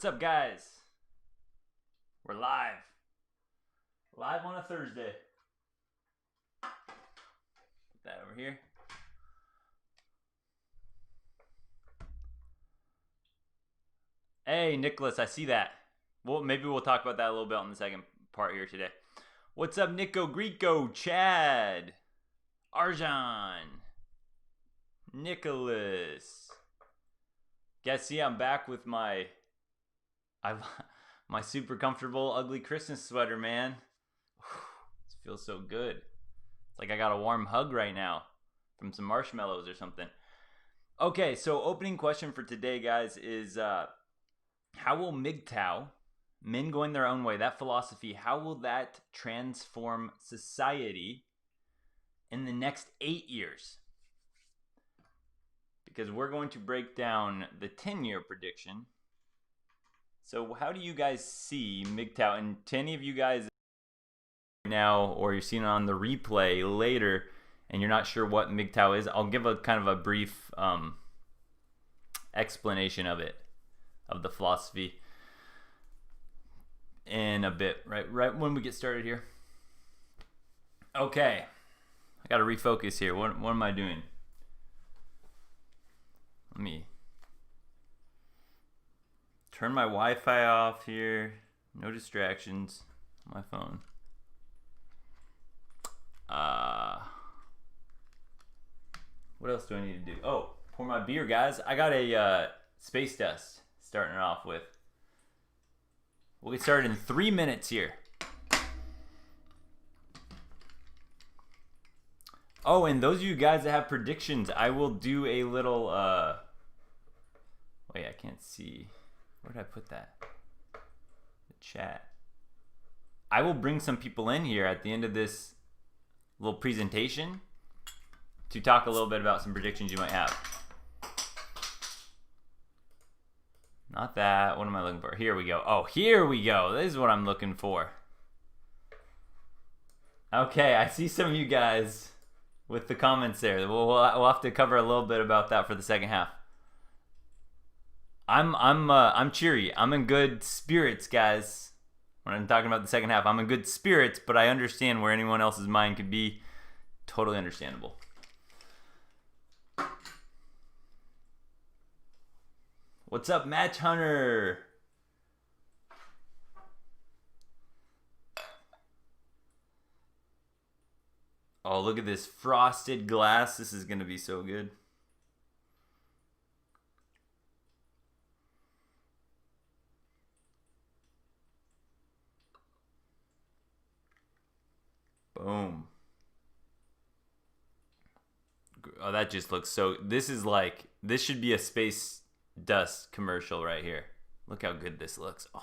What's up, guys? We're live. Live on a Thursday. Put that over here. Hey, Nicholas, I see that. Well, maybe we'll talk about that a little bit on the second part here today. What's up, Nico, Greco, Chad, Arjan, Nicholas? Guys, see, I'm back with my super comfortable ugly Christmas sweater, man. It feels so good. It's like I got a warm hug right now from some marshmallows or something. Okay, so opening question for today, guys, is how will MGTOW, men going their own way, that philosophy, how will that transform society in the next 8 years? Because we're going to break down the 10-year prediction. So how do you guys see MGTOW? And to any of you guys now, or you're seeing it on the replay later, and you're not sure what MGTOW is, I'll give a kind of a brief explanation of it, of the philosophy, in a bit, right when we get started here. Okay, I got to refocus here. What am I doing? Let me turn my Wi-Fi off here. No distractions on my phone. What else do I need to do? Oh, pour my beer, guys. I got a space dust starting it off with. We'll get started in 3 minutes here. Oh, and those of you guys that have predictions, I will do a little, wait, I can't see. Where did I put that? The chat. I will bring some people in here at the end of this little presentation to talk a little bit about some predictions you might have. Not that. What am I looking for? Here we go. Oh, here we go. This is what I'm looking for. Okay, I see some of you guys with the comments there. We'll have to cover a little bit about that for the second half. I'm cheery. I'm in good spirits, guys. When I'm talking about the second half, I'm in good spirits, but I understand where anyone else's mind could be. Totally understandable. What's up, Match Hunter? Oh, look at this frosted glass. This is going to be so good. Boom. Oh, that just looks so... This is like... This should be a space dust commercial right here. Look how good this looks. Oh.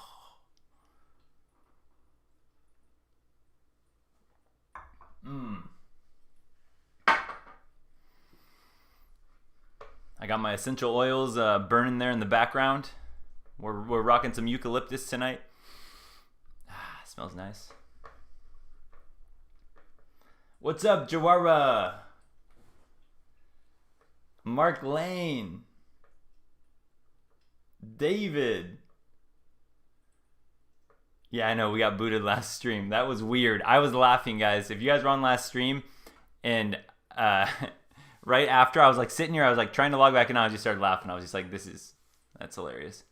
I got my essential oils burning there in the background. We're rocking some eucalyptus tonight. Smells nice. What's up, Jawara? Mark Lane. David. Yeah, I know we got booted last stream. That was weird. I was laughing, guys. If you guys were on last stream, and right after I was like sitting here, I was like trying to log back in, and I just started laughing. I was just like, that's hilarious.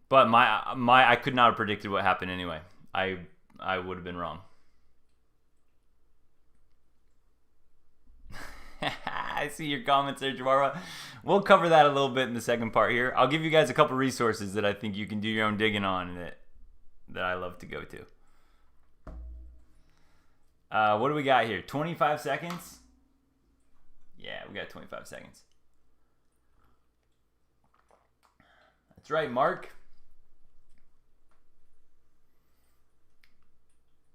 But I could not have predicted what happened anyway. I would have been wrong. I see your comments there, Jawara. We'll cover that a little bit in the second part here. I'll give you guys a couple resources that I think you can do your own digging on that I love to go to. What do we got here? 25 seconds? Yeah, we got 25 seconds. That's right, Mark.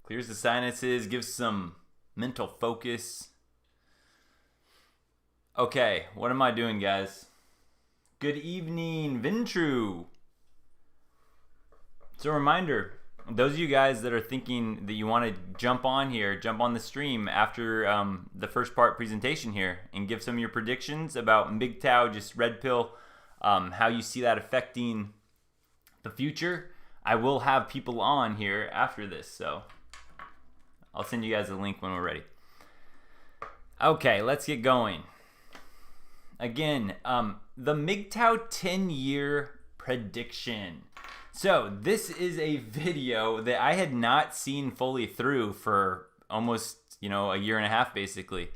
Clears the sinuses, gives some mental focus. Okay, what am I doing, guys? Good evening, Vintru. So a reminder, those of you guys that are thinking that you want to jump on the stream after the first part presentation here and give some of your predictions about MGTOW, just red pill how you see that affecting the future. I will have people on here after this, so I'll send you guys a link when we're ready. Okay, let's get going. Again, the MGTOW 10-year prediction. So this is a video that I had not seen fully through for almost, a year and a half, basically.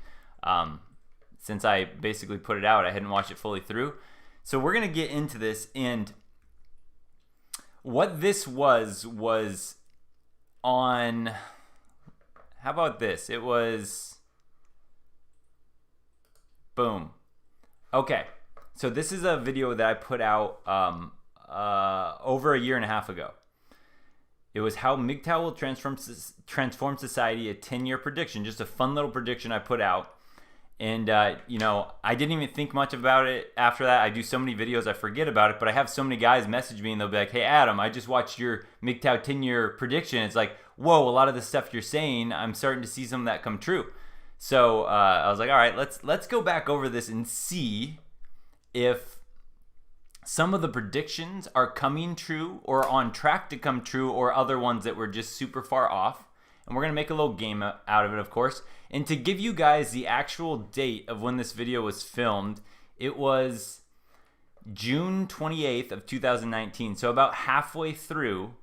Since I basically put it out, I hadn't watched it fully through. So we're going to get into this, and what this was on, how about this? It was, boom. Okay, so this is a video that I put out over a year and a half ago. It was how MGTOW will transform society, a 10-year prediction, just a fun little prediction I put out. And, I didn't even think much about it after that. I do so many videos, I forget about it, but I have so many guys message me and they'll be like, hey, Adam, I just watched your MGTOW 10-year prediction. It's like, whoa, a lot of the stuff you're saying, I'm starting to see some of that come true. So I was like, all right, let's go back over this and see if some of the predictions are coming true or on track to come true, or other ones that were just super far off. And we're going to make a little game out of it, of course. And to give you guys the actual date of when this video was filmed, it was June 28th of 2019. So about halfway through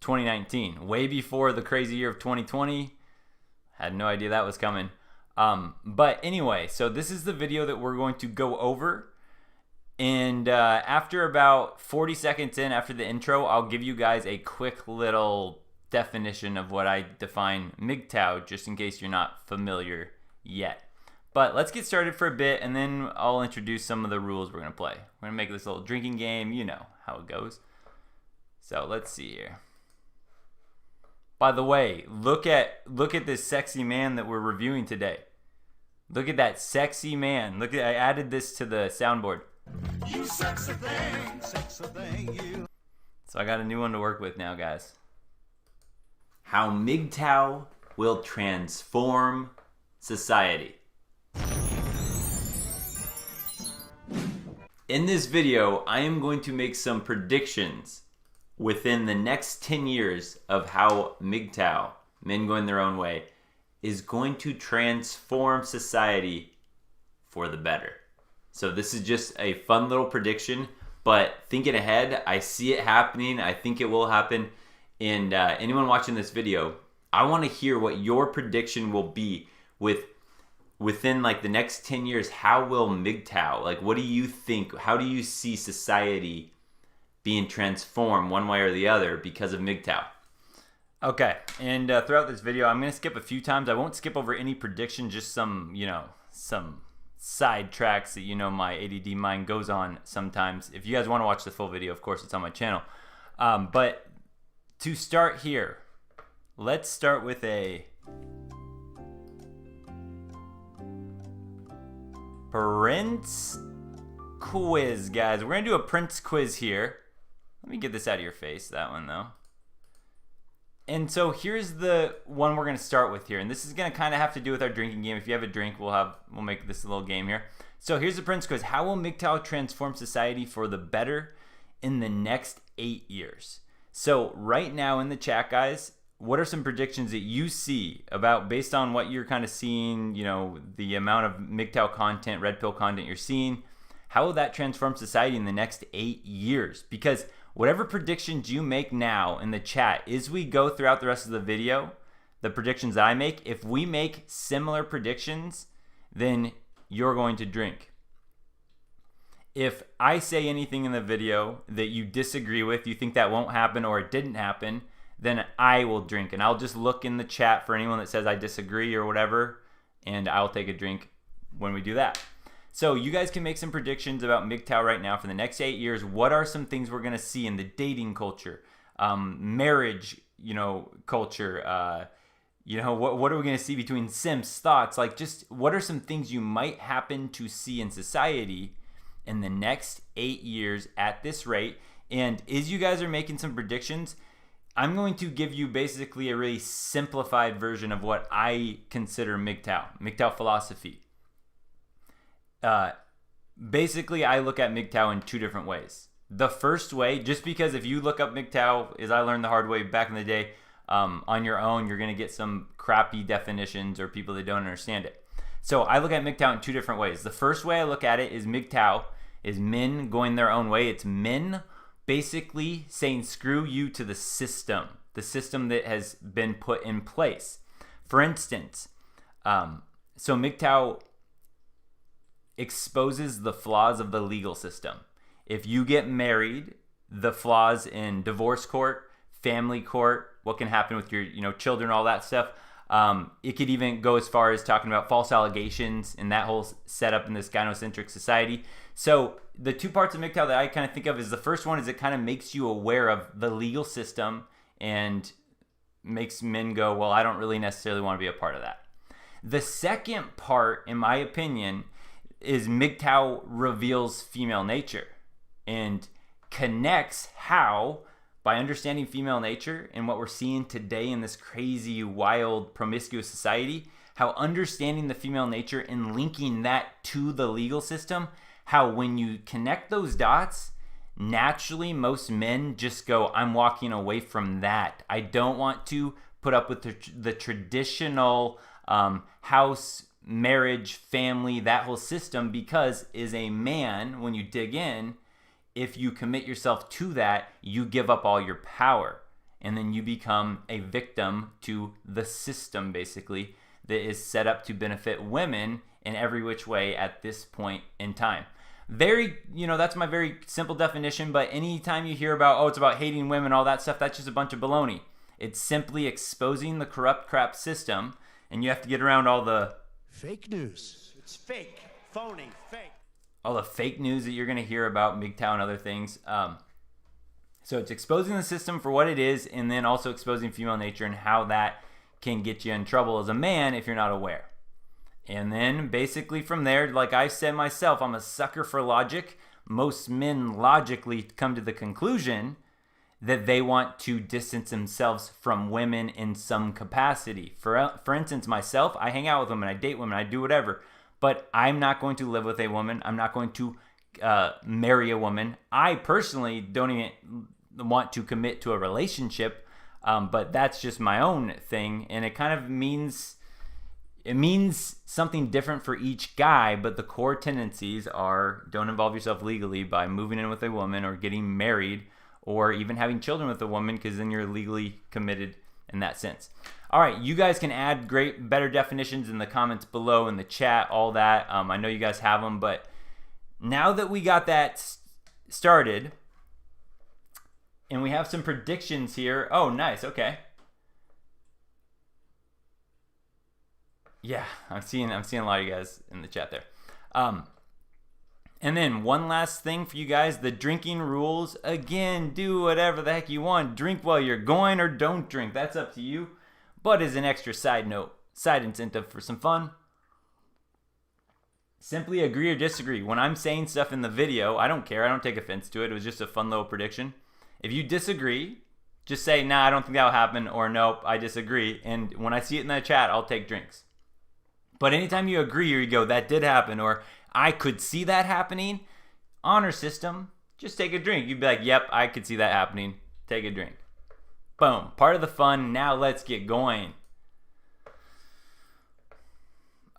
2019, way before the crazy year of 2020. Had no idea that was coming. But anyway, so this is the video that we're going to go over. And after about 40 seconds in, after the intro, I'll give you guys a quick little definition of what I define MGTOW, just in case you're not familiar yet. But let's get started for a bit, and then I'll introduce some of the rules we're going to play. We're going to make this little drinking game. You know how it goes. So let's see here. By the way, look at this sexy man that we're reviewing today. Look at that sexy man. Look at, I added this to the soundboard. You sexy thing, you. So I got a new one to work with now, guys. How MGTOW will transform society. In this video, I am going to make some predictions within the next 10 years of how MGTOW, men going their own way, is going to transform society for the better. So this is just a fun little prediction, but thinking ahead, I see it happening. I think it will happen. And anyone watching this video, I want to hear what your prediction will be within like the next 10 years. How will MGTOW, like what do you think? How do you see society being transformed one way or the other because of MGTOW? Okay, and throughout this video, I'm going to skip a few times. I won't skip over any prediction, just some side tracks that my ADD mind goes on sometimes. If you guys want to watch the full video, of course, it's on my channel. But to start here, let's start with a Prince quiz, guys. We're going to do a Prince quiz here. Let me get this out of your face, that one though. And so here's the one we're going to start with here. And this is going to kind of have to do with our drinking game. If you have a drink, we'll make this a little game here. So here's the Prince quiz. How will MGTOW transform society for the better in the next 8 years? So right now in the chat, guys, what are some predictions that you see about, based on what you're kind of seeing, the amount of MGTOW content, red pill content you're seeing, how will that transform society in the next 8 years? Because whatever predictions you make now in the chat, as we go throughout the rest of the video, the predictions that I make, if we make similar predictions, then you're going to drink. If I say anything in the video that you disagree with, you think that won't happen or it didn't happen, then I will drink. And I'll just look in the chat for anyone that says I disagree or whatever, and I'll take a drink when we do that. So you guys can make some predictions about MGTOW right now for the next 8 years. What are some things we're going to see in the dating culture, marriage, culture, what are we going to see between simps, thoughts, like just what are some things you might happen to see in society in the next 8 years at this rate? And as you guys are making some predictions, I'm going to give you basically a really simplified version of what I consider MGTOW philosophy. basically, I look at MGTOW in two different ways. The first way, just because if you look up MGTOW, as I learned the hard way back in the day, on your own, you're going to get some crappy definitions or people that don't understand it. So I look at MGTOW in two different ways. The first way I look at it is MGTOW is men going their own way. It's men basically saying screw you to the system that has been put in place. For instance, so MGTOW exposes the flaws of the legal system. If you get married, the flaws in divorce court, family court, what can happen with your children, all that stuff. It could even go as far as talking about false allegations and that whole setup in this gynocentric society. So the two parts of MGTOW that I kind of think of is the first one is it kind of makes you aware of the legal system and makes men go, well, I don't really necessarily want to be a part of that. The second part, in my opinion, is MGTOW reveals female nature and connects how, by understanding female nature and what we're seeing today in this crazy, wild, promiscuous society, how understanding the female nature and linking that to the legal system, how when you connect those dots, naturally most men just go, I'm walking away from that. I don't want to put up with the traditional house, marriage, family, that whole system, because as a man, when you dig in, if you commit yourself to that, you give up all your power. And then you become a victim to the system, basically, that is set up to benefit women in every which way at this point in time. That's my very simple definition, but anytime you hear about, it's about hating women, all that stuff, that's just a bunch of baloney. It's simply exposing the corrupt crap system, and you have to get around all the fake news. It's fake, phony, fake. All the fake news that you're going to hear about MGTOW and other things. So it's exposing the system for what it is, and then also exposing female nature and how that can get you in trouble as a man if you're not aware. And then basically from there, like I said myself, I'm a sucker for logic. Most men logically come to the conclusion that they want to distance themselves from women in some capacity. For instance, myself, I hang out with women, I date women, I do whatever. But I'm not going to live with a woman. I'm not going to marry a woman. I personally don't even want to commit to a relationship, but that's just my own thing. And it kind of means something different for each guy, but the core tendencies are don't involve yourself legally by moving in with a woman or getting married or even having children with a woman, because then you're legally committed in that sense. All right, you guys can add better definitions in the comments below, in the chat, all that. I know you guys have them, but now that we got that started, and we have some predictions here. Oh, nice, okay. Yeah, I'm seeing a lot of you guys in the chat there. And then one last thing for you guys, the drinking rules. Again, do whatever the heck you want. Drink while you're going or don't drink. That's up to you. But as an extra side note, side incentive for some fun, simply agree or disagree. When I'm saying stuff in the video, I don't care. I don't take offense to it. It was just a fun little prediction. If you disagree, just say, nah, I don't think that'll happen, or nope, I disagree. And when I see it in the chat, I'll take drinks. But anytime you agree or you go, that did happen, or I could see that happening, honor system, just take a drink. You'd be like, yep, I could see that happening. Take a drink. Boom. Part of the fun. Now let's get going.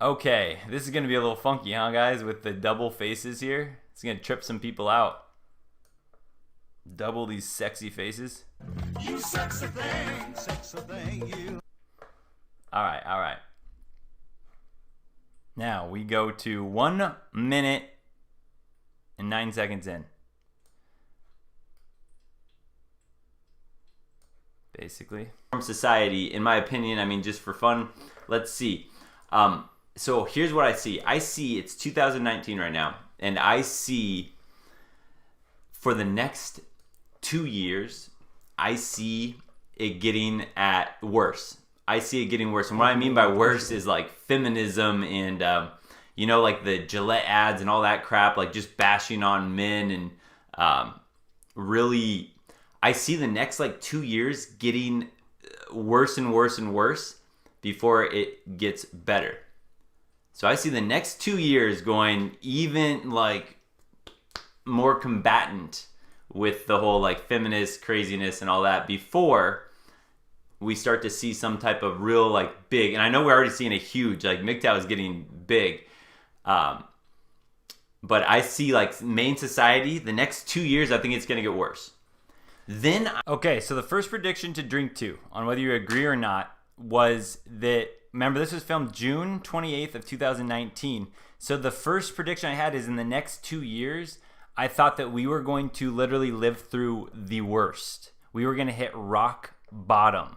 Okay. This is going to be a little funky, huh, guys? With the double faces here. It's going to trip some people out. Double these sexy faces. You sexy thing, you. All right. Now we go to 1 minute and 9 seconds in. Basically. Society, in my opinion, I mean, just for fun, let's see. So here's what I see. I see it's 2019 right now, and I see for the next 2 years, I see it getting worse. I see it getting worse. And what I mean by worse is like feminism and, like the Gillette ads and all that crap, like just bashing on men and really... I see the next 2 years getting worse and worse and worse before it gets better. So I see the next 2 years going even like more combatant with the whole like feminist craziness and all that before we start to see some type of real like big, and I know we're already seeing a huge, like MGTOW is getting big, but I see like main society, the next 2 years, I think it's going to get worse. Then, okay, so the first prediction to drink to, on whether you agree or not, was that, remember this was filmed June 28th of 2019. So the first prediction I had is in the next 2 years, I thought that we were going to literally live through the worst. We were going to hit rock bottom.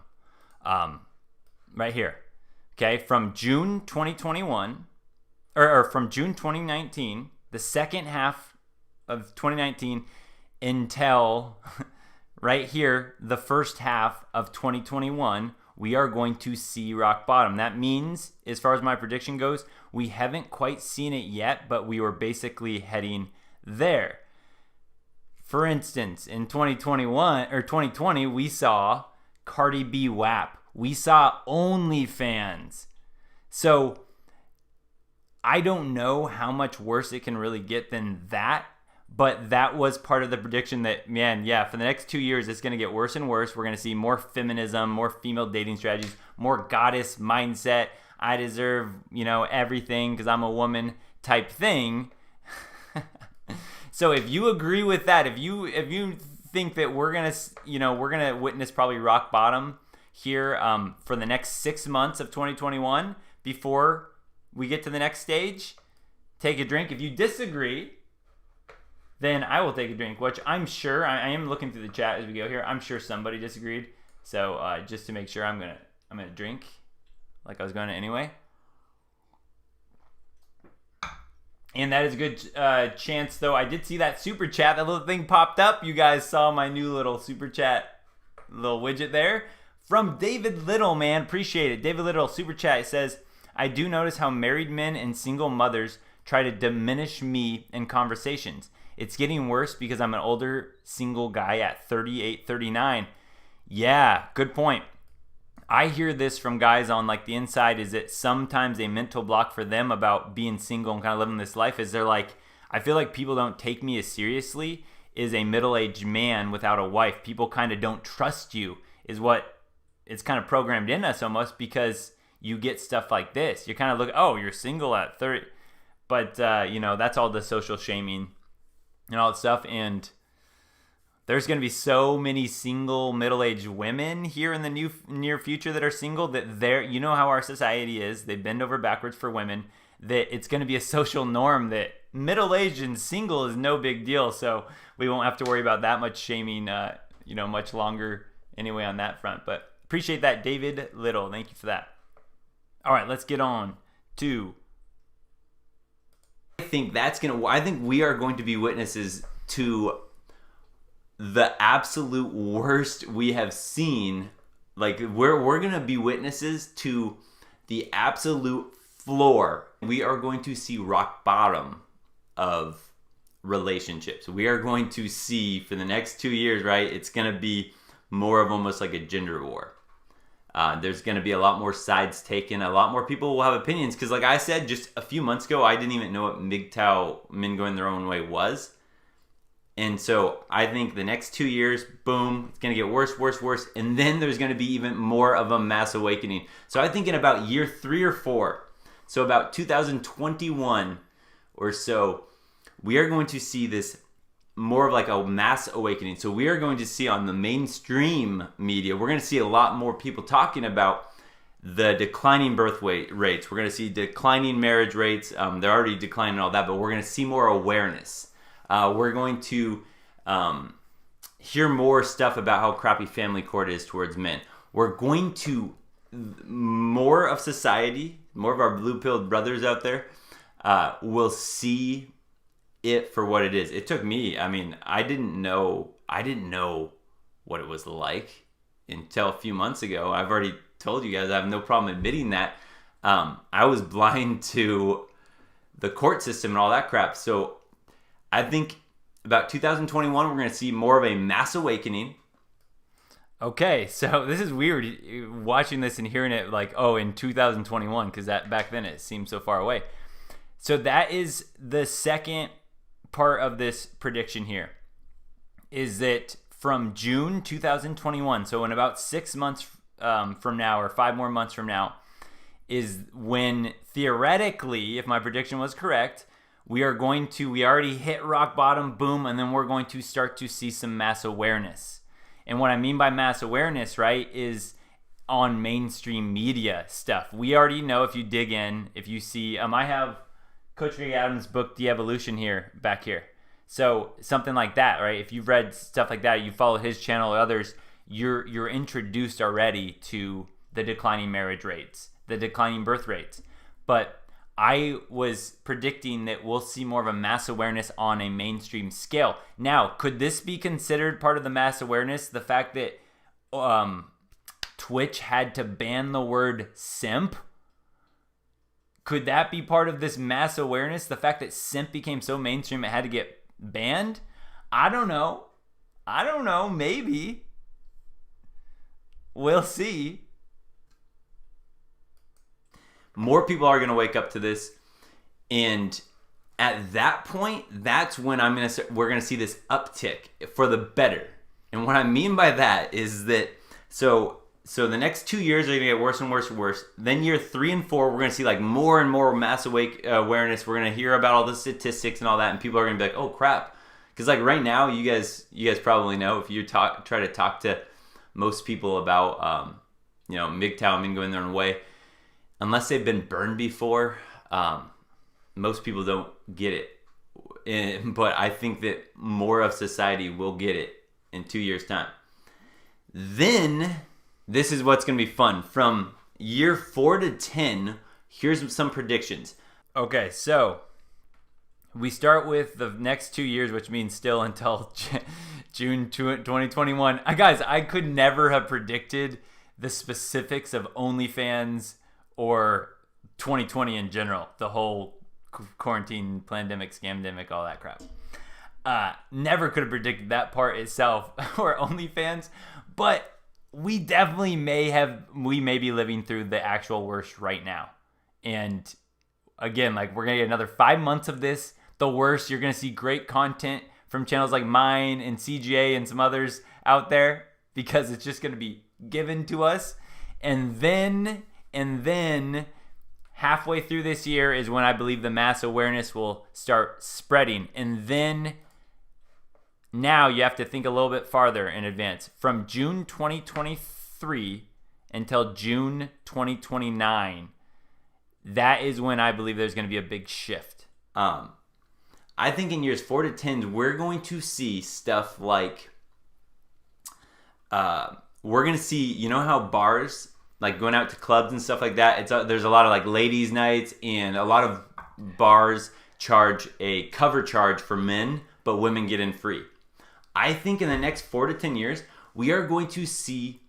Right here. Okay, from June 2021, or from June 2019, the second half of 2019 until right here, the first half of 2021, we are going to see rock bottom. That means, as far as my prediction goes, we haven't quite seen it yet, but we were basically heading there. For instance, in 2021 or 2020, we saw Cardi B WAP. We saw OnlyFans. So I don't know how much worse it can really get than that, but that was part of the prediction that, man, yeah, for the next 2 years, it's going to get worse and worse. We're going to see more feminism, more female dating strategies, more goddess mindset. I deserve, everything because I'm a woman type thing. So if you agree with that, if you think that we're gonna witness probably rock bottom here for the next 6 months of 2021 before we get to the next stage, take a drink. If you disagree, then I will take a drink, which I'm sure, I am looking through the chat as we go here, I'm sure somebody disagreed. So just to make sure, I'm gonna drink like I was going to anyway. And that is a good chance, though. I did see that super chat. That little thing popped up. You guys saw my new little super chat little widget there. From David Little, man. Appreciate it. David Little, super chat, says, I do notice how married men and single mothers try to diminish me in conversations. It's getting worse because I'm an older single guy at 38, 39. Yeah, good point. I hear this from guys on like the inside, is that sometimes a mental block for them about being single and kind of living this life is they're like, I feel like people don't take me as seriously as a middle-aged man without a wife. People kind of don't trust you is what it's kind of programmed in us almost, because you get stuff like this. You kind of look, oh, you're single at 30. But, that's all the social shaming and all that stuff. And there's going to be so many single middle-aged women here in the near future that are single that you know how our society is. They bend over backwards for women, that it's going to be a social norm that middle-aged and single is no big deal. So we won't have to worry about that much shaming, much longer anyway on that front. But appreciate that, David Little. Thank you for that. All right, let's get on to. I think we are going to be witnesses to the absolute worst we have seen. Like we're going to be witnesses to the absolute floor. We are going to see rock bottom of relationships. We are going to see for the next 2 years, right? It's going to be more of almost like a gender war. There's going to be a lot more sides taken. A lot more people will have opinions. Because like I said, just a few months ago, I didn't even know what MGTOW, men going their own way, was. And so I think the next 2 years, boom, it's going to get worse, worse, worse. And then there's going to be even more of a mass awakening. So I think in about year 3 or 4, so about 2021 or so, we are going to see this more of like a mass awakening. So we are going to see on the mainstream media, we're going to see a lot more people talking about the declining birth rates. We're going to see declining marriage rates. They're already declining and all that, but we're going to see more awareness. We're going to hear more stuff about how crappy family court is towards men. We're going to, more of society, more of our blue-pilled brothers out there will see it for what it is. It took me, I didn't know what it was like until a few months ago. I've already told you guys, I have no problem admitting that. I was blind to the court system and all that crap. So I think about 2021, we're going to see more of a mass awakening. Okay, so this is weird watching this and hearing it like, oh, in 2021, because that back then it seemed so far away. So that is the second part of this prediction here, is that from June 2021, so in about 6 months from now, or 5 more months from now, is when theoretically, if my prediction was correct, we already hit rock bottom, boom, and then we're going to start to see some mass awareness. And what I mean by mass awareness, right, is on mainstream media stuff. We already know, if you dig in, if you see, I have Coach Greg Adams' book, De-Evolution, back here. So something like that, right? If you've read stuff like that, you follow his channel or others, you're introduced already to the declining marriage rates, the declining birth rates. But I was predicting that we'll see more of a mass awareness on a mainstream scale. Now, could this be considered part of the mass awareness? The fact that Twitch had to ban the word simp? Could that be part of this mass awareness? The fact that simp became so mainstream it had to get banned? I don't know. Maybe. We'll see. More people are going to wake up to this, and at that point, that's when we're going to see this uptick for the better. And what I mean by that is that so the next 2 years are going to get worse and worse and worse. Then year 3 and 4, we're going to see like more and more mass awareness. We're going to hear about all the statistics and all that, and people are going to be like, "Oh crap!" Because like right now, you guys probably know, if you try to talk to most people about MGTOW, men going their own way. Unless they've been burned before, most people don't get it. But I think that more of society will get it in 2 years' time. Then, this is what's going to be fun. From year 4 to 10, here's some predictions. Okay, so we start with the next 2 years, which means still until June 2021. Guys, I could never have predicted the specifics of OnlyFans or 2020 in general, the whole quarantine, pandemic, scamdemic, all that crap. Never could have predicted that part itself or OnlyFans, but we definitely may be living through the actual worst right now. And again, like, we're gonna get another 5 months of this, the worst. You're gonna see great content from channels like mine and CGA and some others out there, because it's just gonna be given to us. And then halfway through this year is when I believe the mass awareness will start spreading. And then now you have to think a little bit farther in advance. From June 2023 until June 2029, that is when I believe there's going to be a big shift. I think in years 4 to 10, we're going to see stuff like, we're going to see, you know how bars, like going out to clubs and stuff like that, there's a lot of like ladies' nights, and a lot of bars charge a cover charge for men, but women get in free. I think in the next 4 to 10 years, we are going to see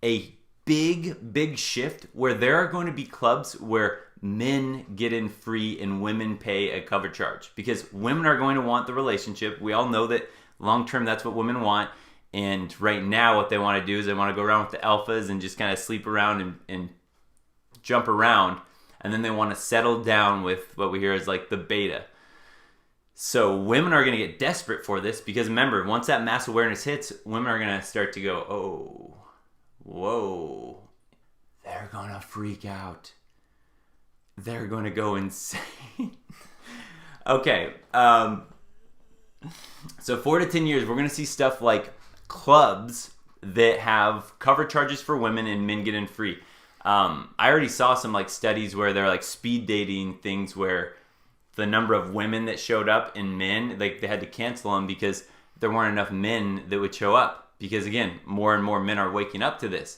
a big shift where there are going to be clubs where men get in free and women pay a cover charge, because women are going to want the relationship. We all know that long term that's what women want. And right now what they want to do is they want to go around with the alphas and just kind of sleep around and jump around. And then they want to settle down with what we hear is like the beta. So women are going to get desperate for this, because remember, once that mass awareness hits, women are going to start to go, oh, whoa, they're going to freak out. They're going to go insane. Okay. So 4 to 10 years, we're going to see stuff like clubs that have cover charges for women and men get in free. I already saw some like studies where they're like speed dating things, where the number of women that showed up and men, like they had to cancel them because there weren't enough men that would show up, because again, more and more men are waking up to this.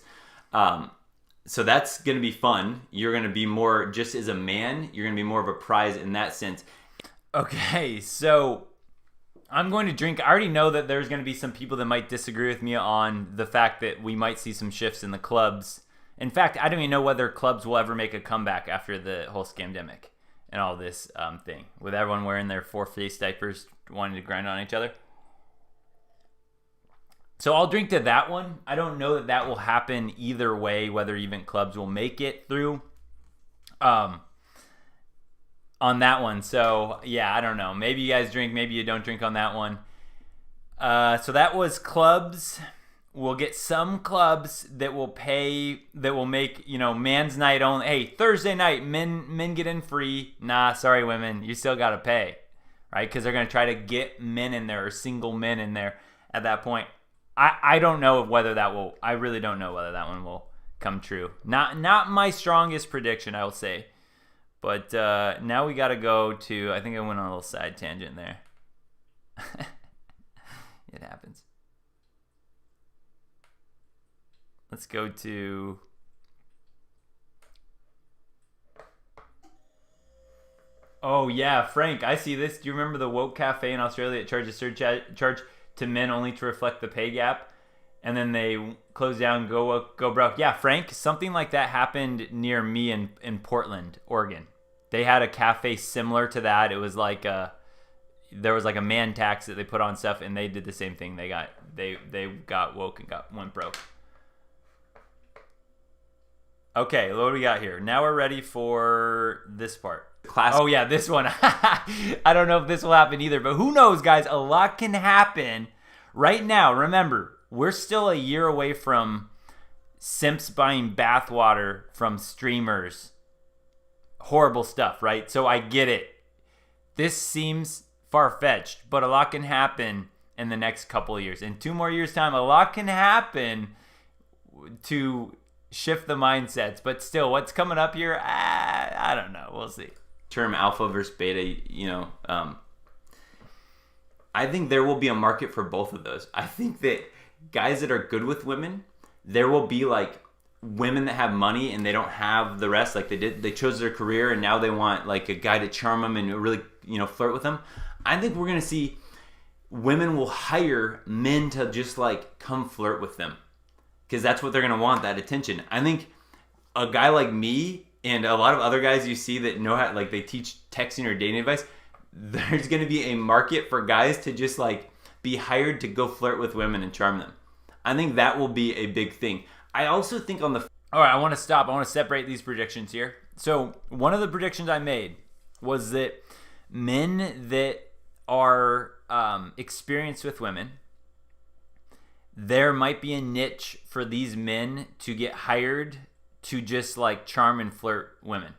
So that's going to be fun. You're going to be more, just as a man, you're going to be more of a prize in that sense. Okay, so I'm going to drink. I already know that there's going to be some people that might disagree with me on the fact that we might see some shifts in the clubs. In fact, I don't even know whether clubs will ever make a comeback after the whole scamdemic and all this thing, with everyone wearing their 4-face diapers wanting to grind on each other. So I'll drink to that one. I don't know that that will happen either way, whether even clubs will make it through on that one. So, yeah, I don't know. Maybe you guys drink, maybe you don't drink on that one. So that was clubs. We'll get some clubs that will make, man's night only. Hey, Thursday night, men get in free. Nah, sorry, women. You still got to pay, right? Because they're going to try to get men in there or single men in there at that point. I don't know whether that will. I really don't know whether that one will come true. Not my strongest prediction, I will say. But now we got to go to. I think I went on a little side tangent there. It happens. Let's go to. Oh yeah, Frank, I see this. Do you remember the woke cafe in Australia that charges surcharge to men only to reflect the pay gap, and then they close down, go broke? Yeah, Frank, something like that happened near me in Portland, Oregon. They had a cafe similar to that. It was like there was like a man tax that they put on stuff, and they did the same thing. They got woke and went broke. Okay, what do we got here? Now we're ready for this part. Oh yeah, this one. I don't know if this will happen either, but who knows, guys? A lot can happen right now. Remember, we're still a year away from simps buying bathwater from streamers. Horrible stuff, right? So I get it. This seems far-fetched, but a lot can happen in the next couple of years. In 2 more years' time, a lot can happen to shift the mindsets. But still, what's coming up here? I don't know. We'll see. Term alpha versus beta, I think there will be a market for both of those. I think that guys that are good with women, there will be like women that have money and they don't have the rest. Like they chose their career and now they want like a guy to charm them and really, flirt with them. I think we're going to see women will hire men to just like come flirt with them because that's what they're going to want, that attention. I think a guy like me and a lot of other guys you see that know how, like they teach texting or dating advice, there's going to be a market for guys to just like be hired to go flirt with women and charm them. I think that will be a big thing. I also think all right, I want to stop. I want to separate these predictions here. So one of the predictions I made was that men that are experienced with women, there might be a niche for these men to get hired to just like charm and flirt women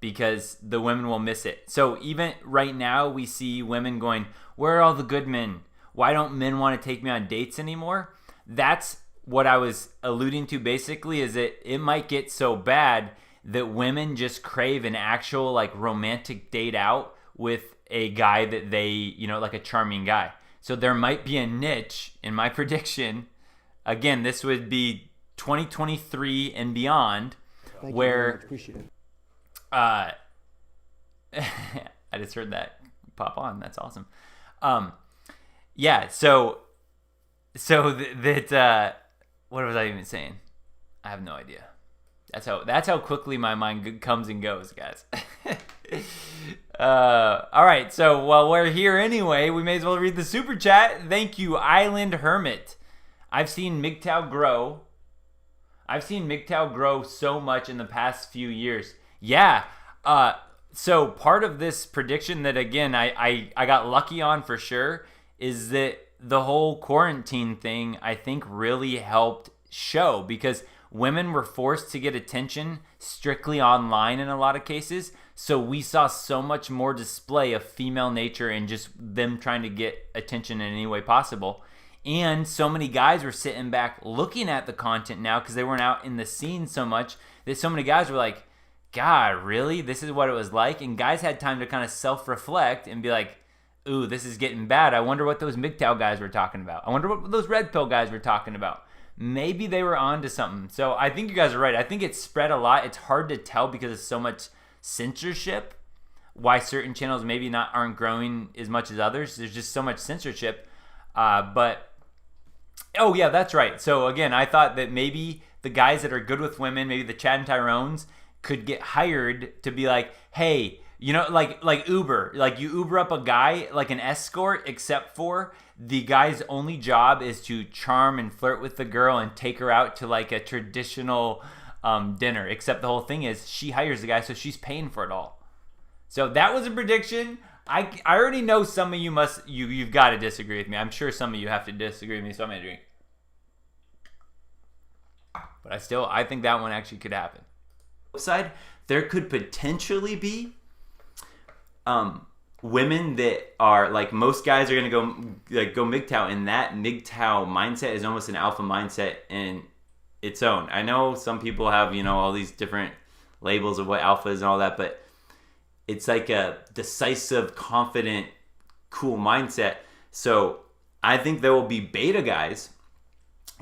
because the women will miss it. So even right now we see women going, where are all the good men? Why don't men want to take me on dates anymore? That's what I was alluding to basically, is that it might get so bad that women just crave an actual like romantic date out with a guy that they, like a charming guy. So there might be a niche in my prediction. Again, this would be 2023 and beyond. Thank where you very much. Appreciate it. I just heard that pop on. That's awesome. Yeah. So that what was I even saying? I have no idea. That's how quickly my mind comes and goes, guys. All right. So while we're here anyway, we may as well read the super chat. Thank you, Island Hermit. I've seen MGTOW grow. I've seen MGTOW grow so much in the past few years. Yeah. So part of this prediction that, again, I got lucky on for sure is that the whole quarantine thing, I think, really helped show because women were forced to get attention strictly online in a lot of cases. So we saw so much more display of female nature and just them trying to get attention in any way possible. And so many guys were sitting back looking at the content now because they weren't out in the scene so much that so many guys were like, God, really? This is what it was like? And guys had time to kind of self-reflect and be like, ooh, this is getting bad. I wonder what those MGTOW guys were talking about. I wonder what those red pill guys were talking about. Maybe they were on to something. So I think you guys are right. I think it's spread a lot. It's hard to tell because of so much censorship, why certain channels maybe aren't growing as much as others. There's just so much censorship. But oh yeah, that's right. So again, I thought that maybe the guys that are good with women, maybe the Chad and Tyrones, could get hired to be like, hey, You know, like Uber. Like you Uber up a guy like an escort, except for the guy's only job is to charm and flirt with the girl and take her out to like a traditional dinner. Except the whole thing is she hires the guy, so she's paying for it all. So that was a prediction. I already know some of you you've got to disagree with me. I'm sure some of you have to disagree with me, so I'm gonna drink. But I think that one actually could happen. Side, there could potentially be women that are like, most guys are gonna go MGTOW, and that MGTOW mindset is almost an alpha mindset in its own. I know some people have, you know, all these different labels of what alpha is and all that, but it's like a decisive, confident, cool mindset. So I think there will be beta guys.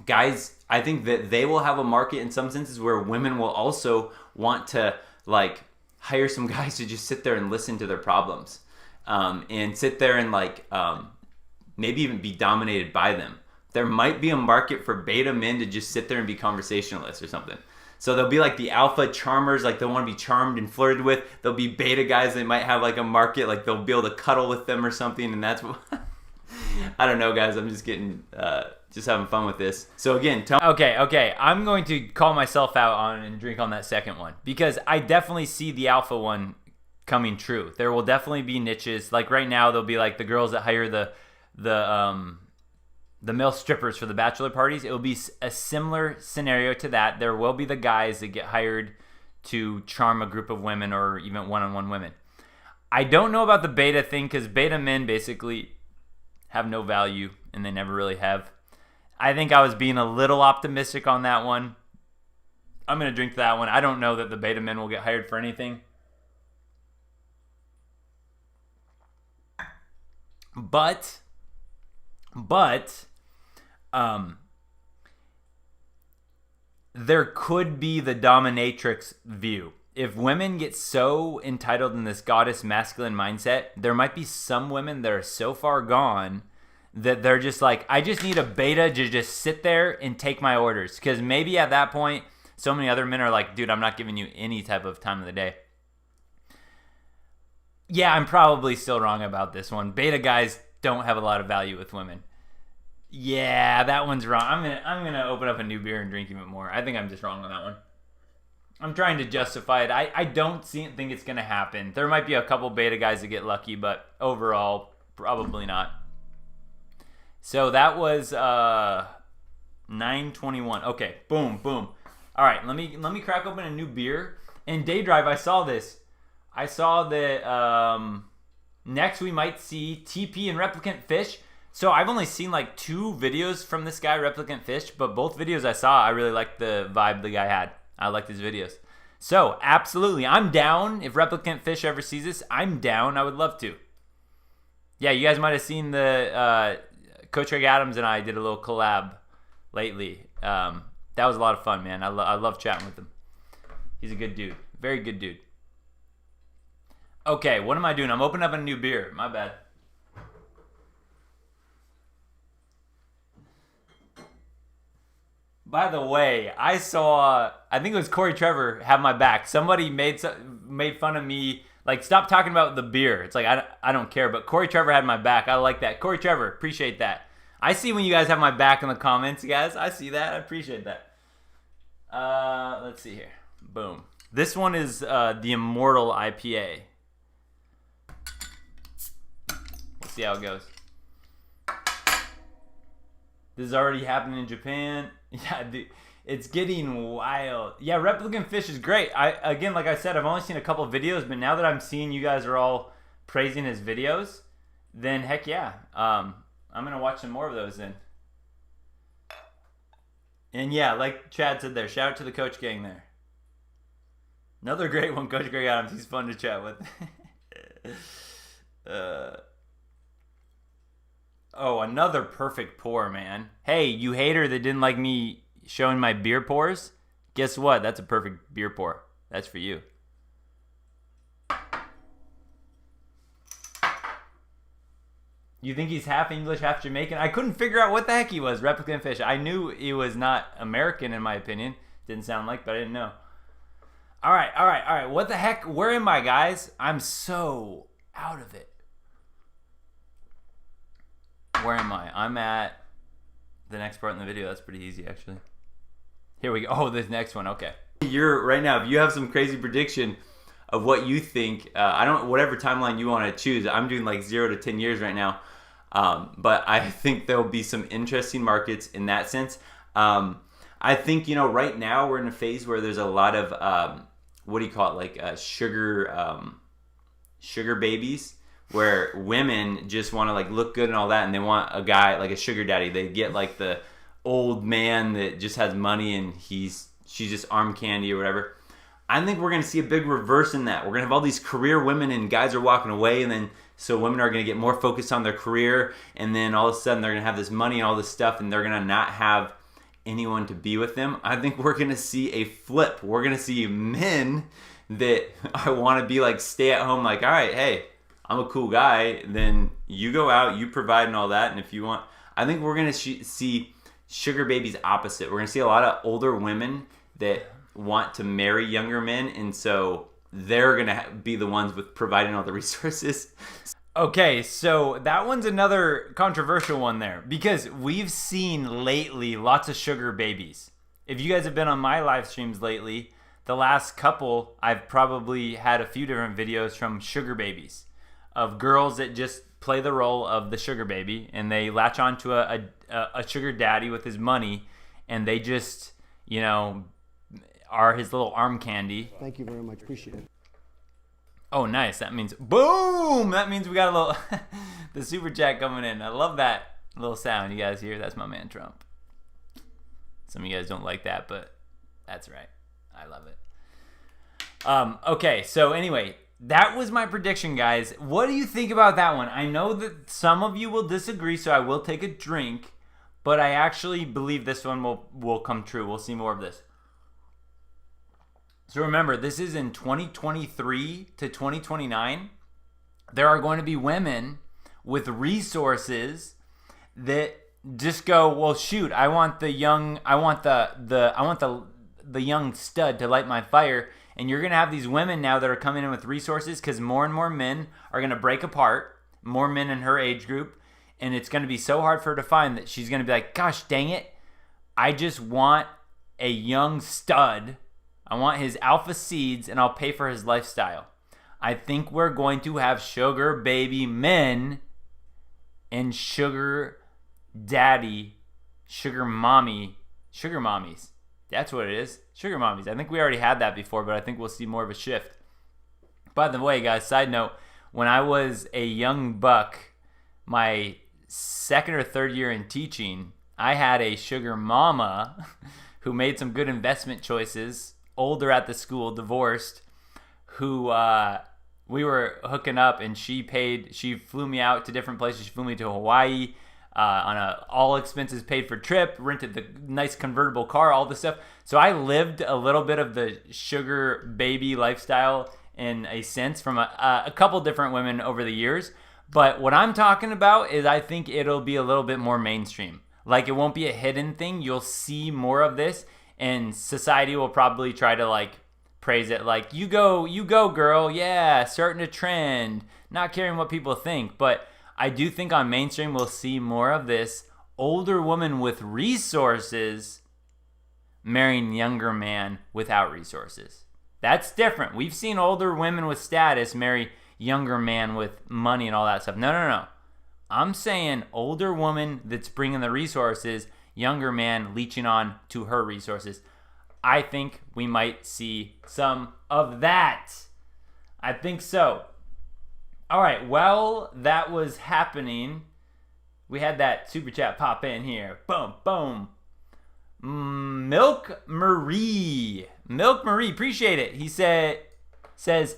I think that they will have a market in some senses where women will also want to like hire some guys to just sit there and listen to their problems, and sit there and like maybe even be dominated by them. There might be a market for beta men to just sit there and be conversationalists or something. So there'll be like the alpha charmers, like they want to be charmed and flirted with. There'll be beta guys that might have like a market, like they'll be able to cuddle with them or something, and that's what I don't know, guys. I'm just getting just having fun with this. So again, okay. I'm going to call myself out on and drink on that second one, because I definitely see the alpha one coming true. There will definitely be niches. Like right now, there'll be like the girls that hire the male strippers for the bachelor parties. It will be a similar scenario to that. There will be the guys that get hired to charm a group of women or even one-on-one women. I don't know about the beta thing, because beta men basically have no value, and they never really have. I think I was being a little optimistic on that one. I'm going to drink that one. I don't know that the beta men will get hired for anything. But there could be the dominatrix view. If women get so entitled in this goddess masculine mindset, there might be some women that are so far gone that they're just like, I just need a beta to just sit there and take my orders. Because maybe at that point, so many other men are like, dude, I'm not giving you any type of time of the day. Yeah, I'm probably still wrong about this one. Beta guys don't have a lot of value with women. Yeah, that one's wrong. I'm gonna open up a new beer and drink even more. I think I'm just wrong on that one. I'm trying to justify it. I don't think it's gonna happen. There might be a couple beta guys that get lucky, but overall, probably not. So that was 9:21. Okay, boom. All right, let me crack open a new beer. In Day Drive, I saw this. I saw that next we might see TP and Replicant Fish. So I've only seen like 2 videos from this guy, Replicant Fish, but both videos I saw, I really liked the vibe the guy had. I liked his videos. So absolutely, I'm down. If Replicant Fish ever sees this, I'm down. I would love to. Yeah, you guys might have seen the Coach Greg Adams and I did a little collab lately. That was a lot of fun, man. I love chatting with him. He's a good dude. Very good dude. Okay, what am I doing? I'm opening up a new beer. My bad. By the way, I saw, I think it was Corey Trevor have my back. Somebody made fun of me, like, stop talking about the beer. It's like, I don't care, but Corey Trevor had my back. I like that. Corey Trevor, appreciate that. I see when you guys have my back in the comments, guys. I see that. I appreciate that. Let's see here. Boom. This one is the Immortal IPA. We'll see how it goes. This is already happening in Japan. Yeah, dude, it's getting wild. Yeah, Replicant Fish is great. Again, like I said, I've only seen a couple videos, but now that I'm seeing you guys are all praising his videos, then heck yeah. I'm going to watch some more of those then. And yeah, like Chad said there, shout out to the Coach Gang there. Another great one, Coach Greg Adams. He's fun to chat with. Oh, another perfect pour, man. Hey, you hater that didn't like me showing my beer pours? Guess what? That's a perfect beer pour. That's for you. You think he's half English, half Jamaican? I couldn't figure out what the heck he was. Replicant Fish. I knew he was not American, in my opinion. Didn't sound like, but I didn't know. All right. What the heck? Where am I, guys? I'm so out of it. Where am I? I'm at the next part in the video. That's pretty easy, actually. Here we go. Oh, this next one. Okay. You're right now. If you have some crazy prediction of what you think, whatever timeline you want to choose. I'm doing like 0 to 10 years right now. But I think there'll be some interesting markets in that sense. I think, right now we're in a phase where there's a lot of, what do you call it? Like sugar babies, where women just want to like look good and all that. And they want a guy like a sugar daddy. They get like the old man that just has money and she's just arm candy or whatever. I think we're going to see a big reverse in that. We're going to have all these career women and guys are walking away, and then so women are going to get more focused on their career, and then all of a sudden they're going to have this money and all this stuff, and they're going to not have anyone to be with them. I think we're going to see a flip. We're going to see men that I want to be like stay at home, like, all right, hey, I'm a cool guy. Then you go out, you provide and all that, and if you want, I think we're going to see sugar babies opposite. We're going to see a lot of older women that want to marry younger men, and so they're gonna be the ones with providing all the resources. Okay, so that one's another controversial one there, because we've seen lately lots of sugar babies. If you guys have been on my live streams lately, the last couple, I've probably had a few different videos from sugar babies, of girls that just play the role of the sugar baby, and they latch onto a sugar daddy with his money, and they just, are his little arm candy. Thank you very much. Appreciate it. Oh, nice. That means boom. That means we got a little the super chat coming in. I love that little sound you guys hear. That's my man Trump. Some of you guys don't like that, but that's right. I love it. Okay, so anyway, that was my prediction, guys. What do you think about that one? I know that some of you will disagree, so I will take a drink, but I actually believe this one will come true. We'll see more of this. So remember, this is in 2023 to 2029. There are going to be women with resources that just go, well, shoot, I want the young stud to light my fire. And you're going to have these women now that are coming in with resources, because more and more men are going to break apart, more men in her age group, and it's going to be so hard for her to find that she's going to be like, gosh, dang it, I just want a young stud. I want his alpha seeds, and I'll pay for his lifestyle. I think we're going to have sugar baby men and sugar daddy, sugar mommies. That's what it is. Sugar mommies. I think we already had that before, but I think we'll see more of a shift. By the way, guys, side note, when I was a young buck, my second or third year in teaching, I had a sugar mama who made some good investment choices, older at the school, divorced, who we were hooking up, and she flew me out to different places. She flew me to Hawaii on a all expenses paid for trip, rented the nice convertible car, all this stuff. So I lived a little bit of the sugar baby lifestyle in a sense from a couple different women over the years. But what I'm talking about is I think it'll be a little bit more mainstream. Like, it won't be a hidden thing. You'll see more of this, and society will probably try to like praise it, like, you go girl, yeah, starting a trend, not caring what people think. But I do think on mainstream we'll see more of this older woman with resources marrying younger man without resources. That's different. We've seen older women with status marry younger man with money and all that stuff. No. I'm saying older woman that's bringing the resources, younger man leeching on to her resources. I think we might see some of that. I think so. All right, while that was happening, we had that super chat pop in here. Boom, boom. Milk Marie, appreciate it. He says,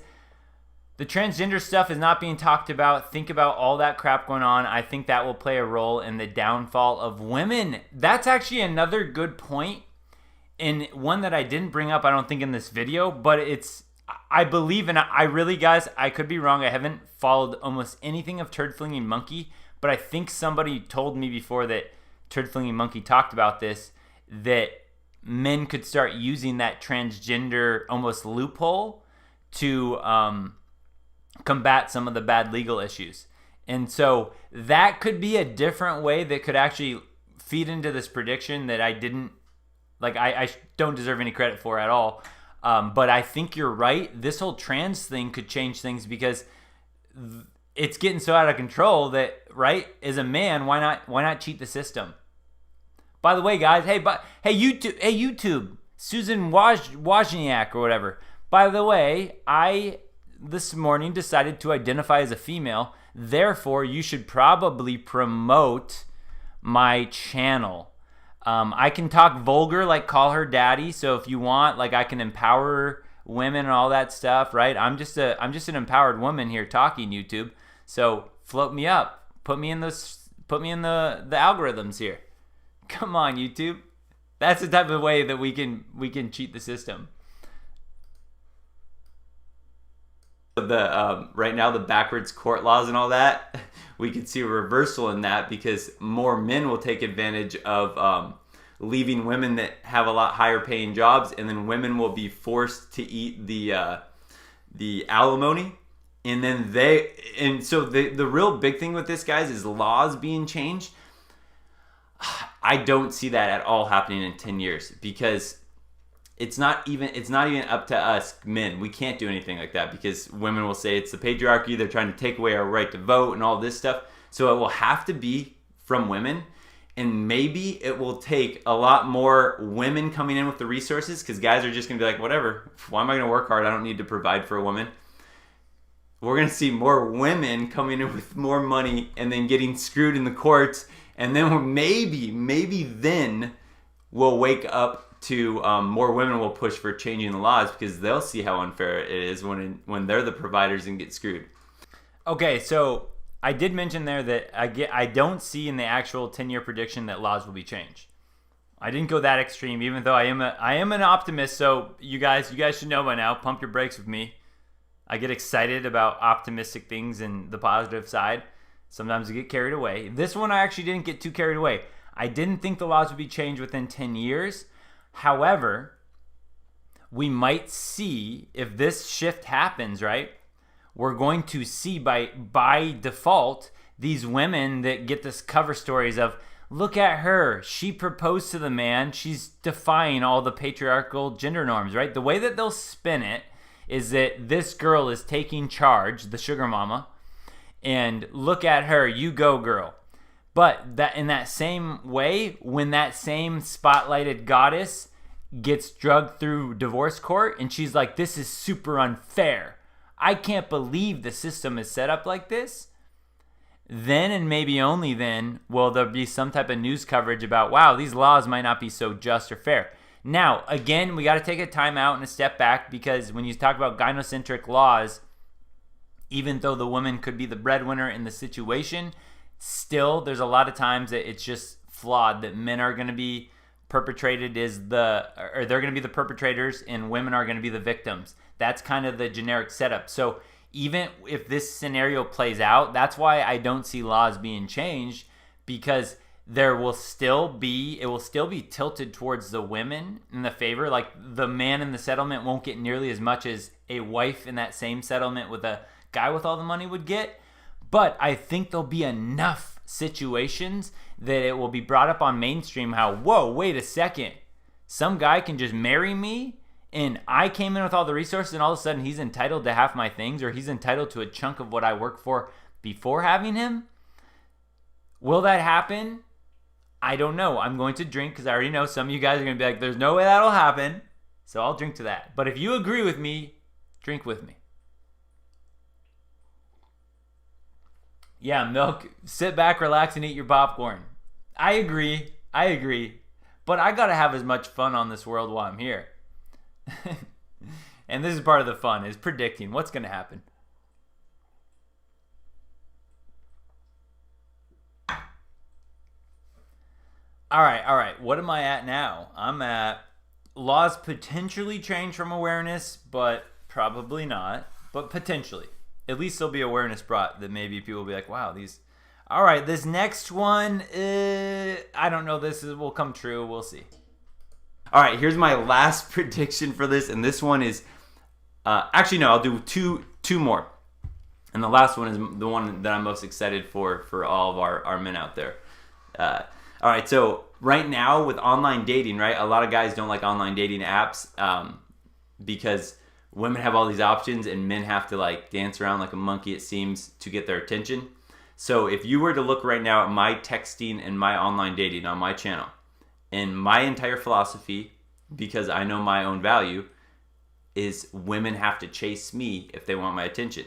the transgender stuff is not being talked about. Think about all that crap going on. I think that will play a role in the downfall of women. That's actually another good point, and one that I didn't bring up, I don't think, in this video, but I believe, and I really, guys, I could be wrong. I haven't followed almost anything of Turd Flinging Monkey, but I think somebody told me before that Turd Flinging Monkey talked about this, that men could start using that transgender almost loophole to combat some of the bad legal issues. And so that could be a different way that could actually feed into this prediction that I didn't, like, I don't deserve any credit for at all. But I think you're right. This whole trans thing could change things because it's getting so out of control that, right, as a man, why not cheat the system? By the way, guys, hey YouTube, Susan Wozniak or whatever. By the way, I this morning decided to identify as a female. Therefore, you should probably promote my channel. I can talk vulgar, like call her daddy. So if you want, like, I can empower women and all that stuff, right? I'm just an empowered woman here talking, YouTube. So float me up, put me in the algorithms here. Come on, YouTube. That's the type of way that we can cheat the system. The right now, the backwards court laws and all that, we could see a reversal in that because more men will take advantage of leaving women that have a lot higher paying jobs, and then women will be forced to eat the alimony, and then so the real big thing with this, guys, is laws being changed. I don't see that at all happening in 10 years because it's not even up to us men. We can't do anything like that because women will say it's the patriarchy. They're trying to take away our right to vote and all this stuff. So it will have to be from women, and maybe it will take a lot more women coming in with the resources because guys are just going to be like, whatever, why am I going to work hard? I don't need to provide for a woman. We're going to see more women coming in with more money and then getting screwed in the courts. And then maybe then we'll wake up to more women will push for changing the laws because they'll see how unfair it is when they're the providers and get screwed. Okay, so I did mention there that I don't see in the actual 10-year prediction that laws will be changed. I didn't go that extreme, even though I am an optimist. So you guys should know by now. Pump your brakes with me. I get excited about optimistic things and the positive side. Sometimes I get carried away. This one I actually didn't get too carried away. I didn't think the laws would be changed within 10 years. However, we might see if this shift happens, right? We're going to see by default these women that get this cover stories of, look at her, she proposed to the man, she's defying all the patriarchal gender norms, right? The way that they'll spin it is that this girl is taking charge, the sugar mama, and look at her, you go girl. But that in that same way, when that same spotlighted goddess gets drugged through divorce court and she's like, this is super unfair, I can't believe the system is set up like this, then and maybe only then will there be some type of news coverage about, wow, these laws might not be so just or fair. Now, again, we got to take a time out and a step back because when you talk about gynocentric laws, even though the woman could be the breadwinner in the situation, still there's a lot of times that it's just flawed, that men are going to be perpetrated they're going to be the perpetrators and women are going to be the victims. That's kind of the generic setup. So even if this scenario plays out, that's why I don't see laws being changed, because it will still be tilted towards the women in the favor. Like the man in the settlement won't get nearly as much as a wife in that same settlement with a guy with all the money would get. But I think there'll be enough situations that it will be brought up on mainstream how, whoa, wait a second, some guy can just marry me and I came in with all the resources and all of a sudden he's entitled to half my things, or he's entitled to a chunk of what I work for before having him. Will that happen? I don't know. I'm going to drink because I already know some of you guys are going to be like, there's no way that'll happen. So I'll drink to that. But if you agree with me, drink with me. Yeah, milk, sit back, relax, and eat your popcorn. I agree. But I got to have as much fun on this world while I'm here. And this is part of the fun, is predicting what's going to happen. All right. What am I at now? I'm at laws potentially change from awareness, but probably not. But potentially. At least there'll be awareness brought that maybe people will be like, wow, these... All right, this next one, I don't know, will come true. We'll see. All right, here's my last prediction for this, and this one is actually no, I'll do two more, and the last one is the one that I'm most excited for all of our men out there. All right, so right now with online dating, right, a lot of guys don't like online dating apps because women have all these options and men have to like dance around like a monkey, it seems, to get their attention. So if you were to look right now at my texting and my online dating on my channel, and my entire philosophy, because I know my own value, is women have to chase me if they want my attention.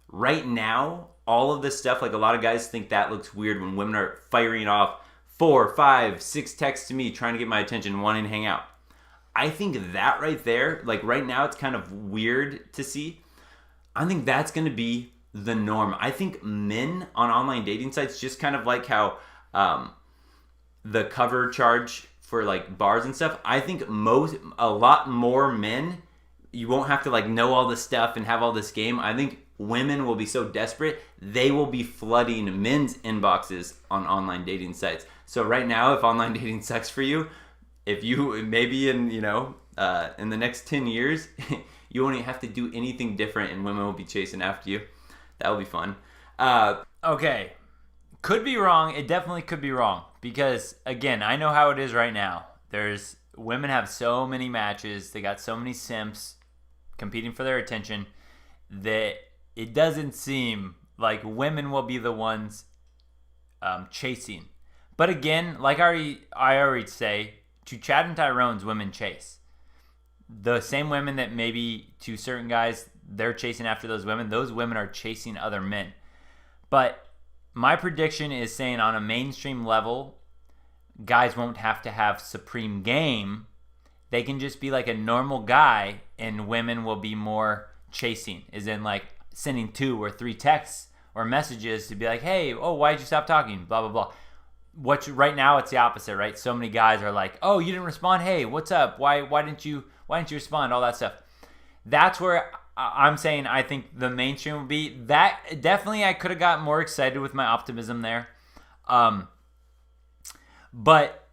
Right now, all of this stuff, like a lot of guys think that looks weird when women are firing off 4, 5, 6 texts to me trying to get my attention, wanting to hang out. I think that right there, like right now it's kind of weird to see. I think that's going to be the norm. I think men on online dating sites, just kind of like how the cover charge for like bars and stuff, I think a lot more men, you won't have to like know all this stuff and have all this game. I think women will be so desperate, they will be flooding men's inboxes on online dating sites. So right now, if online dating sucks for you, if you maybe in the next 10 years, you won't even have to do anything different and women will be chasing after you. That will be fun. Okay. Could be wrong. It definitely could be wrong. Because, again, I know how it is right now. Women have so many matches. They got so many simps competing for their attention that it doesn't seem like women will be the ones chasing. But again, like I already say, to Chad and Tyrone's, women chase. The same women that maybe to certain guys, they're chasing after those women are chasing other men. But my prediction is saying on a mainstream level, guys won't have to have supreme game. They can just be like a normal guy and women will be more chasing, as in like sending 2 or 3 texts or messages to be like, hey, why'd you stop talking? Blah, blah, blah. Right now it's the opposite, right? So many guys are like, oh, you didn't respond? Hey, what's up? Why didn't you respond? All that stuff. That's where I'm saying I think the mainstream will be. That definitely I could have got more excited with my optimism there. But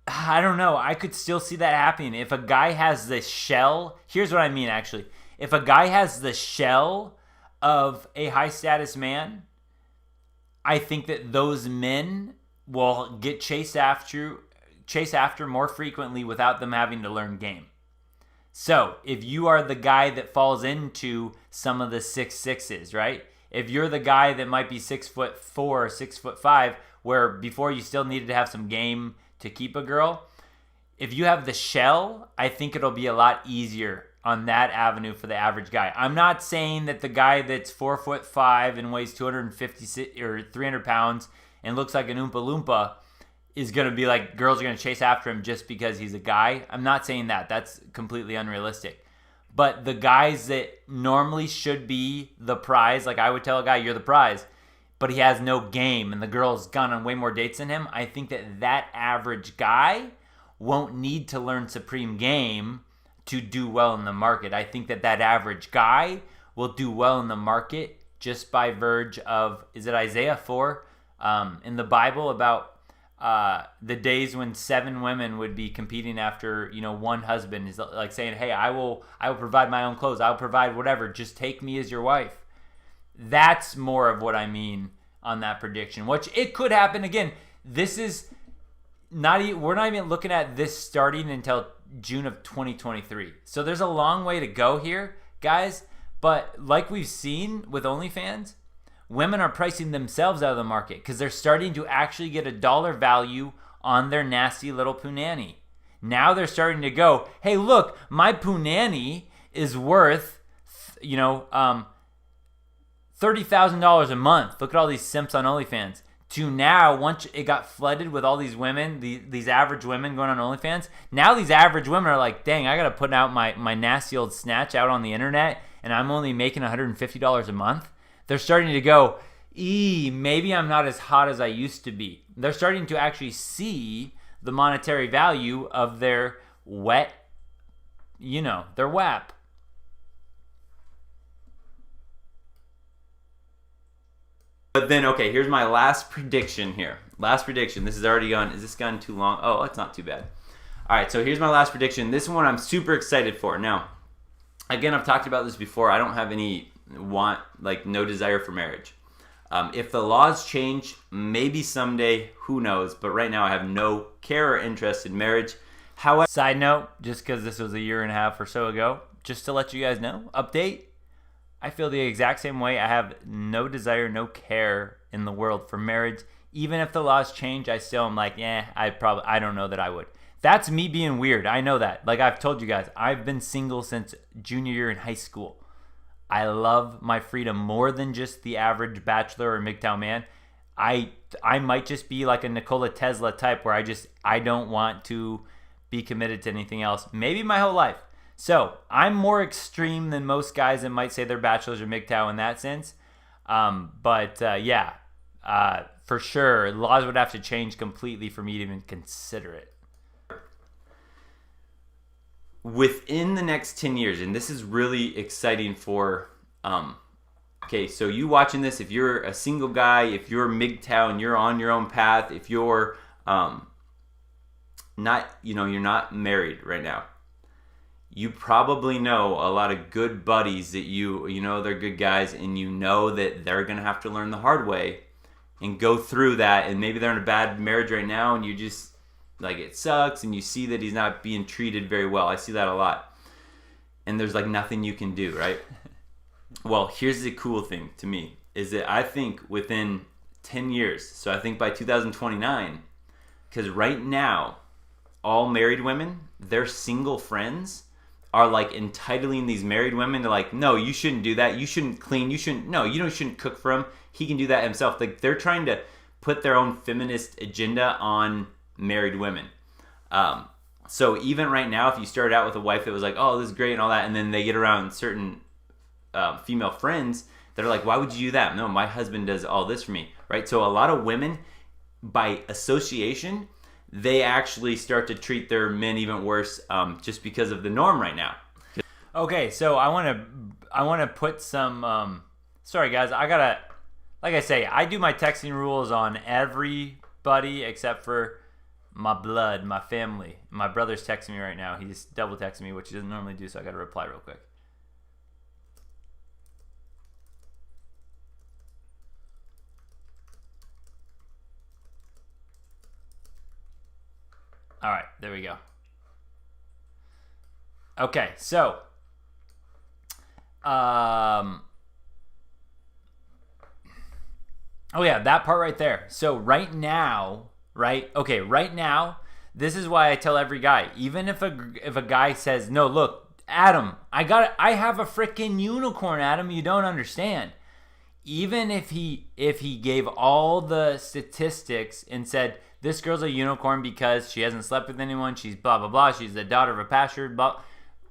I don't know. I could still see that happening. If a guy has the shell, here's what I mean actually. If a guy has the shell of a high status man, I think that those men will get chased after more frequently without them having to learn game. So if you are the guy that falls into some of the 6'6", right? If you're the guy that might be 6'4", 6'5", where before you still needed to have some game to keep a girl, if you have the shell, I think it'll be a lot easier on that avenue for the average guy. I'm not saying that the guy that's 4'5" and weighs 250 or 300 pounds and looks like an Oompa Loompa is going to be like, girls are going to chase after him just because he's a guy. I'm not saying that. That's completely unrealistic. But the guys that normally should be the prize, like I would tell a guy, you're the prize, but he has no game and the girl's gone on way more dates than him, I think that average guy won't need to learn supreme game to do well in the market. I think that average guy will do well in the market just by verge of, is it Isaiah 4 in the Bible about the days when 7 women would be competing after, one husband, is like saying, hey, I will provide my own clothes. I'll provide whatever. Just take me as your wife. That's more of what I mean on that prediction, which it could happen. Again, this is we're not even looking at this starting until June of 2023. So there's a long way to go here, guys. But like we've seen with OnlyFans, women are pricing themselves out of the market because they're starting to actually get a dollar value on their nasty little punani. Now they're starting to go, hey, look, my punani is worth, $30,000 a month. Look at all these simps on OnlyFans. To now, once it got flooded with all these women, these average women going on OnlyFans, now these average women are like, dang, I got to put out my nasty old snatch out on the internet, and I'm only making $150 a month. They're starting to go, maybe I'm not as hot as I used to be. They're starting to actually see the monetary value of their their WAP. But then, okay, here's my last prediction here. Last prediction. This has already gone. Is this gone too long? Oh, it's not too bad. All right, so here's my last prediction. This one I'm super excited for. Now, again, I've talked about this before. I don't have no desire for marriage. If the laws change, maybe someday, who knows? But right now, I have no care or interest in marriage. However, side note, just because this was a year and a half or so ago, just to let you guys know, update, I feel the exact same way. I have no desire, no care in the world for marriage. Even if the laws change, I still am like, I don't know that I would. That's me being weird. I know that. Like I've told you guys, I've been single since junior year in high school. I love my freedom more than just the average bachelor or MGTOW man. I might just be like a Nikola Tesla type where I don't want to be committed to anything else. Maybe my whole life. So I'm more extreme than most guys that might say they're bachelors or MGTOW in that sense. For sure, laws would have to change completely for me to even consider it. Within the next 10 years, and this is really exciting for, so you watching this, if you're a single guy, if you're MGTOW and you're on your own path, if you're you're not married right now, you probably know a lot of good buddies that you know they're good guys, and you know that they're going to have to learn the hard way and go through that, and maybe they're in a bad marriage right now, and you just, like, it sucks, and you see that he's not being treated very well. I see that a lot. And there's, like, nothing you can do, right? Well, here's the cool thing to me, is that I think within 10 years, so I think by 2029, because right now, all married women, their single friends are, like, entitling these married women to, like, no, you shouldn't do that. You shouldn't clean. You shouldn't cook for him. He can do that himself. Like, they're trying to put their own feminist agenda on married women. So even right now, if you started out with a wife that was like, oh, this is great and all that, and then they get around certain female friends that are like, why would you do that? No, my husband does all this for me, right? So a lot of women, by association, they actually start to treat their men even worse, just because of the norm right now. Okay, so I want to put some. Sorry guys, like I say, I do my texting rules on everybody except for my blood, my family. My brother's texting me right now. He's double texting me, which he doesn't normally do, so I got to reply real quick. All right, there we go. Okay, so oh yeah, that part right there. So right now, right now, this is why I tell every guy, even if a guy says, no, look, Adam, I have a freaking unicorn, Adam, you don't understand. Even if he gave all the statistics and said, this girl's a unicorn because she hasn't slept with anyone, she's blah, blah, blah, she's the daughter of a pastor, blah,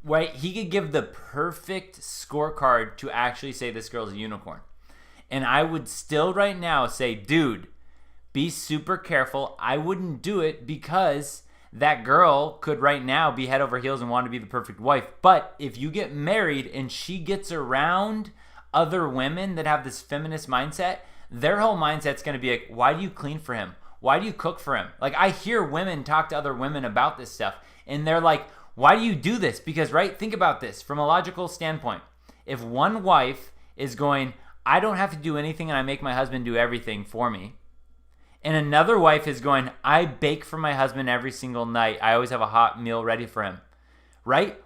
right? He could give the perfect scorecard to actually say this girl's a unicorn. And I would still right now say, dude, be super careful. I wouldn't do it because that girl could right now be head over heels and want to be the perfect wife. But if you get married and she gets around other women that have this feminist mindset, their whole mindset's going to be like, why do you clean for him? Why do you cook for him? Like, I hear women talk to other women about this stuff, and they're like, why do you do this? Because, right, think about this from a logical standpoint. If one wife is going, I don't have to do anything and I make my husband do everything for me, and another wife is going, I bake for my husband every single night. I always have a hot meal ready for him, right?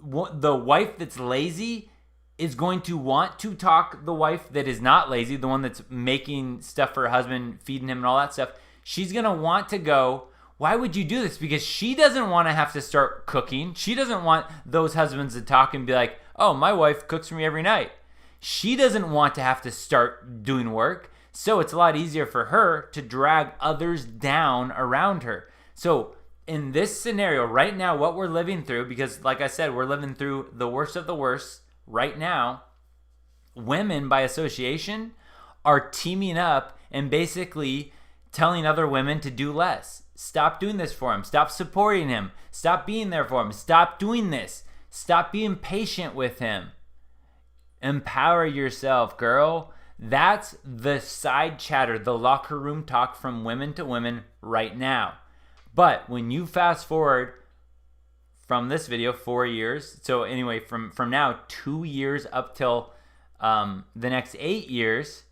The wife that's lazy is going to want to talk the wife that is not lazy, the one that's making stuff for her husband, feeding him and all that stuff. She's going to want to go, why would you do this? Because she doesn't want to have to start cooking. She doesn't want those husbands to talk and be like, oh, my wife cooks for me every night. She doesn't want to have to start doing work. So it's a lot easier for her to drag others down around her. So in this scenario right now, what we're living through, because like I said, we're living through the worst of the worst right now, women by association are teaming up and basically telling other women to do less. Stop doing this for him. Stop supporting him. Stop being there for him. Stop doing this. Stop being patient with him. Empower yourself, girl. That's the side chatter, the locker room talk from women to women right now. But when you fast forward from this video 4 years, so anyway, from now 2 years up till the next 8 years,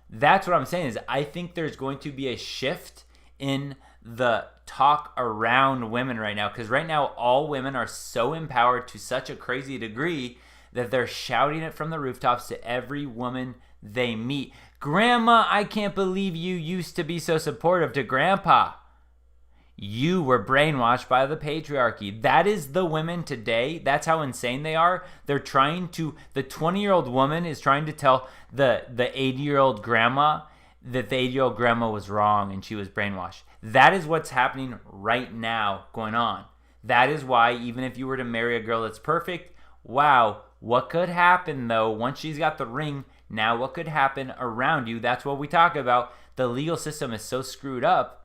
that's what I'm saying is I think there's going to be a shift in the talk around women right now, because right now all women are so empowered to such a crazy degree that they're shouting it from the rooftops to every woman they meet. Grandma, I can't believe you used to be so supportive to Grandpa. You were brainwashed by the patriarchy. That is the women today. That's how insane they are. They're trying to, the 20-year-old woman is trying to tell the 80-year-old grandma that the 80-year-old grandma was wrong and she was brainwashed. That is what's happening right now going on. That is why even if you were to marry a girl that's perfect, wow, what could happen though once she's got the ring? Now what could happen around you? That's what we talk about. The legal system is so screwed up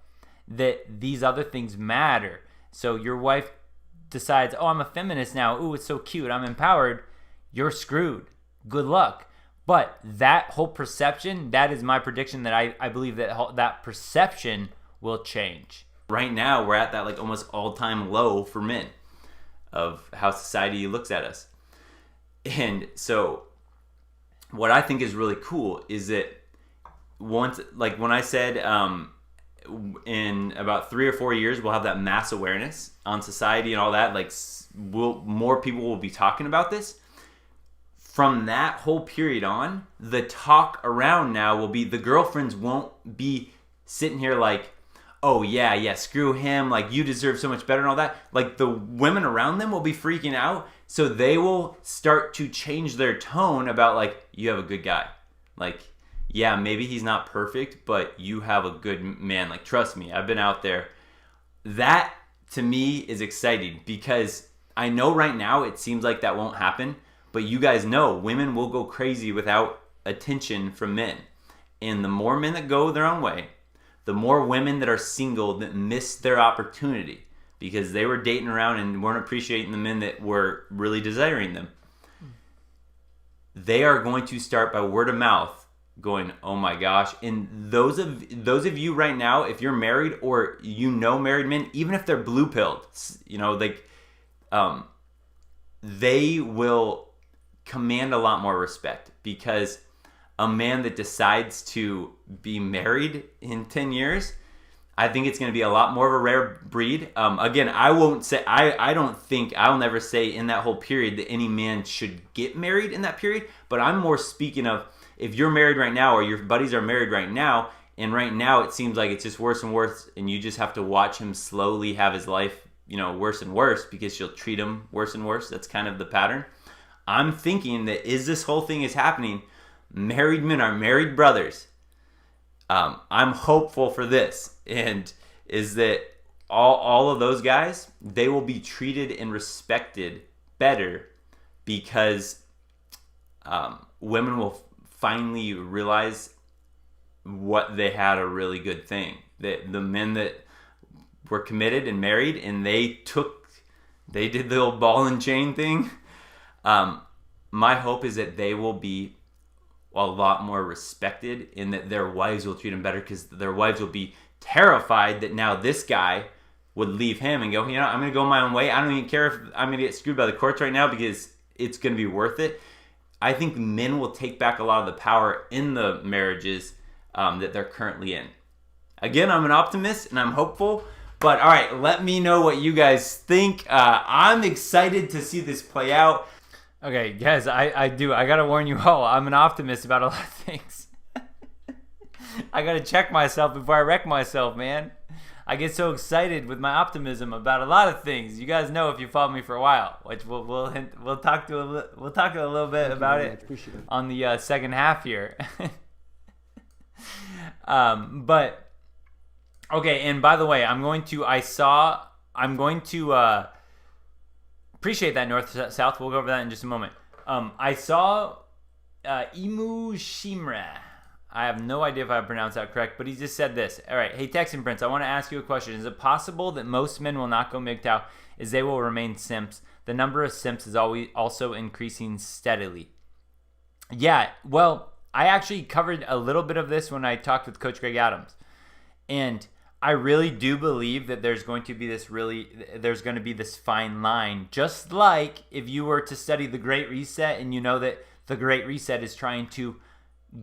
that these other things matter. So your wife decides, oh, I'm a feminist now. Ooh, it's so cute. I'm empowered. You're screwed. Good luck. But that whole perception, that is my prediction that I believe that that perception will change. Right now, we're at that like almost all-time low for men of how society looks at us. And so what I think is really cool is that once, like when I said, in about 3 or 4 years we'll have that mass awareness on society and all that, like more people will be talking about this. From that whole period on, the talk around now will be, the girlfriends won't be sitting here like, oh yeah, screw him, like you deserve so much better and all that. Like the women around them will be freaking out, so they will start to change their tone about like, you have a good guy, like yeah, maybe he's not perfect, but you have a good man. Like, trust me, I've been out there. That, to me, is exciting because I know right now it seems like that won't happen, but you guys know women will go crazy without attention from men. And the more men that go their own way, the more women that are single that miss their opportunity because they were dating around and weren't appreciating the men that were really desiring them. They are going to start by word of mouth going, oh my gosh. And those of you right now, if you're married or you know married men, even if they're blue pilled, you know, like they will command a lot more respect, because a man that decides to be married in 10 years, I think it's going to be a lot more of a rare breed. Again, I won't say, I don't think, I'll never say in that whole period that any man should get married in that period, but I'm more speaking of, if you're married right now or your buddies are married right now, and right now it seems like it's just worse and worse, and you just have to watch him slowly have his life, you know, worse and worse because she'll treat him worse and worse. That's kind of the pattern. I'm thinking that as this whole thing is happening, married men are married brothers. I'm hopeful for this, and is that all of those guys, they will be treated and respected better because women will finally realize what they had a really good thing. That the men that were committed and married and they did the old ball and chain thing. My hope is that they will be a lot more respected and that their wives will treat them better, because their wives will be terrified that now this guy would leave him and go, you know, I'm going to go my own way. I don't even care if I'm going to get screwed by the courts right now because it's going to be worth it. I think men will take back a lot of the power in the marriages that they're currently in. Again, I'm an optimist and I'm hopeful. But all right, let me know what you guys think. I'm excited to see this play out. Okay, guys, I got to warn you all. I'm an optimist about a lot of things. I got to check myself before I wreck myself, man. I get so excited with my optimism about a lot of things. You guys know if you follow me for a while, which we'll talk a little bit about it on the second half here. But okay, and by the way, I'm going to appreciate that north south. We'll go over that in just a moment. I saw Imu Shimra. I have no idea if I pronounced that correct, but he just said this. All right, hey Texan Prince, I want to ask you a question. Is it possible that most men will not go MGTOW as they will remain simps? The number of simps is always also increasing steadily. Yeah, well, I actually covered a little bit of this when I talked with Coach Greg Adams. And I really do believe that there's going to be this fine line. Just like if you were to study the Great Reset and you know that the Great Reset is trying to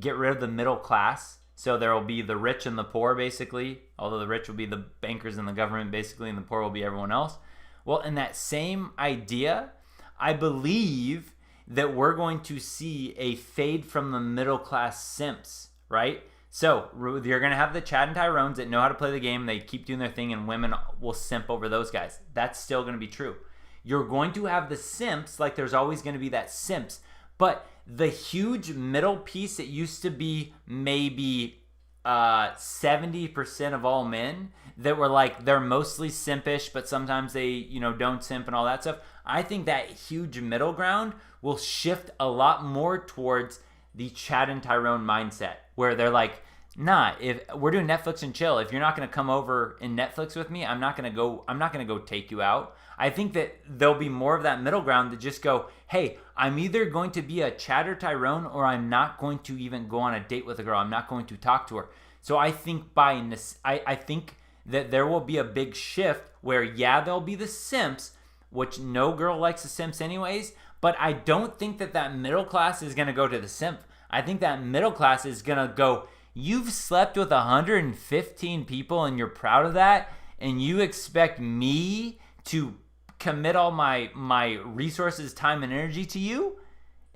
get rid of the middle class. So there will be the rich and the poor, basically. Although the rich will be the bankers and the government, basically, and the poor will be everyone else. Well, in that same idea, I believe that we're going to see a fade from the middle class simps, right? So you're going to have the Chad and Tyrones that know how to play the game. They keep doing their thing, and women will simp over those guys. That's still going to be true. You're going to have the simps, like there's always going to be that simps. But the huge middle piece that used to be maybe 70% of all men that were like, they're mostly simpish, but sometimes they, don't simp and all that stuff. I think that huge middle ground will shift a lot more towards the Chad and Tyrone mindset, where they're like, nah, if we're doing Netflix and chill, if you're not going to come over and Netflix with me, I'm not going to go take you out. I think that there'll be more of that middle ground to just go, hey, I'm either going to be a Chad or Tyrone, or I'm not going to even go on a date with a girl. I'm not going to talk to her. So I think I think that there will be a big shift where, yeah, there'll be the simps, which no girl likes the simps anyways, but I don't think that middle class is going to go to the simp. I think that middle class is going to go, you've slept with 115 people and you're proud of that, and you expect me to commit all my resources, time, and energy to you?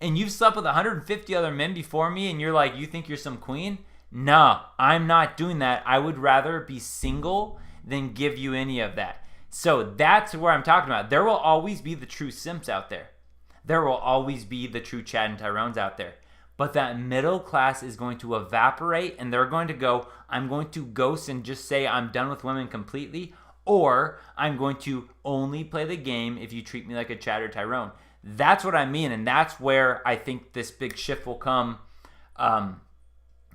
And you've slept with 150 other men before me and you're like, you think you're some queen? No, I'm not doing that. I would rather be single than give you any of that. So that's where I'm talking about. There will always be the true simps out there. There will always be the true Chad and Tyrones out there. But that middle class is going to evaporate, and they're going to go, I'm going to ghost and just say I'm done with women completely, or I'm going to only play the game if you treat me like a Chad or Tyrone. That's what I mean, and that's where I think this big shift will come,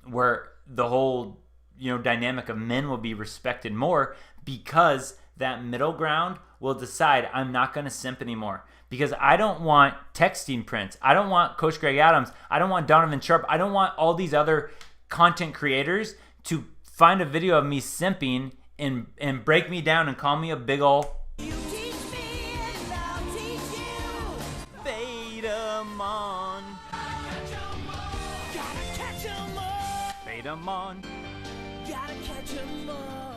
where the whole dynamic of men will be respected more, because that middle ground will decide, I'm not going to simp anymore. Because I don't want texting Prince. I don't want Coach Greg Adams. I don't want Donovan Sharp. I don't want all these other content creators to find a video of me simping and break me down and call me a big ol' you teach me and I'll teach you. Fade 'em on. Gotta catch 'em all. Fade 'em on. Gotta catch 'em all.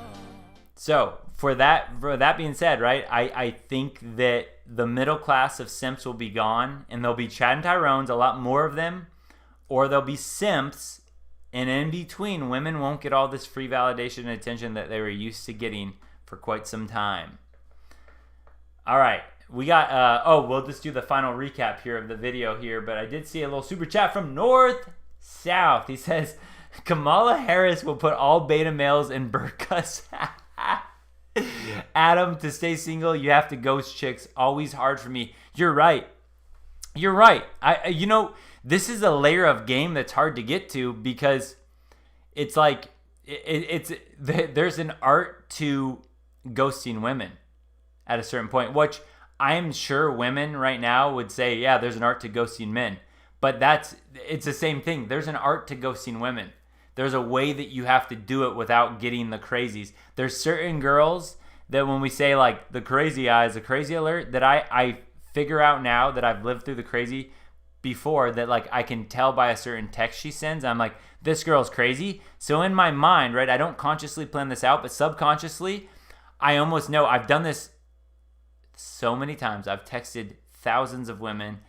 So for that being said, right, I think that the middle class of simps will be gone, and there'll be Chad and Tyrones, a lot more of them, or there'll be simps, and in between, women won't get all this free validation and attention that they were used to getting for quite some time. All right, we got, we'll just do the final recap here of the video here, but I did see a little super chat from North South. He says, Kamala Harris will put all beta males in burqas. Adam, to stay single, you have to ghost chicks. Always hard for me. You're right. This is a layer of game that's hard to get to, because it's like there's an art to ghosting women at a certain point, which I'm sure women right now would say, yeah, there's an art to ghosting men, but it's the same thing. There's an art to ghosting women. There's a way that you have to do it without getting the crazies. There's certain girls that when we say like the crazy eyes, the crazy alert, that I figure out now that I've lived through the crazy before, that like I can tell by a certain text she sends. I'm like, this girl's crazy. So in my mind, right, I don't consciously plan this out, but subconsciously, I almost know. I've done this so many times. I've texted thousands of women.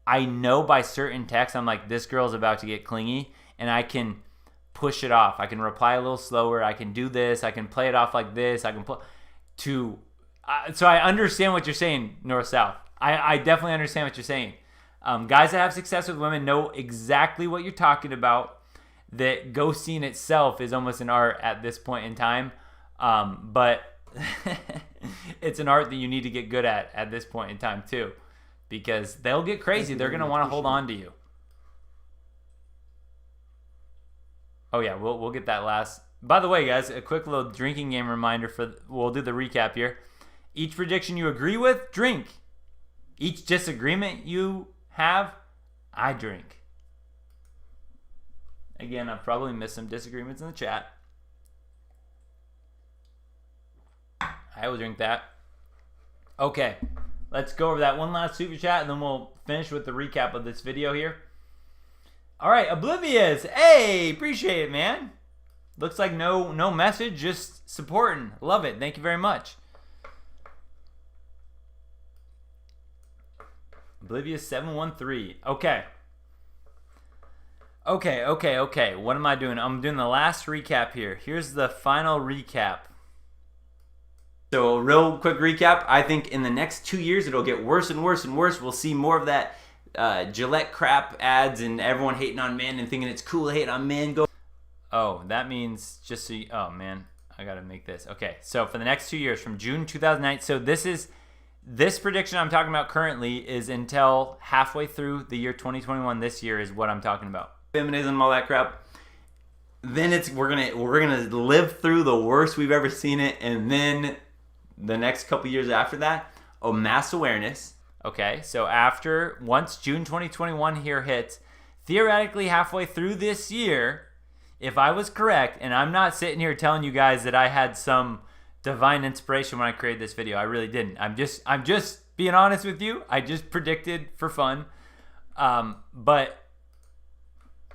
I know by certain texts, I'm like, this girl's about to get clingy. And I can push it off. I can reply a little slower. I can do this. I can play it off like this. I can so I understand what you're saying, North-South. I definitely understand what you're saying. Guys that have success with women know exactly what you're talking about, that ghosting itself is almost an art at this point in time. But it's an art that you need to get good at this point in time too, because they'll get crazy. They're going to want to hold on to you. Oh yeah, we'll get that last. By the way, guys, a quick little drinking game reminder we'll do the recap here. Each prediction you agree with, drink. Each disagreement you have, I drink. Again, I've probably missed some disagreements in the chat. I will drink that. Okay, let's go over that one last super chat, and then we'll finish with the recap of this video here. All right, Oblivious. Hey, appreciate it, man. Looks like no message, just supporting. Love it. Thank you very much. Oblivious 713. Okay. Okay. What am I doing? I'm doing the last recap here. Here's the final recap. So, real quick recap. I think in the next 2 years, it'll get worse and worse and worse. We'll see more of that Gillette crap ads and everyone hating on men and thinking it's cool to hate on men. Oh, that means just so you, oh man, I gotta make this. Okay, so for the next 2 years, from June 2009, so this prediction I'm talking about currently is until halfway through the year 2021. This year is what I'm talking about. Feminism, all that crap. Then we're gonna live through the worst we've ever seen it, and then the next couple years after that, mass awareness. Okay, so once June 2021 here hits, theoretically halfway through this year, if I was correct, and I'm not sitting here telling you guys that I had some divine inspiration when I created this video, I really didn't. I'm just being honest with you. I just predicted for fun. But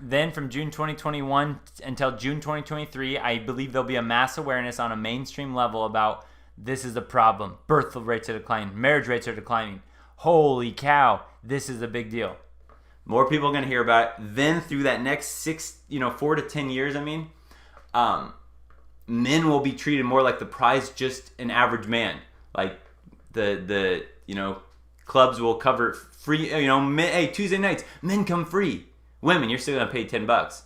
then from June 2021 until June 2023, I believe there'll be a mass awareness on a mainstream level about this is a problem. Birth rates are declining. Marriage rates are declining. Holy cow, this is a big deal. More people are going to hear about it. Then through that next 4 to 10 years, men will be treated more like the prize, just an average man. Like the clubs will cover free, hey, Tuesday nights, men come free. Women, you're still going to pay $10.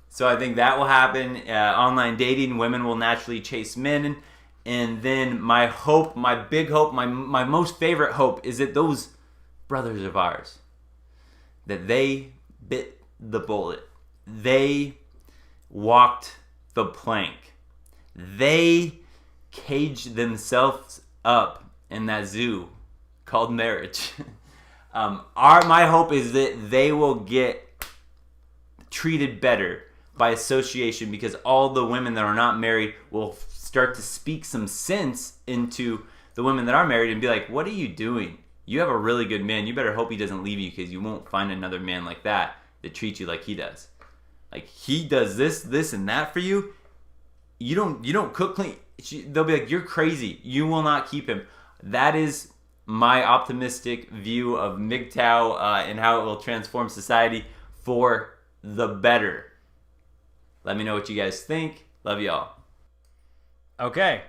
So I think that will happen. Online dating, women will naturally chase men. And then my big hope, my most favorite hope is that those brothers of ours, that they bit the bullet. They walked the plank. They caged themselves up in that zoo called marriage. My hope is that they will get treated better by association, because all the women that are not married will start to speak some sense into the women that are married and be like, what are you doing? You have a really good man. You better hope he doesn't leave you, because you won't find another man like that treats you like he does. Like, he does this, and that for you. You don't cook clean. They'll be like, you're crazy. You will not keep him. That is my optimistic view of MGTOW and how it will transform society for the better. Let me know what you guys think. Love y'all. Okay.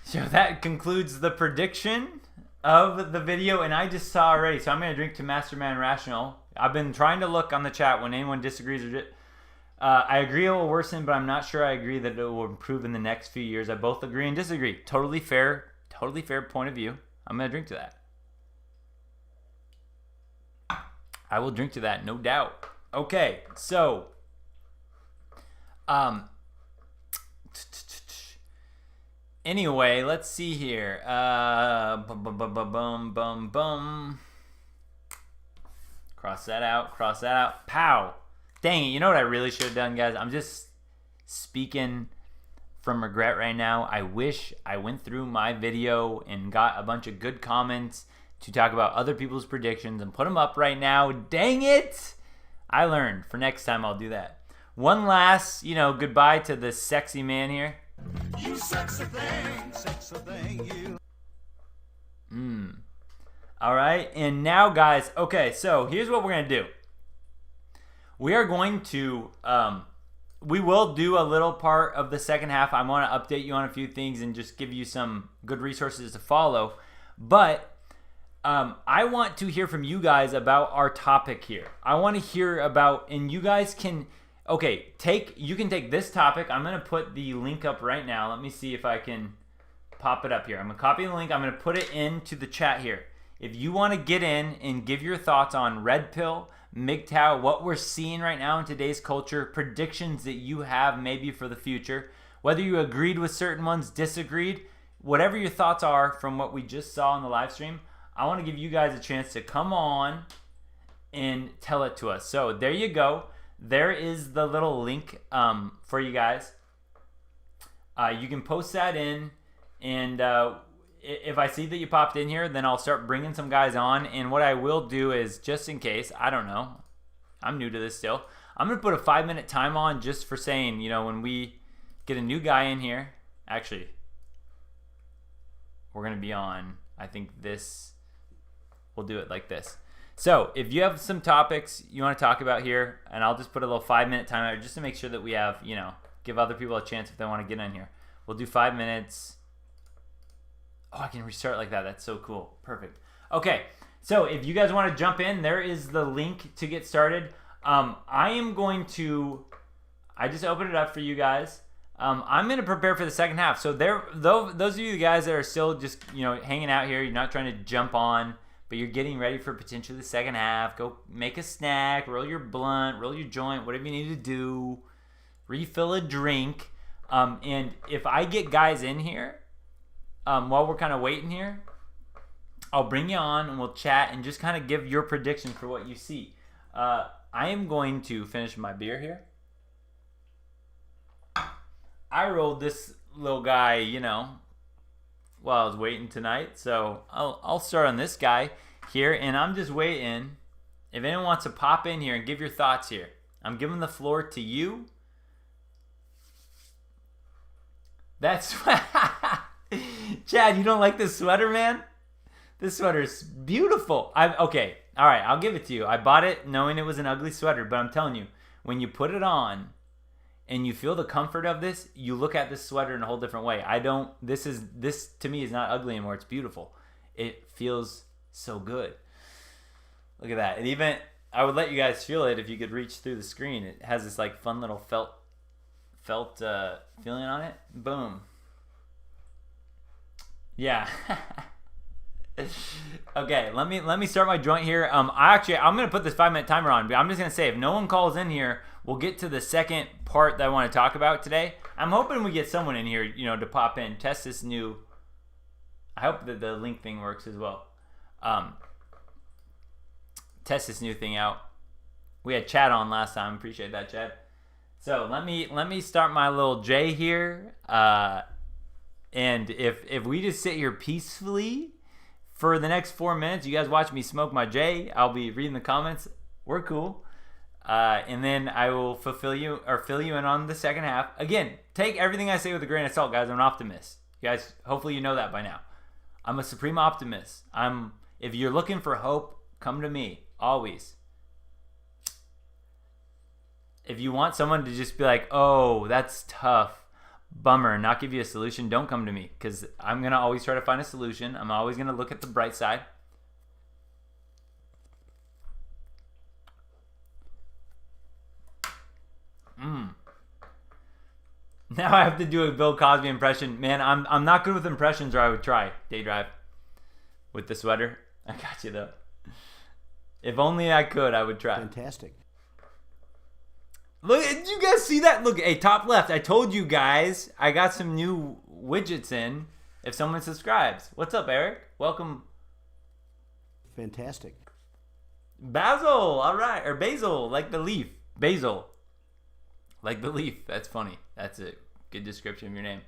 So that concludes the prediction of the video, and I just saw already, so I'm going to drink to Masterman Rational. I've been trying to look on the chat when anyone disagrees with it. I agree it will worsen, but I'm not sure I agree that it will improve in the next few years. I both agree and disagree. Totally fair point of view. I'm going to drink to that. I will drink to that, no doubt. Okay, so anyway, let's see here. Cross that out. Pow. Dang it, you know what I really should have done, guys? I'm just speaking from regret right now. I wish I went through my video and got a bunch of good comments to talk about other people's predictions and put them up right now. Dang it! I learned. For next time, I'll do that. One last, goodbye to this sexy man here. You sexy thing, you. All right, and now, guys, okay, so here's what we're going to do. We are going to, we will do a little part of the second half. I want to update you on a few things and just give you some good resources to follow. But I want to hear from you guys about our topic here. I want to hear about, and you guys can, you can take this topic. I'm going to put the link up right now. Let me see if I can pop it up here. I'm going to copy the link. I'm going to put it into the chat here. If you want to get in and give your thoughts on Red Pill, MGTOW, what we're seeing right now in today's culture, predictions that you have maybe for the future, whether you agreed with certain ones, disagreed, whatever your thoughts are from what we just saw in the live stream, I want to give you guys a chance to come on and tell it to us. So there you go. There is the little link for you guys. You can post that in, and if I see that you popped in here, then I'll start bringing some guys on. And what I will do is, just in case, I don't know, I'm new to this still, I'm going to put a 5-minute time on just for saying, you know, when we get a new guy in here, actually, we're going to be on, I think this, we'll do it like this. So if you have some topics you want to talk about here, and I'll just put a little 5-minute timer just to make sure that we have, you know, give other people a chance if they want to get in here. We'll do 5 minutes. Oh, I can restart like that. That's so cool. Perfect. Okay, so if you guys want to jump in, there is the link to get started. I just opened it up for you guys. I'm going to prepare for the second half. So those of you guys that are still just, you know, hanging out here, you're not trying to jump on, but you're getting ready for potentially the second half. Go make a snack, roll your blunt, roll your joint, whatever you need to do. Refill a drink. And if I get guys in here, while we're kind of waiting here, I'll bring you on and we'll chat and just kind of give your prediction for what you see. I am going to finish my beer here. I rolled this little guy, you know, while I was waiting tonight. So I'll start on this guy here, and I'm just waiting. If anyone wants to pop in here and give your thoughts here, I'm giving the floor to you. That's Chad, you don't like this sweater, man? This sweater's beautiful. Okay, all right, I'll give it to you. I bought it knowing it was an ugly sweater, but I'm telling you, when you put it on and you feel the comfort of this, you look at this sweater in a whole different way. This to me is not ugly anymore. It's beautiful. It feels so good. Look at that. And even, I would let you guys feel it if you could reach through the screen. It has this like fun little felt feeling on it. Boom. Yeah. Okay, let me start my joint here. I'm gonna put this 5-minute timer on, but I'm just gonna say if no one calls in here, we'll get to the second part that I want to talk about today. I'm hoping we get someone in here, you know, to pop in, test this new. I hope that the link thing works as well. Test this new thing out. We had Chad on last time. Appreciate that, Chad. So let me start my little J here. And if we just sit here peacefully for the next 4 minutes, you guys watch me smoke my J. I'll be reading the comments. We're cool. And then I will fill you in on the second half. Again, take everything I say with a grain of salt, guys. I'm an optimist. You guys, hopefully you know that by now. I'm a supreme optimist. If you're looking for hope, come to me. Always. If you want someone to just be like, oh, that's tough, bummer, not give you a solution, don't come to me, because I'm going to always try to find a solution. I'm always going to look at the bright side. Now I have to do a Bill Cosby impression. Man, I'm not good with impressions, or I would try. Day drive with the sweater. I got you, though. If only I could, I would try. Fantastic. Look, did you guys see that? Look, hey, top left. I told you guys I got some new widgets in if someone subscribes. What's up, Eric? Welcome. Fantastic. Basil, all right. Or basil, like the leaf. Basil. Like the leaf. That's funny. That's a good description of your name.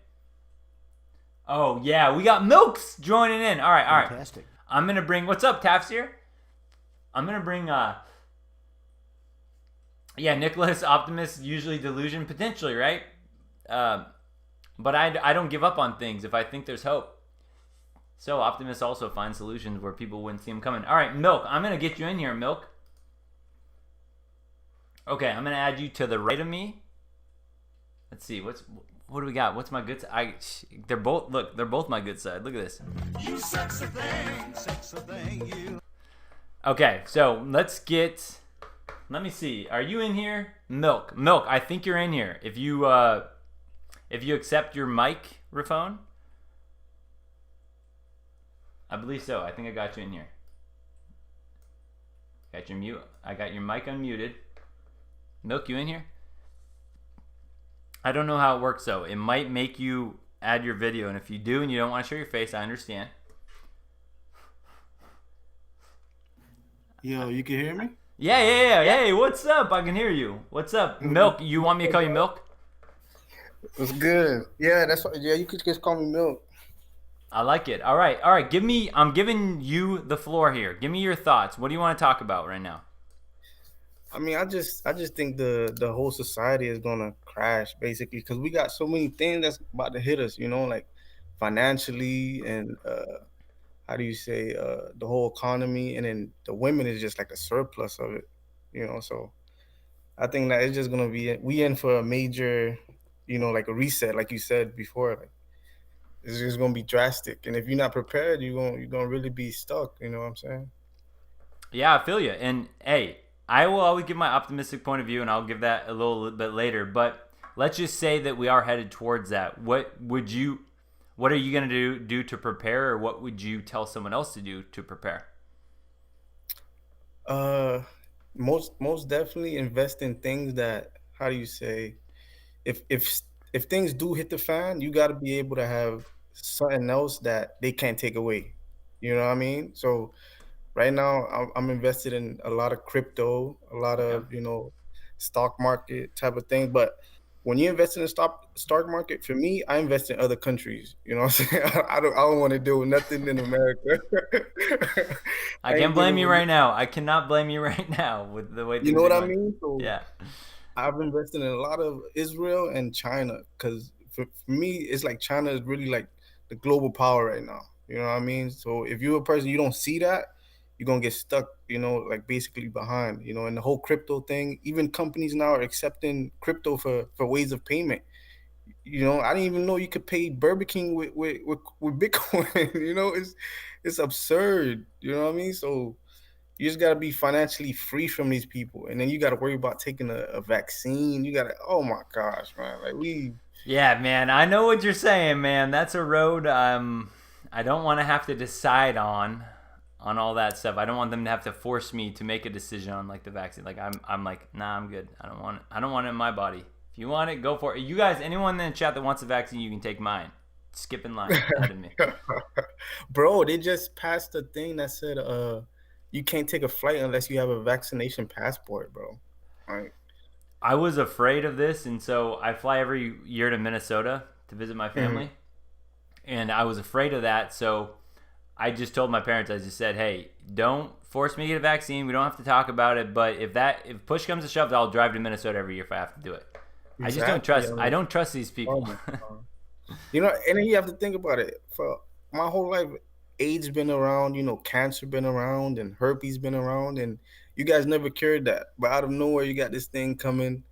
Oh, yeah. We got Milks joining in. All right. Fantastic. I'm going to bring... What's up, Taps here? I'm going to bring... Yeah, Nicholas, optimist, usually delusion, potentially, right? But I don't give up on things if I think there's hope. So optimists also find solutions where people wouldn't see them coming. All right, Milk, I'm going to get you in here, Milk. Okay, I'm going to add you to the right of me. Let's see, what do we got? What's my good side? They're both my good side. Look at this. You sexy thing, you. Okay, so let me see. Are you in here? Milk, I think you're in here. If you accept your microphone, I believe so. I think I got you in here. Got your mute. I got your mic unmuted. Milk, you in here? I don't know how it works though. It might make you add your video, and if you do and you don't want to show your face, I understand. Yo, you can hear me? Yeah. Hey, what's up? I can hear you. What's up? Milk, you want me to call you Milk? It's good. Yeah, that's what. Yeah, you could just call me Milk. I like it. All right, all right. Give me. I'm giving you the floor here. Give me your thoughts. What do you want to talk about right now? I mean, I just think the whole society is gonna crash basically because we got so many things that's about to hit us. Like financially and how do you say the whole economy, and then the women is just like a surplus of it. So I think that it's just gonna be we in for a major, like a reset, like you said before. Like it's just gonna be drastic, and if you're not prepared, you're gonna really be stuck. You know what I'm saying? Yeah, I feel you. And hey, I will always give my optimistic point of view, and I'll give that a little bit later. But let's just say that we are headed towards that. What are you gonna do to prepare, or what would you tell someone else to do to prepare? Uh, most definitely invest in things that, how do you say, if things do hit the fan, you got to be able to have something else that they can't take away. You know what I mean? So right now, I'm invested in a lot of crypto, a lot Okay. of stock market type of thing. But when you invest in the stock market, for me, I invest in other countries. You know what I'm saying? I don't want to deal with nothing in America. I I can't ain't blame dealing you with, right now. I cannot blame you right now with the way you things know are what I going. mean? So Yeah. I've invested in a lot of Israel and China because for me, it's like China is really like the global power right now. You know what I mean? So if you're a person you don't see that, you're gonna get stuck. Like basically behind. And the whole crypto thing. Even companies now are accepting crypto for ways of payment. I didn't even know you could pay Burger King with Bitcoin. It's absurd. You know what I mean? So you just gotta be financially free from these people, and then you gotta worry about taking a vaccine. You gotta, oh my gosh, man, like we Yeah, man. I know what you're saying, man. That's a road I don't want to have to decide on all that stuff. I don't want them to have to force me to make a decision on like the vaccine. Like I'm like, nah, I'm good. I don't want it in my body. If you want it, go for it. You guys, anyone in the chat that wants a vaccine, you can take mine. Skip in line ahead of me. bro, they just passed a thing that said you can't take a flight unless you have a vaccination passport, bro. Like, I was afraid of this, and so I fly every year to Minnesota to visit my mhm, family, and I was afraid of that. So I just told my parents, I just said, hey, don't force me to get a vaccine. We don't have to talk about it. But if push comes to shove, I'll drive to Minnesota every year if I have to do it. I just don't exactly. trust. I don't trust these Oh people. my God. And then you have to think about it. For my whole life, AIDS been around, cancer been around, and herpes been around, and you guys never cured that. But out of nowhere, you got this thing coming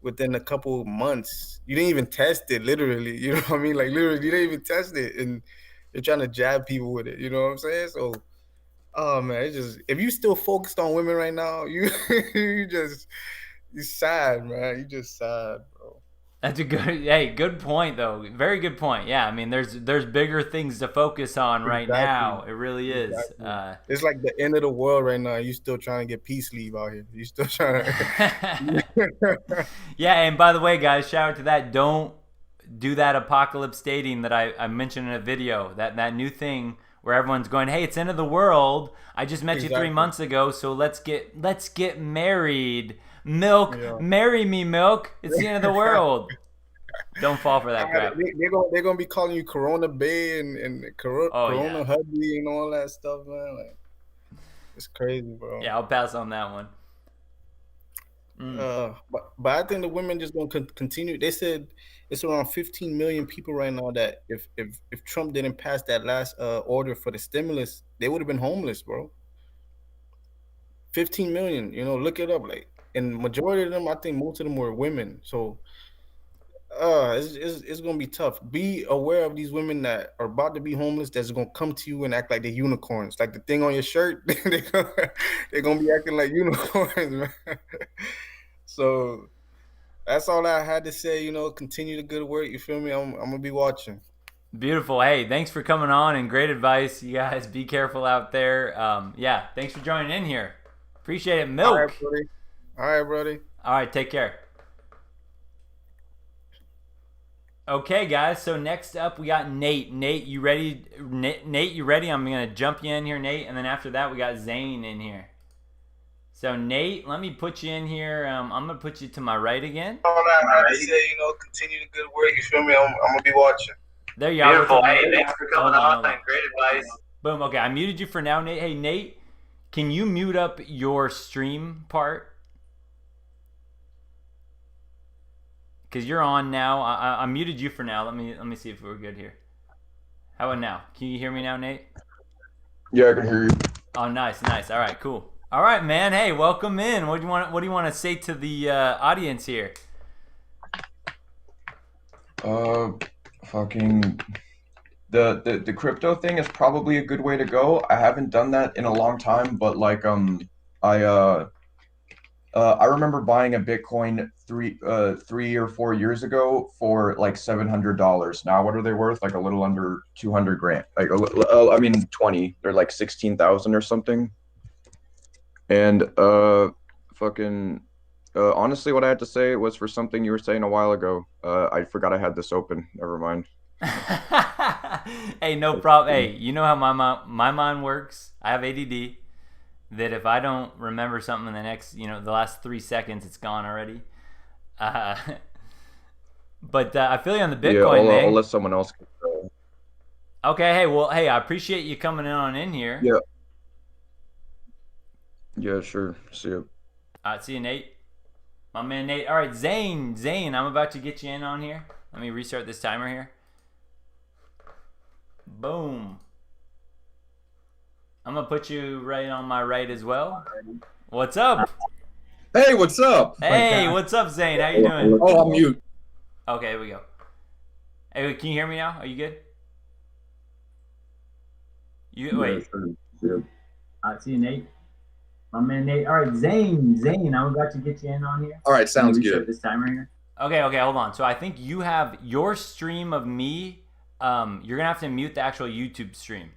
within a couple months. You didn't even test it, literally. You know what I mean? Like literally, you didn't even test it, and you're trying to jab people with it. You know what I'm saying? So, oh man, it's just if you still focused on women right now, you you sad, man. You just sad, bro. That's a good. Hey, good point though. Very good point. Yeah, I mean, there's bigger things to focus on right Exactly. now. It really is. Exactly. It's like the end of the world right now. You still trying to get peace leave out here. You still trying to. Yeah, and by the way, guys, shout out to that. Don't do that apocalypse stating that I mentioned in a video. That new thing where everyone's going, "Hey, it's end of the world. I just met you three Exactly. months ago, so let's get married. Milk, Yeah. marry me, milk. It's the end of the world." Don't fall for that crap. They're gonna be calling you Corona Bay and Oh yeah, Corona Hubby and all that stuff, man. Like it's crazy, bro. yeah. I'll pass on that one. Mm. But I think the women just gonna continue. They said it's around 15 million people right now that if Trump didn't pass that last order for the stimulus, they would have been homeless, bro. 15 million. Look it up. Like, and majority of them, I think most of them were women. So it's gonna be tough. Be aware of these women that are about to be homeless. That's gonna come to you and act like they're unicorns, like the thing on your shirt. They're gonna be acting like unicorns, man. So that's all I had to say. Continue the good work. You feel me? I'm gonna be watching. Beautiful. Hey, thanks for coming on and great advice. You guys be careful out there. Yeah, thanks for joining in here. Appreciate it, All right, Milk. buddy. All right, buddy. All right, take care. Okay, guys. So next up, we got Nate. Nate, you ready? Nate, you ready? I'm gonna jump you in here, Nate, and then after that, we got Zane in here. So Nate, let me put you in here. I'm gonna put you to my right again. I say, continue the good work. You feel me? I'm gonna be watching. There you are. Beautiful. Hey, thanks for coming on. Great advice. Boom. Okay, I muted you for now, Nate. Hey, Nate, can you mute up your stream part? Because you're on now. I muted you for now. Let me see if we're good here. How about now? Can you hear me now, Nate? Yeah, I can hear you. Oh, nice. All right, cool. All right, man. Hey, welcome in. What do you want to say to the audience here? Fucking the crypto thing is probably a good way to go. I haven't done that in a long time, but like I remember buying a Bitcoin 3 or 4 years ago for like $700. Now what are they worth? Like a little under 200 grand. Like I mean 20. They're like 16,000 or something. And honestly, what I had to say was for something you were saying a while ago. I forgot I had this open. Never mind. Hey, no problem. Hey, you know how my mind works. I have ADD. That if I don't remember something in the next, the last 3 seconds, it's gone already. But I feel you on the Bitcoin, man. I'll let someone else. Okay. Hey, I appreciate you coming in here. Yeah. Yeah, sure. See you. All right, see you, Nate. My man, Nate. All right, Zane, I'm about to get you in on here. Let me restart this timer here. Boom. I'm going to put you right on my right as well. What's up? Hey, what's up? Hey, what's up, Zane? How you doing? Oh, I'm mute. Okay, here we go. Hey, can you hear me now? Are you good? Wait. Yeah. All right, see you, Nate. My man, Nate. All right, Zane, I'm about to get you in on here. All right, sounds good. This timer here. Okay, hold on. So I think you have your stream of me. You're gonna have to mute the actual YouTube stream.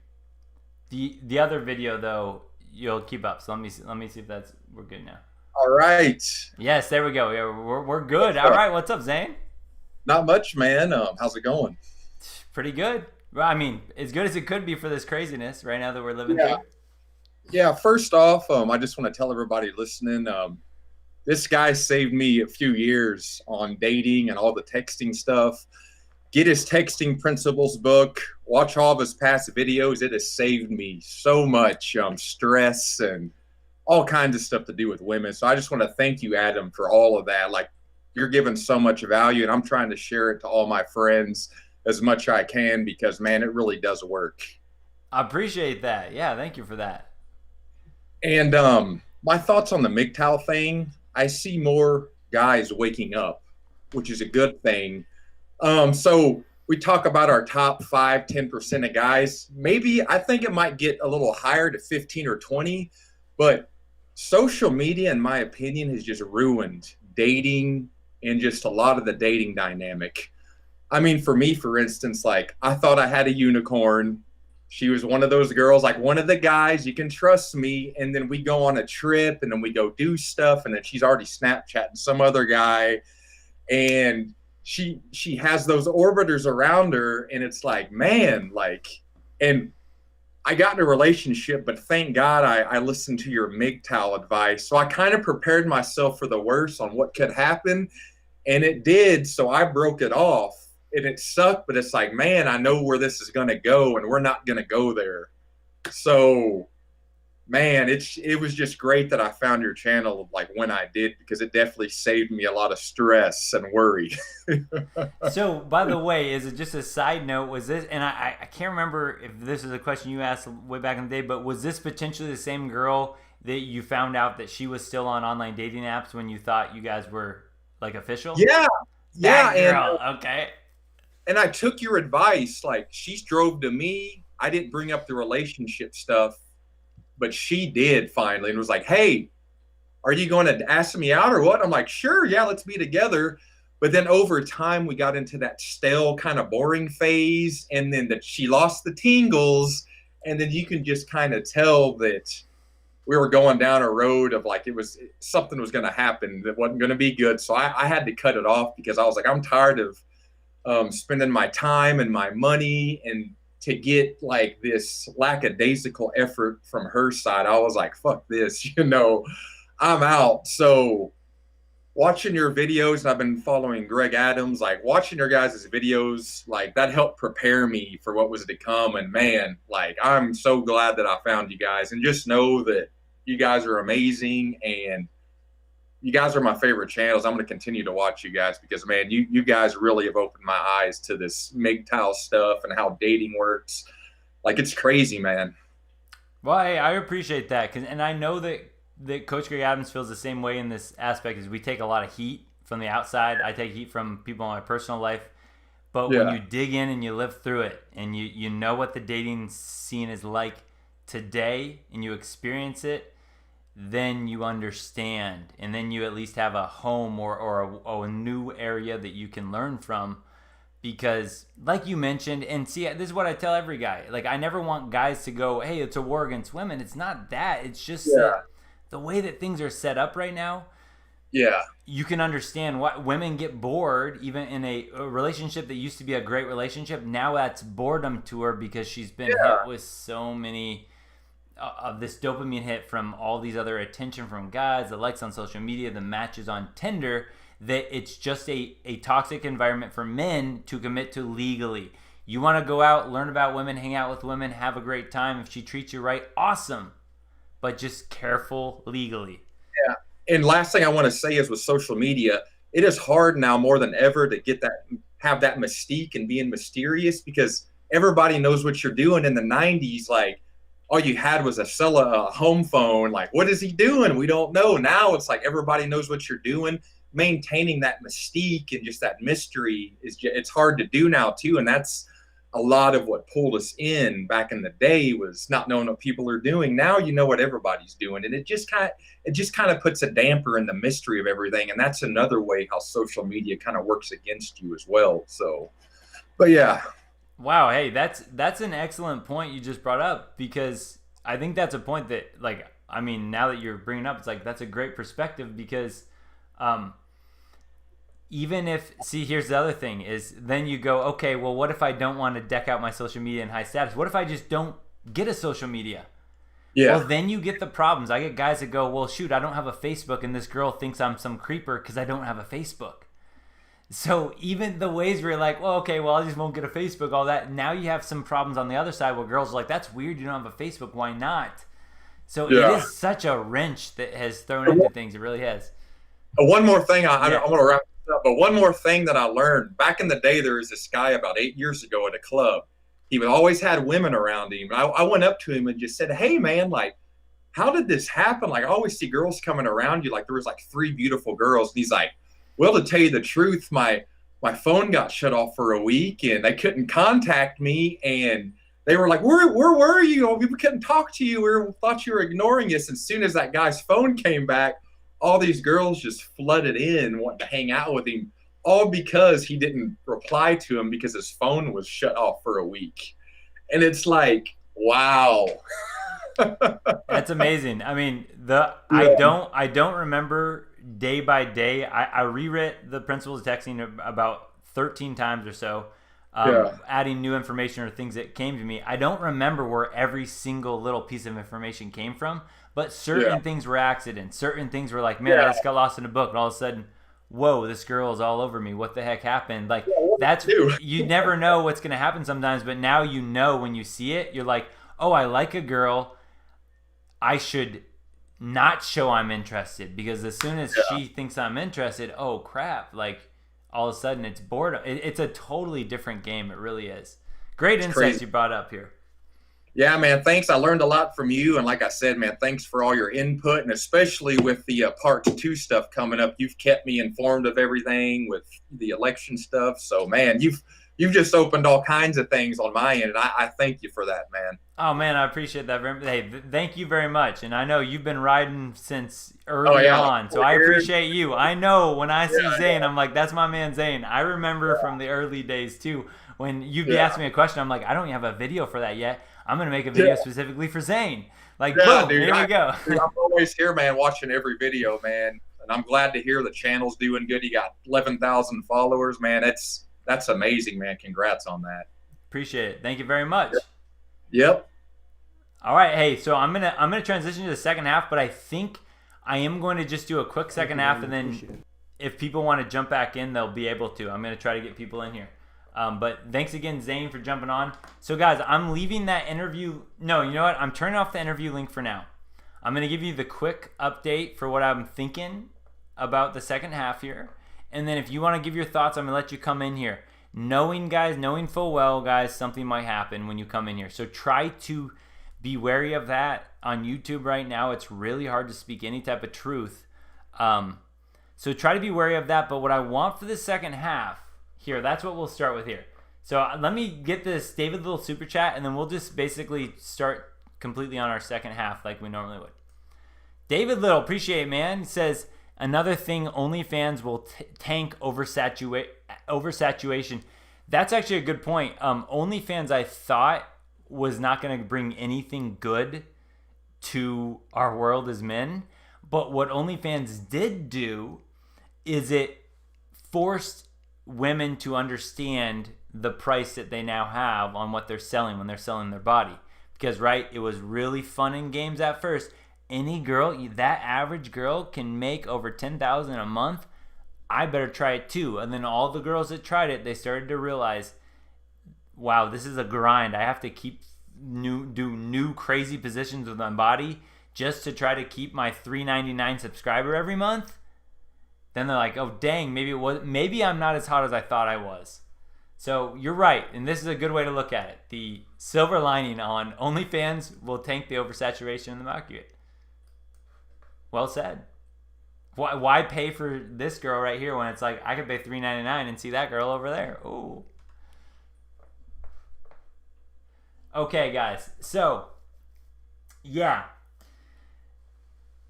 The other video though, you'll keep up. So let me see if we're good now. All right. Yes, there we go. Yeah, we're good. All right, what's up, Zane? Not much, man. How's it going? Pretty good. Well, I mean, as good as it could be for this craziness right now that we're living through. Yeah. First off, I just want to tell everybody listening, this guy saved me a few years on dating and all the texting stuff. Get his texting principles book. Watch all of his past videos. It has saved me so much stress and all kinds of stuff to do with women. So I just want to thank you, Adam, for all of that. Like, you're giving so much value, and I'm trying to share it to all my friends as much as I can because, man, it really does work. I appreciate that. Yeah, thank you for that. And my thoughts on the MGTOW thing, I see more guys waking up, which is a good thing. So we talk about our top 5-10% of guys. Maybe I think it might get a little higher to 15 or 20, but social media, in my opinion, has just ruined dating and just a lot of the dating dynamic. I mean, for me, for instance, like I thought I had a unicorn. She was one of those girls, like one of the guys, you can trust me. And then we go on a trip and then we go do stuff. And then she's already Snapchatting some other guy. And she has those orbiters around her, and it's like, man, like, and I got in a relationship, but thank God I listened to your MGTOW advice. So I kind of prepared myself for the worst on what could happen, and it did. So I broke it off, and it sucked, but it's like, man, I know where this is going to go, and we're not going to go there. So, man, it was just great that I found your channel like when I did, because it definitely saved me a lot of stress and worry. So, by the way, is it just a side note? Was this, and I can't remember if this is a question you asked way back in the day, but was this potentially the same girl that you found out that she was still on online dating apps when you thought you guys were like official? Yeah. That girl. Okay. And I took your advice. Like, she drove to me. I didn't bring up the relationship stuff, but she did finally, and was like, hey, are you going to ask me out or what? I'm like, sure, yeah, let's be together. But then over time, we got into that stale kind of boring phase, and then that she lost the tingles, and then you can just kind of tell that we were going down a road of like, something was going to happen that wasn't going to be good. So I had to cut it off because I was like, I'm tired of spending my time and my money and to get like this lackadaisical effort from her side. I was like, fuck this, I'm out. So watching your videos, and I've been following Greg Adams, like watching your guys' videos, like that helped prepare me for what was to come. And man, like I'm so glad that I found you guys, and just know that you guys are amazing, and you guys are my favorite channels. I'm going to continue to watch you guys because, man, you guys really have opened my eyes to this MGTOW stuff and how dating works. Like, it's crazy, man. Well, hey, I appreciate that, and I know that Coach Greg Adams feels the same way in this aspect. Is we take a lot of heat from the outside. I take heat from people in my personal life, but when you dig in and you live through it, and you know what the dating scene is like today, and you experience it, then you understand, and then you at least have a home or a new area that you can learn from. Because like you mentioned, and see, this is what I tell every guy, like I never want guys to go, hey, it's a war against women. It's not that. It's just that the way that things are set up right now, you can understand why women get bored even in a relationship that used to be a great relationship. Now that's boredom to her because she's been hit with so many of this dopamine hit from all these other attention from guys, the likes on social media, the matches on Tinder, that it's just a toxic environment for men to commit to legally. You want to go out, learn about women, hang out with women, have a great time. If she treats you right, awesome. But just careful legally. Yeah. And last thing I want to say is with social media, it is hard now more than ever to have that mystique and being mysterious because everybody knows what you're doing. In the 90s, like, all you had was a home phone. Like, what is he doing? We don't know. Now it's like everybody knows what you're doing. Maintaining that mystique and just that mystery it's hard to do now too. And that's a lot of what pulled us in back in the day, was not knowing what people are doing. Now you know what everybody's doing, and it just kind of puts a damper in the mystery of everything. And that's another way how social media kind of works against you as well. So, but yeah. Wow, hey, that's an excellent point you just brought up, because I think that's a point that, like, I mean, now that you're bringing it up, it's like that's a great perspective because even if, see, here's the other thing is then you go, okay, well, what if I don't want to deck out my social media in high status? What if I just don't get a social media? Yeah. Well, then you get the problems. I get guys that go, well, shoot, I don't have a Facebook, and this girl thinks I'm some creeper because I don't have a Facebook. So even the ways where you're like, well, okay, well, I just won't get a Facebook, all that. Now you have some problems on the other side where girls are like, that's weird, you don't have a Facebook, why not? So it is such a wrench that has thrown into things. It really has. One more thing, I want to wrap this up, but one more thing that I learned. Back in the day, there was this guy about 8 years ago at a club. He would always had women around him. I went up to him and just said, hey, man, like, how did this happen? Like, I always see girls coming around you. Like, there was like 3 beautiful girls. And he's like, well, to tell you the truth, my phone got shut off for a week and they couldn't contact me. And they were like, where were you? We couldn't talk to you. We thought you were ignoring us. As soon as that guy's phone came back, all these girls just flooded in wanting to hang out with him, all because he didn't reply to him because his phone was shut off for a week. And it's like, wow. That's amazing. I mean, I don't remember day by day. I reread the Principles of Texting about 13 times or so, adding new information or things that came to me. I don't remember where every single little piece of information came from, but certain things were accidents. Certain things were like, man, I just got lost in a book, and all of a sudden, whoa, this girl is all over me. What the heck happened? Like, that's, you never know what's going to happen sometimes, but now you know when you see it, you're like, oh, I like a girl. I should not show I'm interested, because as soon as she thinks I'm interested, oh crap, like all of a sudden it's boredom. It's a totally different game. It really is. Great insights crazy. You brought up here. Yeah, man, thanks. I learned a lot from you. And like I said, man, thanks for all your input, and especially with the part 2 stuff coming up. You've kept me informed of everything with the election stuff. So, man, you've just opened all kinds of things on my end, and I thank you for that, man. Oh, man, I appreciate that. Hey, thank you very much. And I know you've been riding since early on, so I appreciate you. I know when I see Zane, I'm like, that's my man Zane. I remember from the early days, too, when you'd be asking me a question, I'm like, I don't have a video for that yet. I'm going to make a video specifically for Zane. Like, boom, dude, here we go. Dude, I'm always here, man, watching every video, man. And I'm glad to hear the channel's doing good. You got 11,000 followers, man. That's amazing, man. Congrats on that. Appreciate it. Thank you very much. Yep. All right. Hey, so I'm gonna transition to the second half, but I think I am going to just do a quick second half, and then if people want to jump back in, they'll be able to. I'm going to try to get people in here. But thanks again, Zane, for jumping on. So, guys, I'm leaving that interview. No, you know what? I'm turning off the interview link for now. I'm going to give you the quick update for what I'm thinking about the second half here. And then if you want to give your thoughts, I'm going to let you come in here. Knowing full well, guys, something might happen when you come in here. So try to be wary of that on YouTube right now. It's really hard to speak any type of truth. So try to be wary of that. But what I want for the second half here, that's what we'll start with here. So let me get this David Little super chat, and then we'll just basically start completely on our second half like we normally would. David Little, appreciate it, man. He says, another thing, OnlyFans will tank oversaturation. That's actually a good point. OnlyFans, I thought, was not going to bring anything good to our world as men. But what OnlyFans did do is it forced women to understand the price that they now have on what they're selling when they're selling their body. Because, right, it was really fun in games at first. Any girl, that average girl can make over $10,000 a month. I better try it too. And then all the girls that tried it, they started to realize, wow, this is a grind. I have to do new crazy positions with my body just to try to keep my $3.99 subscriber every month. Then they're like, oh dang, maybe I'm not as hot as I thought I was. So you're right, and this is a good way to look at it. The silver lining on OnlyFans will tank the oversaturation in the market. Well said. Why pay for this girl right here when it's like I could pay $3.99 and see that girl over there? Ooh. Okay, guys. So, yeah.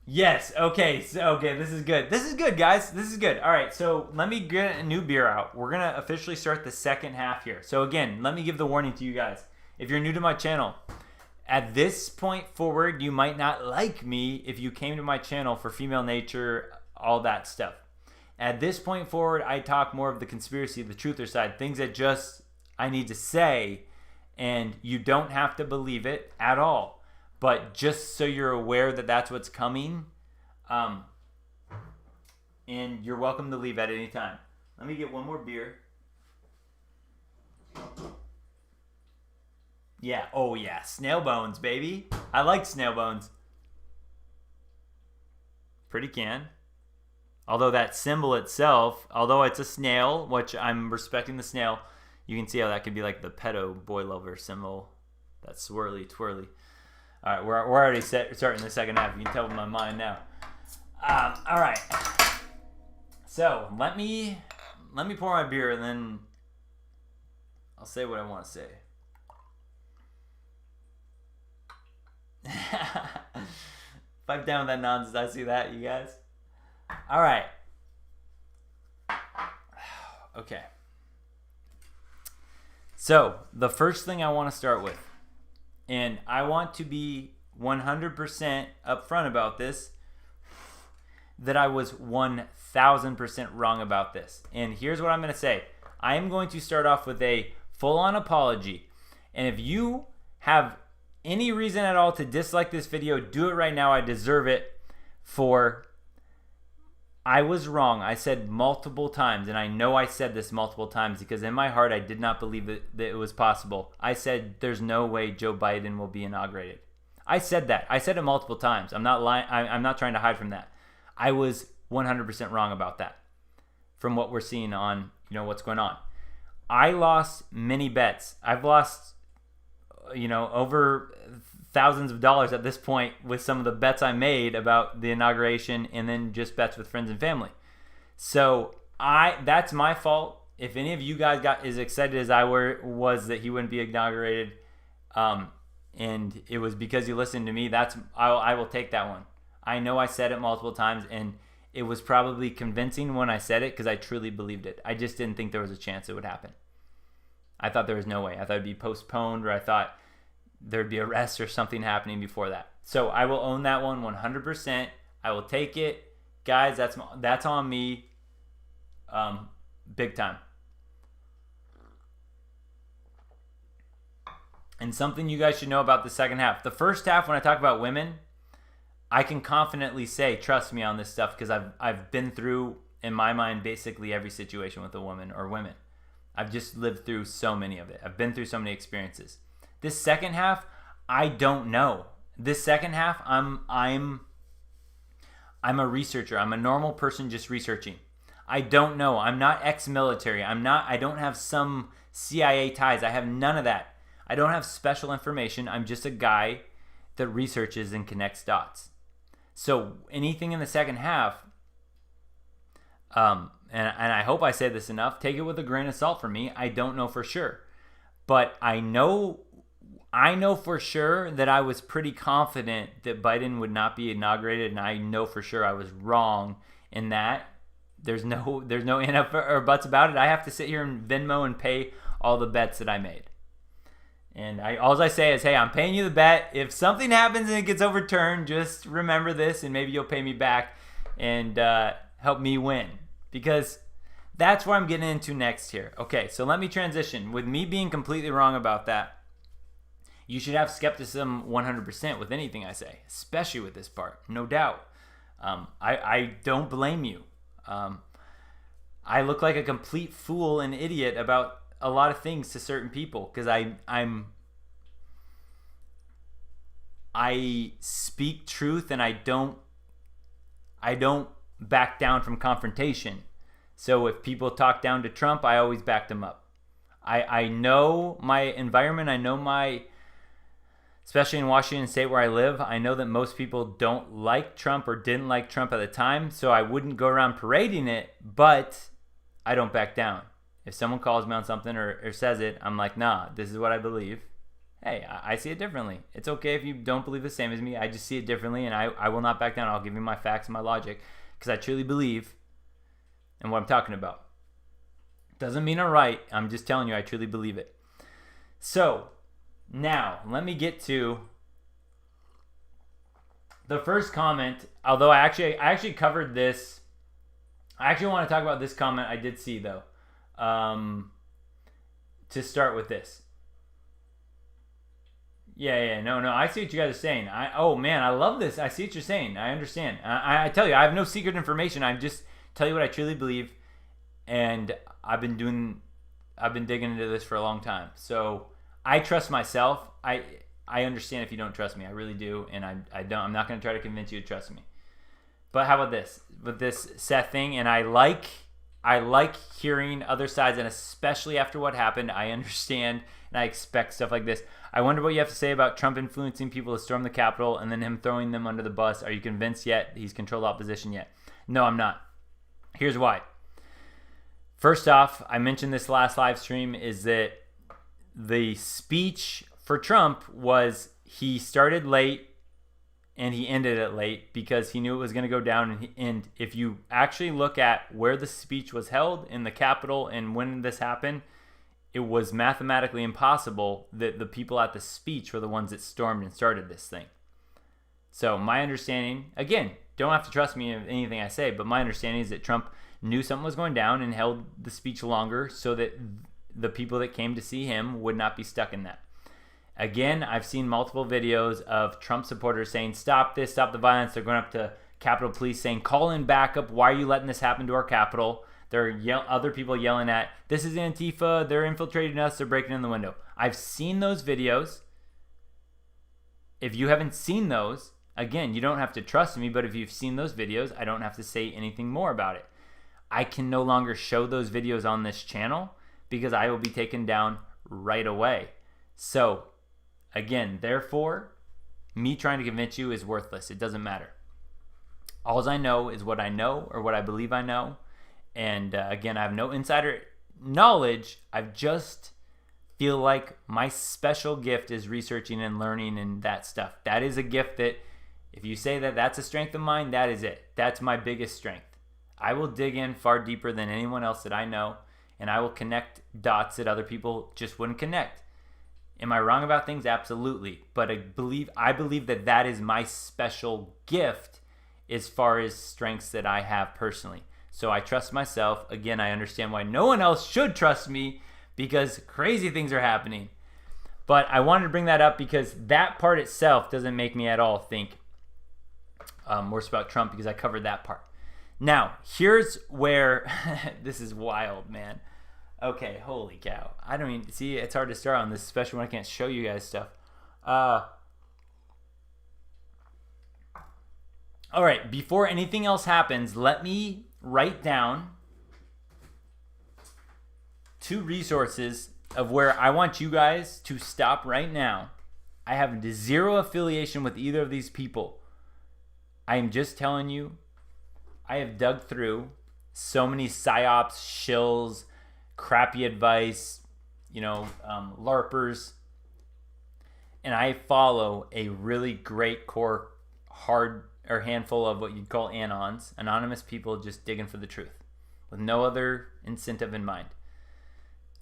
Yes. Okay. This is good. This is good, guys. This is good. All right. So let me get a new beer out. We're gonna officially start the second half here. So again, let me give the warning to you guys. If you're new to my channel, at this point forward, you might not like me if you came to my channel for female nature, all that stuff. At this point forward, I talk more of the conspiracy, the truther side, things that just I need to say, and you don't have to believe it at all. But just so you're aware that that's what's coming, and you're welcome to leave at any time. Let me get one more beer. Yeah, oh yeah, snail bones, baby. I like snail bones. Pretty can. Although that symbol itself, although it's a snail, which I'm respecting the snail, you can see how that could be like the pedo boy lover symbol. That swirly twirly. All right, we're already starting the second half. You can tell with my mind now. All right. So let me pour my beer, and then I'll say what I want to say. Pipe down with that nonsense. I see that, you guys. All right. Okay. So the first thing I want to start with, and I want to be 100% upfront about this, that I was 1,000% wrong about this. And here's what I'm going to say. I am going to start off with a full-on apology. And if you have any reason at all to dislike this video, do it right now. I deserve it. I was wrong. I said multiple times, and I know I said this multiple times because in my heart I did not believe that it was possible. I said there's no way Joe Biden will be inaugurated. I said that. I said it multiple times. I'm not lying. I'm not trying to hide from that. I was 100% wrong about that from what we're seeing on, what's going on. I lost many bets. I've lost, over thousands of dollars at this point with some of the bets I made about the inauguration, and then just bets with friends and family. So that's my fault. If any of you guys got as excited as I was that he wouldn't be inaugurated, and it was because you listened to me, I will take that one. I know I said it multiple times, and it was probably convincing when I said it because I truly believed it. I just didn't think there was a chance it would happen. I thought there was no way. I thought it'd be postponed, or I thought there'd be arrests or something happening before that. So I will own that one 100%. I will take it. Guys, that's on me. Big time. And something you guys should know about the second half. The first half, when I talk about women, I can confidently say, trust me on this stuff, because I've been through, in my mind, basically every situation with a woman or women. I've just lived through so many of it. I've been through so many experiences. This second half, I don't know. This second half, I'm a researcher. I'm a normal person just researching. I don't know. I'm not ex-military. I don't have some CIA ties. I have none of that. I don't have special information. I'm just a guy that researches and connects dots. So anything in the second half, and I hope I say this enough, take it with a grain of salt for me. I don't know for sure. But I know for sure that I was pretty confident that Biden would not be inaugurated, and I know for sure I was wrong in that. There's no ifs or buts about it. I have to sit here and Venmo and pay all the bets that I made. And all I say is, hey, I'm paying you the bet. If something happens and it gets overturned, just remember this, and maybe you'll pay me back and help me win. Because that's where I'm getting into next here. Okay, so let me transition. With me being completely wrong about that, you should have skepticism 100% with anything I say, especially with this part, no doubt. I don't blame you. I look like a complete fool and idiot about a lot of things to certain people because I speak truth and I don't back down from confrontation. So if people talk down to Trump, I always back them up. I know my environment. I know especially in Washington State where I live, I know that most people don't like Trump or didn't like Trump at the time, so I wouldn't go around parading it, but I don't back down. If someone calls me on something or says it, I'm like, nah, this is what I believe. Hey, I see it differently. It's okay if you don't believe the same as me. I just see it differently, and I will not back down. I'll give you my facts and my logic because I truly believe in what I'm talking about. Doesn't mean I'm right. I'm just telling you I truly believe it. So now, let me get to the first comment. Although I actually covered this. I actually want to talk about this comment I did see, though. To start with this. No, I see what you guys are saying. Oh, man, I love this. I see what you're saying. I understand. I tell you, I have no secret information. I just tell you what I truly believe. And I've been digging into this for a long time. So I trust myself. I understand if you don't trust me. I really do, and I'm not going to try to convince you to trust me. But how about this? With this Seth thing, and I like hearing other sides, and especially after what happened, I understand and I expect stuff like this. I wonder what you have to say about Trump influencing people to storm the Capitol and then him throwing them under the bus. Are you convinced yet he's controlled opposition yet? No, I'm not. Here's why. First off, I mentioned this last live stream, is that the speech for Trump was he started late and he ended it late because he knew it was going to go down. And if you actually look at where the speech was held in the Capitol and when this happened, it was mathematically impossible that the people at the speech were the ones that stormed and started this thing. So my understanding, again, don't have to trust me in anything I say, but my understanding is that Trump knew something was going down and held the speech longer so that the people that came to see him would not be stuck in that. Again, I've seen multiple videos of Trump supporters saying, stop this, stop the violence. They're going up to Capitol Police saying, call in backup. Why are you letting this happen to our Capitol? There are other people yelling at, this is Antifa. They're infiltrating us. They're breaking in the window. I've seen those videos. If you haven't seen those, again, you don't have to trust me, but if you've seen those videos, I don't have to say anything more about it. I can no longer show those videos on this channel because I will be taken down right away. So, again, therefore, me trying to convince you is worthless. It doesn't matter. All I know is what I know or what I believe I know. And again, I have no insider knowledge. I just feel like my special gift is researching and learning and that stuff. That is a gift that if you say that that's a strength of mine, that is it. That's my biggest strength. I will dig in far deeper than anyone else that I know, and I will connect dots that other people just wouldn't connect. Am I wrong about things? Absolutely. But I believe that that is my special gift as far as strengths that I have personally. So I trust myself. Again, I understand why no one else should trust me because crazy things are happening. But I wanted to bring that up because that part itself doesn't make me at all think more about Trump because I covered that part. Now, here's where this is wild, man. Okay, holy cow. I don't even see, it's hard to start on this, especially when I can't show you guys stuff. All right, before anything else happens, let me write down 2 resources of where I want you guys to stop right now. I have zero affiliation with either of these people. I am just telling you, I have dug through so many psyops, shills, crappy advice, LARPers, and I follow a really great core handful of what you'd call anons, anonymous people just digging for the truth with no other incentive in mind.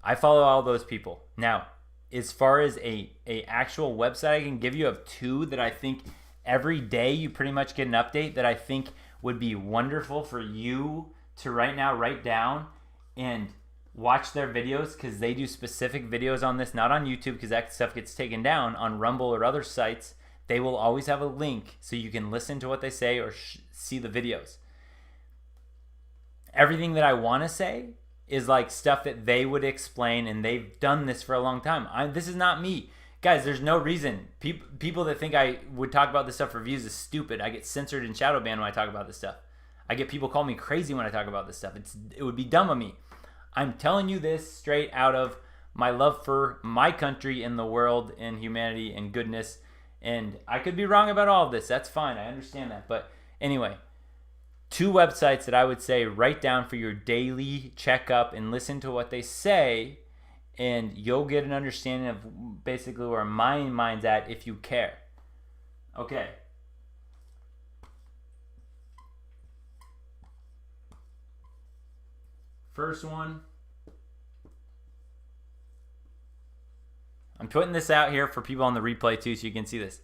I follow all those people. Now, as far as a actual website I can give you of 2 that I think every day you pretty much get an update that I think would be wonderful for you to right now write down and watch their videos, because they do specific videos on this, not on YouTube because that stuff gets taken down. On Rumble or other sites, they will always have a link so you can listen to what they say or see the videos. Everything that I want to say is like stuff that they would explain, and they've done this for a long time. This is not me. Guys, there's no reason. People that think I would talk about this stuff for views is stupid. I get censored and shadow banned when I talk about this stuff. I get people call me crazy when I talk about this stuff. It would be dumb of me. I'm telling you this straight out of my love for my country and the world and humanity and goodness. And I could be wrong about all of this. That's fine. I understand that. But anyway, 2 websites that I would say write down for your daily checkup and listen to what they say, and you'll get an understanding of basically where my mind's at if you care. Okay. First one. I'm putting this out here for people on the replay too, so you can see this.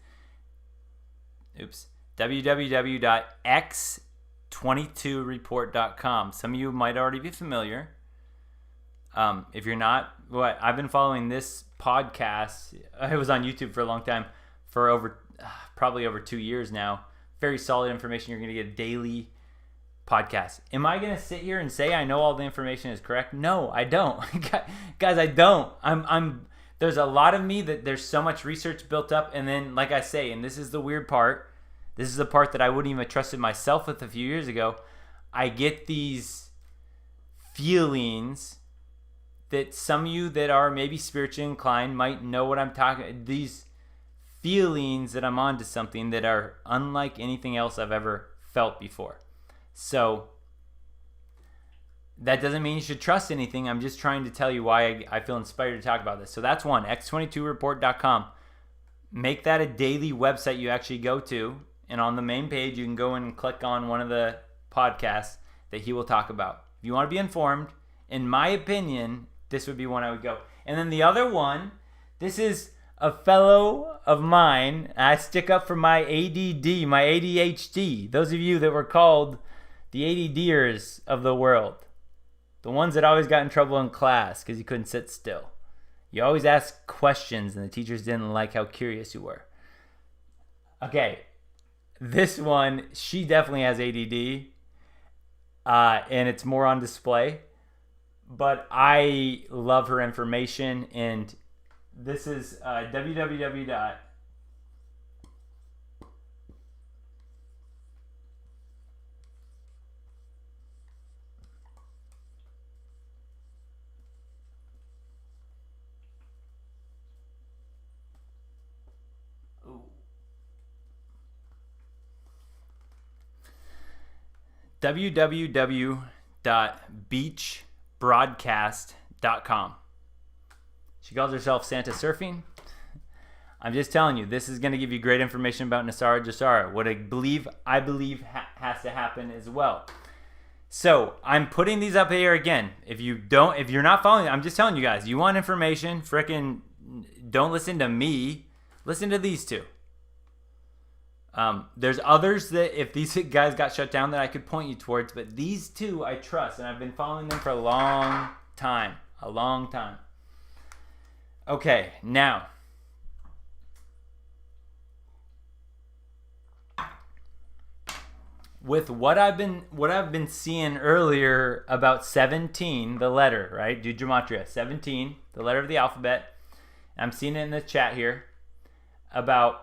Oops. www.x22report.com. Some of you might already be familiar. If you're not, I've been following this podcast. I was on YouTube for a long time, for probably over 2 years now. Very solid information. You're going to get a daily podcast. Am I going to sit here and say I know all the information is correct? No, I don't. Guys, I don't. There's a lot of me that there's so much research built up, and then, like I say, and this is the weird part, this is the part that I wouldn't even have trusted myself with a few years ago, I get these feelings that some of you that are maybe spiritually inclined might know what I'm talking, these feelings that I'm onto something that are unlike anything else I've ever felt before. So that doesn't mean you should trust anything. I'm just trying to tell you why I feel inspired to talk about this. So that's one, x22report.com. Make that a daily website you actually go to. And on the main page, you can go and click on one of the podcasts that he will talk about. If you want to be informed, in my opinion, this would be one I would go. And then the other one, this is a fellow of mine. I stick up for my ADD, my ADHD. Those of you that were called the ADDers of the world. The ones that always got in trouble in class because you couldn't sit still. You always asked questions and the teachers didn't like how curious you were. Okay, this one, she definitely has ADD, and it's more on display. But I love her information, and this is www. www.beachbroadcast.com. She calls herself Santa Surfing. I'm just telling you, this is going to give you great information about Nasara Jasara. What I believe has to happen as well. So I'm putting these up here again. If you're not following, I'm just telling you guys, you want information, frickin' don't listen to me. Listen to these 2. There's others that if these guys got shut down that I could point you towards, but these 2 I trust, and I've been following them for a long time. Okay, now. with what I've been seeing earlier about 17, the letter, right? Do gematria. 17, the letter of the alphabet. I'm seeing it in the chat here about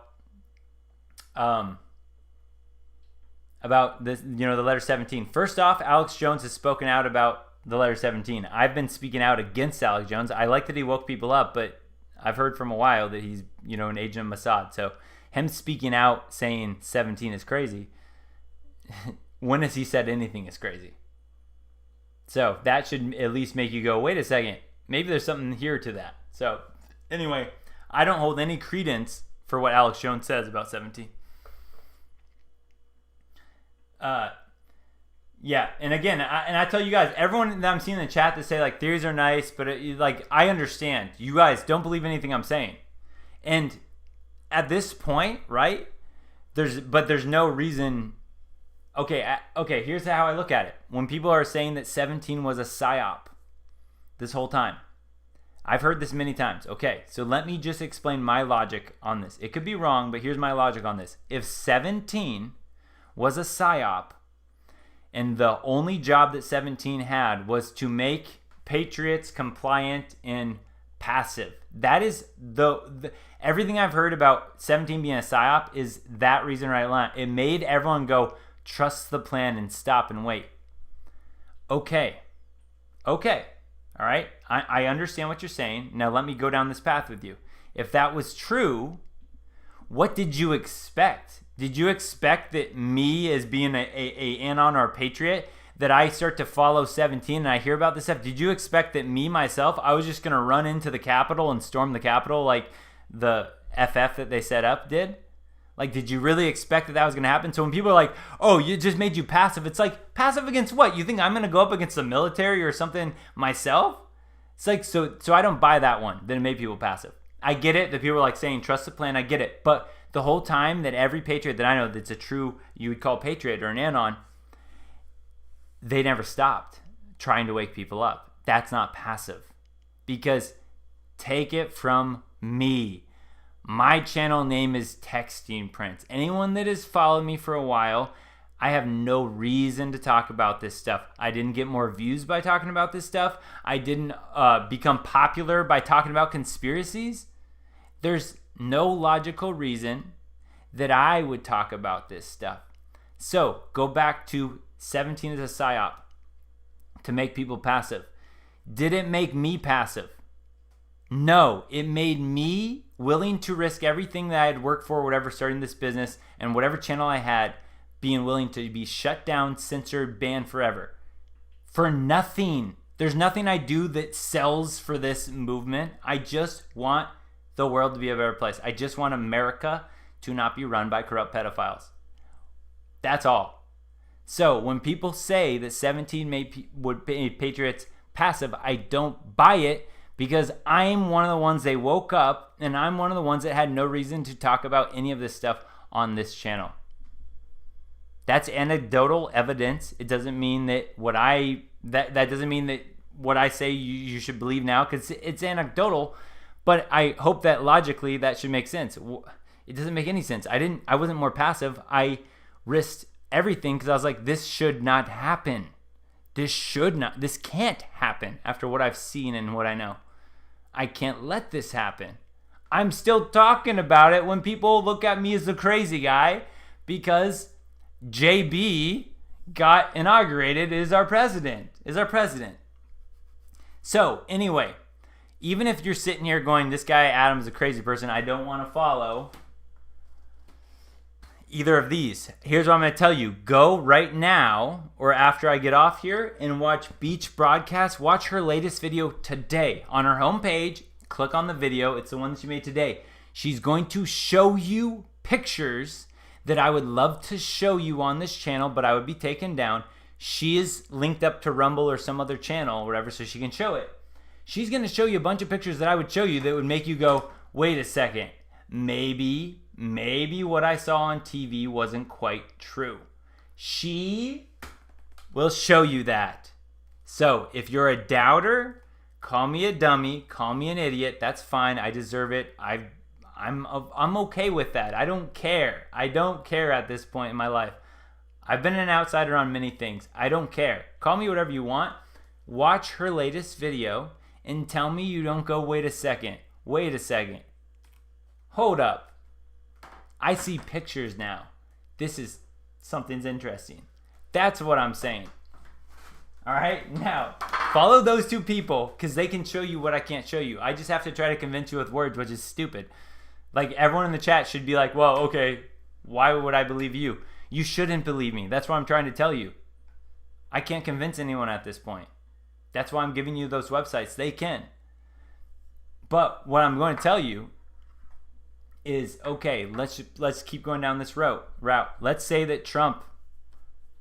this, the letter 17. First off, Alex Jones has spoken out about the letter 17. I've been speaking out against Alex Jones. I like that he woke people up, but I've heard from a while that he's, an agent of Mossad. So him speaking out saying 17 is crazy. When has he said anything is crazy? So that should at least make you go, wait a second, maybe there's something here to that. So anyway, I don't hold any credence for what Alex Jones says about 17. Yeah, and again, I tell you guys, everyone that I'm seeing in the chat that say like theories are nice, but I understand. You guys don't believe anything I'm saying, and at this point, right? There's no reason. Okay, here's how I look at it. When people are saying that 17 was a psyop this whole time, I've heard this many times. Okay, so let me just explain my logic on this. It could be wrong, but here's my logic on this. If 17 was a psyop, and the only job that 17 had was to make Patriots compliant and passive, that is the everything I've heard about 17 being a psyop is that reason right now. It made everyone go, trust the plan and stop and wait. Okay. All right. I understand what you're saying. Now let me go down this path with you. If that was true, what did you expect? Did you expect that me as being a anon or a patriot, that I start to follow 17 and I hear about this stuff? Did you expect that me, myself, I was just going to run into the Capitol and storm the Capitol like the FF that they set up did? Like, did you really expect that was going to happen? So when people are like, oh, you just made you passive, it's like, passive against what? You think I'm going to go up against the military or something myself? It's like, so I don't buy that one, that it made people passive. I get it that people are like saying, trust the plan, I get it. But the whole time that every patriot that I know that's a true, you would call patriot or an anon, they never stopped trying to wake people up. That's not passive. Because take it from me. My channel name is Texting Prince. Anyone that has followed me for a while, I have no reason to talk about this stuff. I didn't get more views by talking about this stuff. I didn't become popular by talking about conspiracies. There's no logical reason that I would talk about this stuff. So go back to 17 as a psyop to make people passive. Did it make me passive? No, it made me willing to risk everything that I had worked for, whatever, starting this business and whatever channel I had, being willing to be shut down, censored, banned forever. For nothing. There's nothing I do that sells for this movement. I just want the world to be a better place. I just want America to not be run by corrupt pedophiles. That's all. So when people say that 17 would make Patriots passive, I don't buy it, because I'm one of the ones they woke up, and I'm one of the ones that had no reason to talk about any of this stuff on this channel. That's anecdotal evidence. It doesn't mean that that doesn't mean that what I say you should believe now, because it's anecdotal. But I hope that logically that should make sense. It doesn't make any sense. I wasn't more passive. I risked everything because I was like, this should not happen. This can't happen after what I've seen and what I know. I can't let this happen. I'm still talking about it when people look at me as the crazy guy because JB got inaugurated as our president. So anyway, even if you're sitting here going, this guy Adam's a crazy person, I don't want to follow either of these. Here's what I'm going to tell you. Go right now or after I get off here and watch Beach Broadcast. Watch her latest video today. On her homepage, click on the video. It's the one that she made today. She's going to show you pictures that I would love to show you on this channel, but I would be taken down. She is linked up to Rumble or some other channel or whatever, so she can show it. She's going to show you a bunch of pictures that I would show you that would make you go, wait a second, maybe what I saw on TV wasn't quite true. She will show you that. So if you're a doubter, call me a dummy, call me an idiot. That's fine. I deserve it. I'm okay with that. I don't care. I don't care at this point in my life. I've been an outsider on many things. I don't care. Call me whatever you want. Watch her latest video and tell me you don't go, wait a second. Hold up. I see pictures now. Something's interesting. That's what I'm saying. All right, now follow those two people because they can show you what I can't show you. I just have to try to convince you with words, which is stupid. Like, everyone in the chat should be like, well, okay, why would I believe you? You shouldn't believe me. That's what I'm trying to tell you. I can't convince anyone at this point. That's why I'm giving you those websites. They can. But what I'm going to tell you is, okay, let's keep going down this route. Let's say that Trump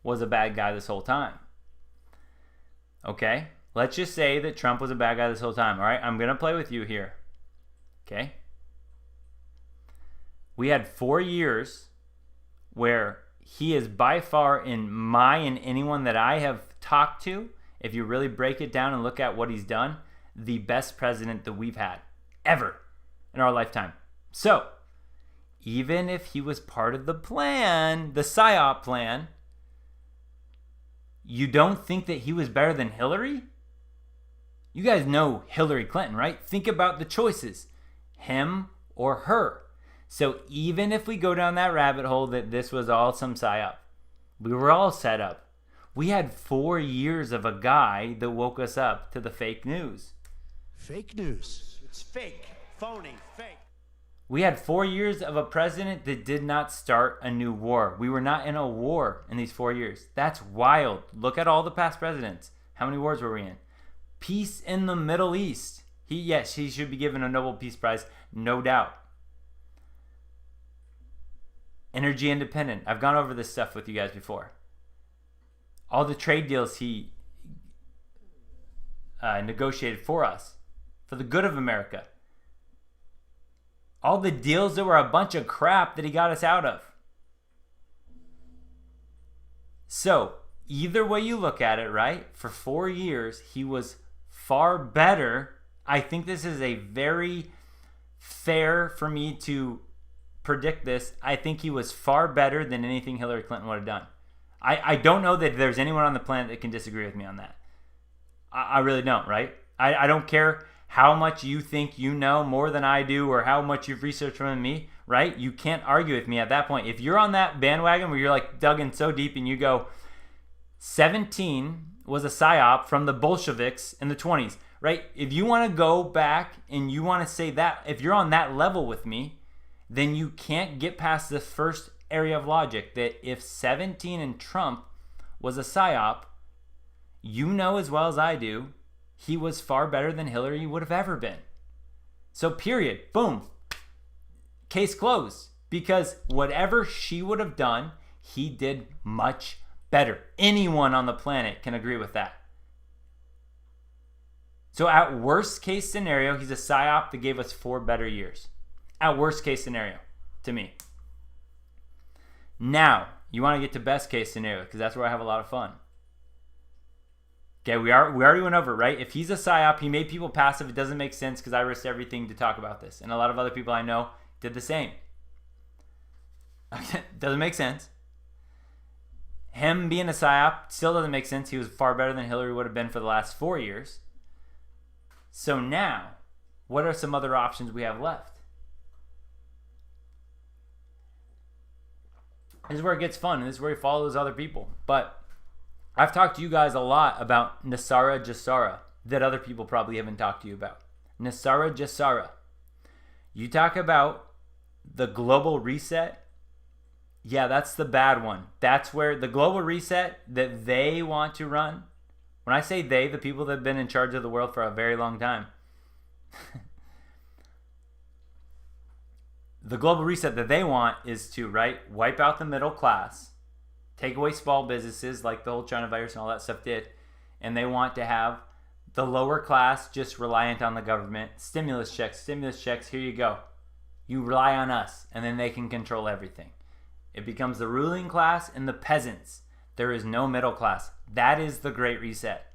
was a bad guy this whole time. Okay? Let's just say that Trump was a bad guy this whole time. All right? I'm going to play with you here. Okay? We had 4 years where he is by far, in my and anyone that I have talked to, if you really break it down and look at what he's done, the best president that we've had ever in our lifetime. So, even if he was part of the plan, the PSYOP plan, you don't think that he was better than Hillary? You guys know Hillary Clinton, right? Think about the choices. Him or her. So even if we go down that rabbit hole that this was all some PSYOP, we were all set up. We had 4 years of a guy that woke us up to the fake news. Fake news. It's fake, phony, fake. We had 4 years of a president that did not start a new war. We were not in a war in these 4 years. That's wild. Look at all the past presidents. How many wars were we in? Peace in the Middle East. He should be given a Nobel Peace Prize, no doubt. Energy independent. I've gone over this stuff with you guys before. All the trade deals he negotiated for us, for the good of America. All the deals that were a bunch of crap that he got us out of. So, either way you look at it, right? For 4 years, he was far better. I think this is a very fair for me to predict this. I think he was far better than anything Hillary Clinton would have done. I don't know that there's anyone on the planet that can disagree with me on that. I really don't, right? I don't care how much you think you know more than I do or how much you've researched from me, right? You can't argue with me at that point. If you're on that bandwagon where you're like dug in so deep and you go, 17 was a PSYOP from the Bolsheviks in the 20s, right? If you want to go back and you want to say that, if you're on that level with me, then you can't get past the first area of logic that if 17 and Trump was a PSYOP, you know as well as I do, he was far better than Hillary would have ever been. So period. Boom. Case closed. Because whatever she would have done, he did much better. Anyone on the planet can agree with that. So at worst case scenario, he's a PSYOP that gave us 4 better years. At worst case scenario, to me. Now, you want to get to best case scenario, because that's where I have a lot of fun. Okay, we already went over it, right? If he's a PSYOP, he made people passive. It doesn't make sense because I risked everything to talk about this. And a lot of other people I know did the same. Doesn't make sense. Him being a PSYOP still doesn't make sense. He was far better than Hillary would have been for the last 4 years. So now, what are some other options we have left? This is where it gets fun, and this is where he follows other people. But I've talked to you guys a lot about Nasara Jassara that other people probably haven't talked to you about. Nasara Jassara. You talk about the global reset. Yeah, that's the bad one. That's where the global reset that they want to run. When I say they, the people that have been in charge of the world for a very long time. The global reset that they want is to, right, wipe out the middle class, take away small businesses like the whole China virus and all that stuff did, and they want to have the lower class just reliant on the government. Stimulus checks, here you go. You rely on us, and then they can control everything. It becomes the ruling class and the peasants. There is no middle class. That is the Great Reset.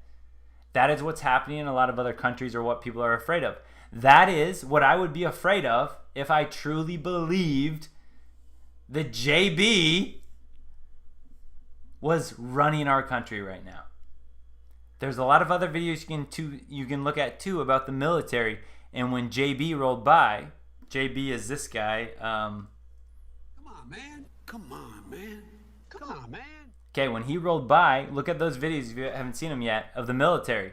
That is what's happening in a lot of other countries or what people are afraid of. That is what I would be afraid of if I truly believed that JB was running our country right now. There's a lot of other videos you can look at too about the military. And when JB rolled by, JB is this guy. Come on, man. Come on, man. Come on, man. Okay, when he rolled by, look at those videos if you haven't seen them yet of the military.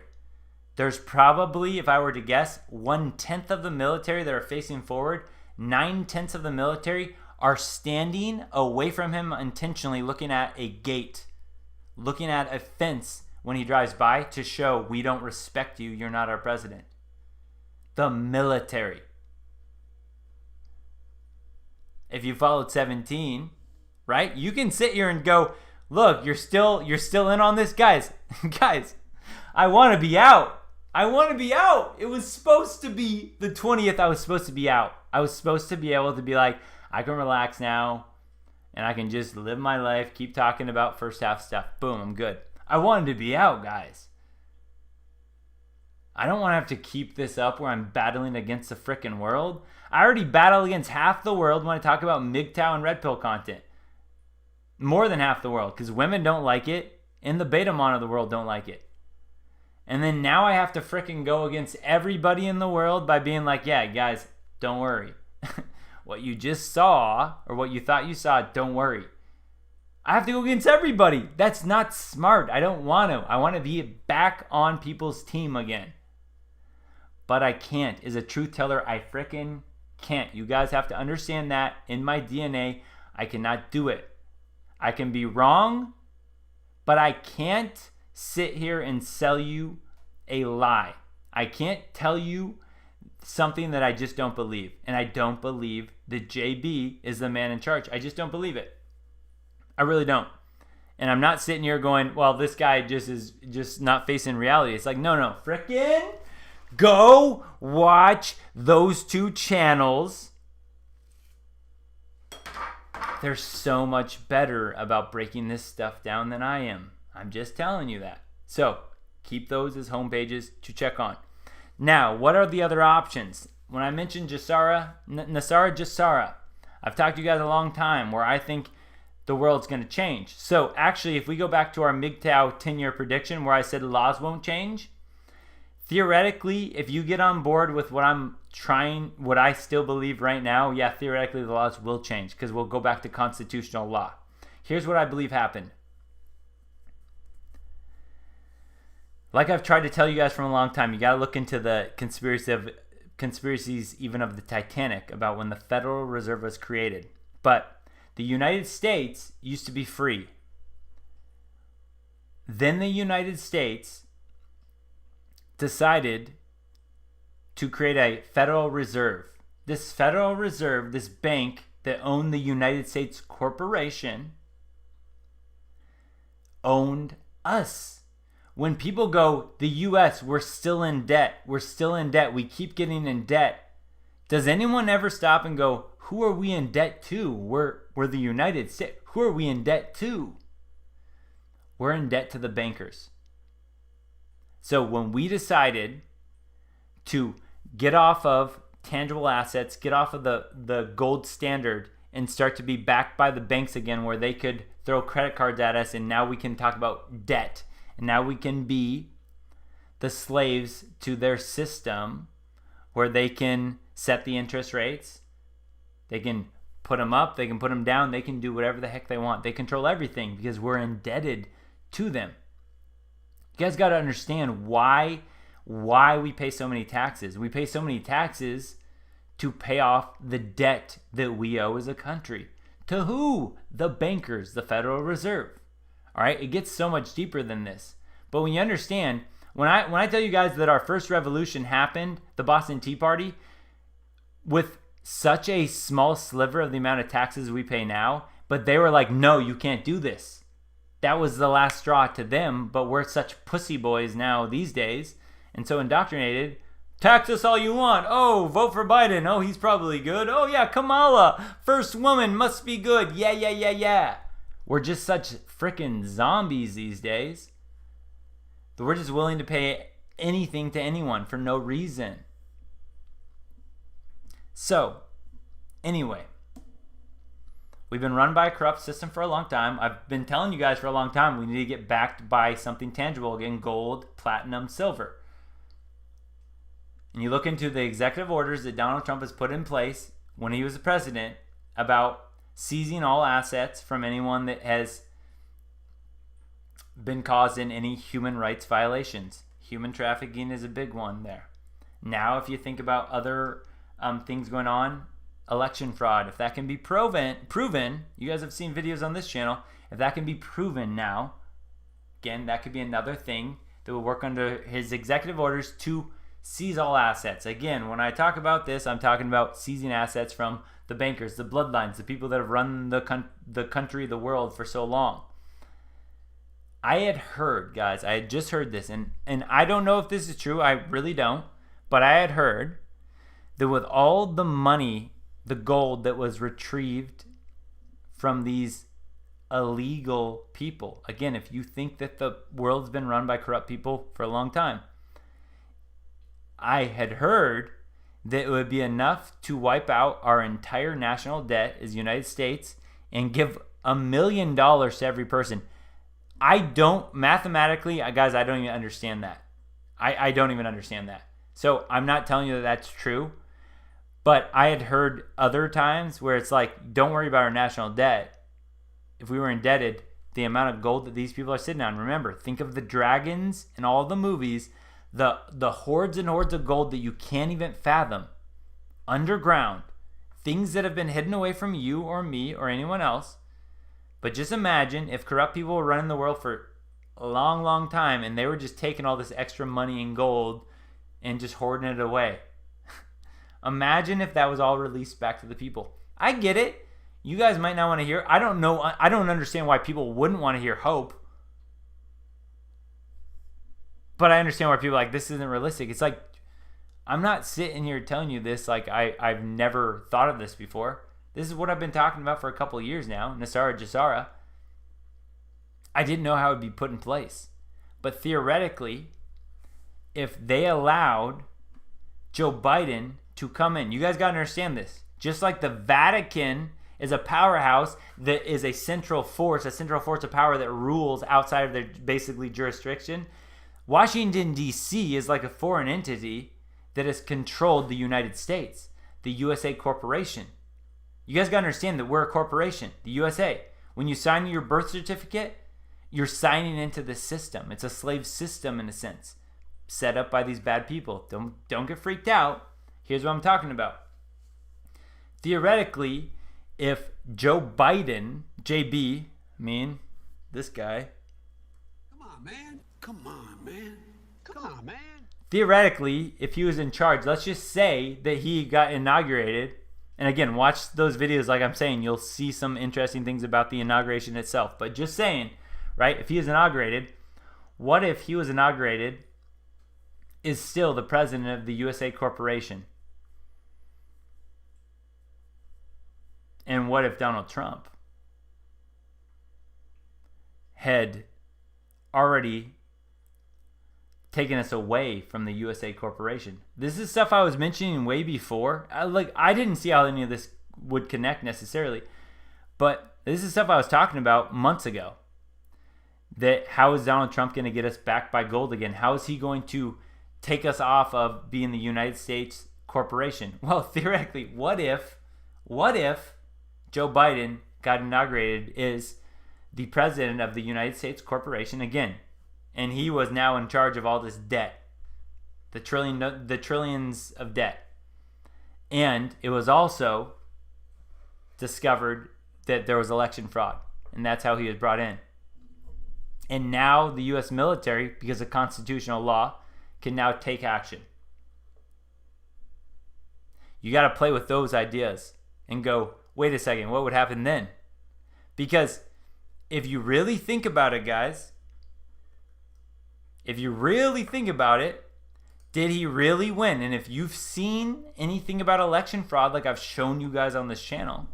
There's probably, if I were to guess, 1/10 of the military that are facing forward. 9/10 of the military are standing away from him intentionally, looking at a gate, looking at a fence when he drives by to show we don't respect you, you're not our president. The military. If you followed 17, right? You can sit here and go, look, you're still in on this, guys. Guys, I want to be out. I want to be out. It was supposed to be the 20th. I was supposed to be out. I was supposed to be able to be like, I can relax now and I can just live my life, keep talking about first half stuff. Boom, I'm good. I wanted to be out, guys. I don't want to have to keep this up where I'm battling against the frickin' world. I already battle against half the world when I talk about MGTOW and red pill content. More than half the world, because women don't like it and the beta mon of the world don't like it. And then now I have to frickin' go against everybody in the world by being like, yeah, guys, don't worry. What you just saw, or what you thought you saw, don't worry. I have to go against everybody. That's not smart. I don't want to. I want to be back on people's team again. But I can't. As a truth teller, I frickin' can't. You guys have to understand that in my DNA, I cannot do it. I can be wrong, but I can't sit here and sell you a lie. I can't tell you something that I just don't believe. And I don't believe that JB is the man in charge. I just don't believe it. I really don't. And I'm not sitting here going, well, this guy just is just not facing reality. It's like, no, frickin' go watch those two channels. They're so much better about breaking this stuff down than I am. I'm just telling you that. So keep those as home pages to check on. Now, what are the other options? When I mentioned Nasara Jassara, I've talked to you guys a long time where I think the world's going to change. So actually, if we go back to our MGTOW 10-year prediction where I said laws won't change, theoretically, if you get on board with what I still believe right now, yeah, theoretically the laws will change because we'll go back to constitutional law. Here's what I believe happened. Like I've tried to tell you guys for a long time, you got to look into the conspiracies even of the Titanic about when the Federal Reserve was created. But the United States used to be free. Then the United States decided to create a Federal Reserve. This Federal Reserve, this bank that owned the United States corporation, owned us. When people go, the U.S., we're still in debt. We're still in debt. We keep getting in debt. Does anyone ever stop and go, who are we in debt to? We're the United States. Who are we in debt to? We're in debt to the bankers. So when we decided to get off of tangible assets, get off of the gold standard and start to be backed by the banks again where they could throw credit cards at us, and now we can talk about debt. And now we can be the slaves to their system where they can set the interest rates. They can put them up. They can put them down. They can do whatever the heck they want. They control everything because we're indebted to them. You guys got to understand why we pay so many taxes. We pay so many taxes to pay off the debt that we owe as a country. To who? The bankers, the Federal Reserve. All right, it gets so much deeper than this. But when you understand, when I tell you guys that our first revolution happened, the Boston Tea Party, with such a small sliver of the amount of taxes we pay now, but they were like, no, you can't do this. That was the last straw to them, but we're such pussy boys now these days, and so indoctrinated. Tax us all you want. Oh, vote for Biden. Oh, he's probably good. Oh, yeah, Kamala, first woman, must be good. Yeah. We're just such freaking zombies these days that we're just willing to pay anything to anyone for no reason. So, anyway, We've been run by a corrupt system for a long time. I've been telling you guys for a long time we need to get backed by something tangible. Again, gold, platinum, silver. And you look into the executive orders that Donald Trump has put in place when he was the president about seizing all assets from anyone that has been caused in any human rights violations. Human trafficking is a big one there. Now, if you think about other things going on, election fraud, if that can be proven, you guys have seen videos on this channel, if that can be proven now, again, that could be another thing that will work under his executive orders to seize all assets. Again, when I talk about this, I'm talking about seizing assets from the bankers, the bloodlines, the people that have run the country, the world for so long. I had heard, guys, I had just heard this, and I don't know if this is true, I really don't, but I had heard that with all the money, the gold that was retrieved from these illegal people, again, if you think that the world's been run by corrupt people for a long time, I had heard that it would be enough to wipe out our entire national debt as the United States and give $1 million to every person. I don't, mathematically, guys, I don't even understand that. I don't even understand that. So I'm not telling you that that's true, but I had heard other times where it's like, don't worry about our national debt. If we were indebted, the amount of gold that these people are sitting on, remember, think of the dragons in all the movies, the hordes and hordes of gold that you can't even fathom, underground, things that have been hidden away from you or me or anyone else. But just imagine if corrupt people were running the world for a long, long time and they were just taking all this extra money and gold and just hoarding it away. Imagine if that was all released back to the people. I get it. You guys might not want to hear. I don't know. I don't understand why people wouldn't want to hear hope. But I understand why people are like, this isn't realistic. It's like, I'm not sitting here telling you this like I've never thought of this before. This is what I've been talking about for a couple of years now. Nasara Jasara. I didn't know how it would be put in place. But theoretically, if they allowed Joe Biden to come in, you guys got to understand this. Just like the Vatican is a powerhouse that is a central force of power that rules outside of their basically jurisdiction, Washington, D.C. is like a foreign entity that has controlled the United States, the USA Corporation. You guys got to understand that we're a corporation, the USA. When you sign your birth certificate, you're signing into the system. It's a slave system in a sense, set up by these bad people. Don't get freaked out. Here's what I'm talking about. Theoretically, if Joe Biden, JB, this guy. Come on, man. Come on, man. Come on, man. Theoretically, if he was in charge, let's just say that he got inaugurated. And again, watch those videos like I'm saying. You'll see some interesting things about the inauguration itself. But just saying, right, if he was inaugurated, what if he was inaugurated is still the president of the USA Corporation? And what if Donald Trump had already taken us away from the USA Corporation? This is stuff I was mentioning way before. I didn't see how any of this would connect necessarily, but this is stuff I was talking about months ago. That how is Donald Trump going to get us back by gold again? How is he going to take us off of being the United States Corporation? Well, theoretically, what if Joe Biden got inaugurated as the president of the United States Corporation again, and he was now in charge of all this debt, the trillions of debt, and it was also discovered that there was election fraud, and that's how he was brought in. And now the U.S. military, because of constitutional law, can now take action. You got to play with those ideas and go, wait a second, what would happen then? Because if you really think about it, guys, if you really think about it, did he really win? And if you've seen anything about election fraud, like I've shown you guys on this channel,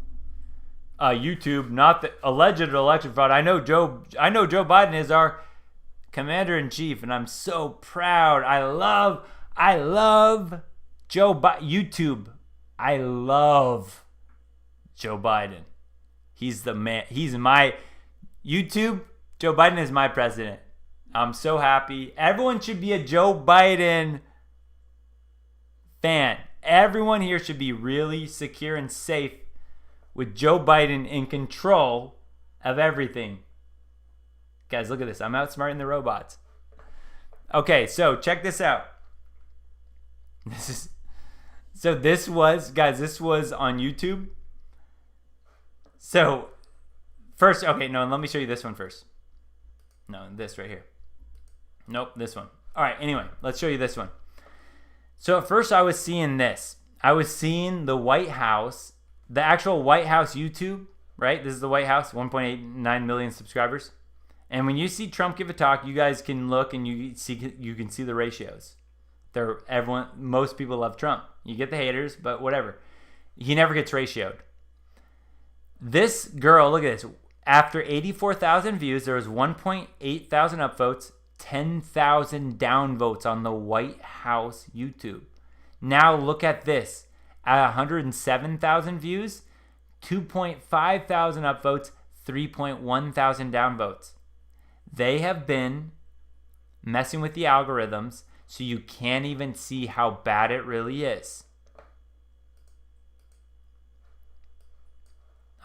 YouTube, not the alleged election fraud. I know Joe Biden is our commander-in-chief, and I'm so proud. I love Joe Biden. YouTube. I love Joe Biden. He's the man. He's my YouTube. Joe Biden is my president. I'm so happy. Everyone should be a Joe Biden fan. Everyone here should be really secure and safe with Joe Biden in control of everything. Guys, look at this. I'm outsmarting the robots. Okay, so check this out. This was on YouTube. So first, okay, no, let me show you this one first. No, this right here. Nope, this one. All right, anyway, let's show you this one. So at first I was seeing this. I was seeing the White House, the actual White House YouTube, right? This is the White House, 1.89 million subscribers. And when you see Trump give a talk, you guys can look and you can see the ratios. Most people love Trump. You get the haters, but whatever. He never gets ratioed. This girl, look at this. After 84,000 views, there was 1.8 thousand upvotes, 10,000 downvotes on the White House YouTube. Now look at this. At 107,000 views, 2.5 thousand upvotes, 3.1 thousand downvotes. They have been messing with the algorithms so you can't even see how bad it really is.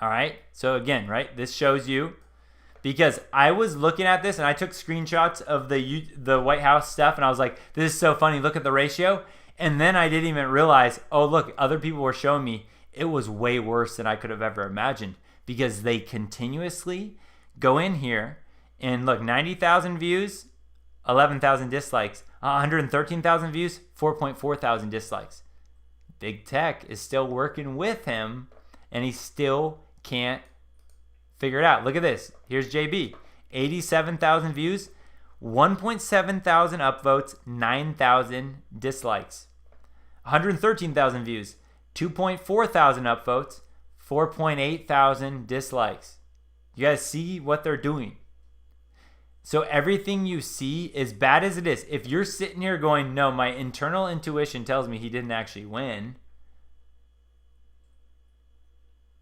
All right. So again, right, this shows you, because I was looking at this and I took screenshots of the White House stuff and I was like, this is so funny. Look at the ratio. And then I didn't even realize, oh, look, other people were showing me it was way worse than I could have ever imagined, because they continuously go in here and look, 90,000 views, 11,000 dislikes, 113,000 views, 4.4 thousand dislikes. Big Tech is still working with him and he still can't figure it out. Look at this. Here's JB. 87,000 views, 1.7 thousand upvotes, 9,000 dislikes. 113,000 views, 2.4 thousand upvotes, 4.8 thousand dislikes. You guys see what they're doing? So everything you see, as bad as it is, if you're sitting here going, no, my internal intuition tells me he didn't actually win,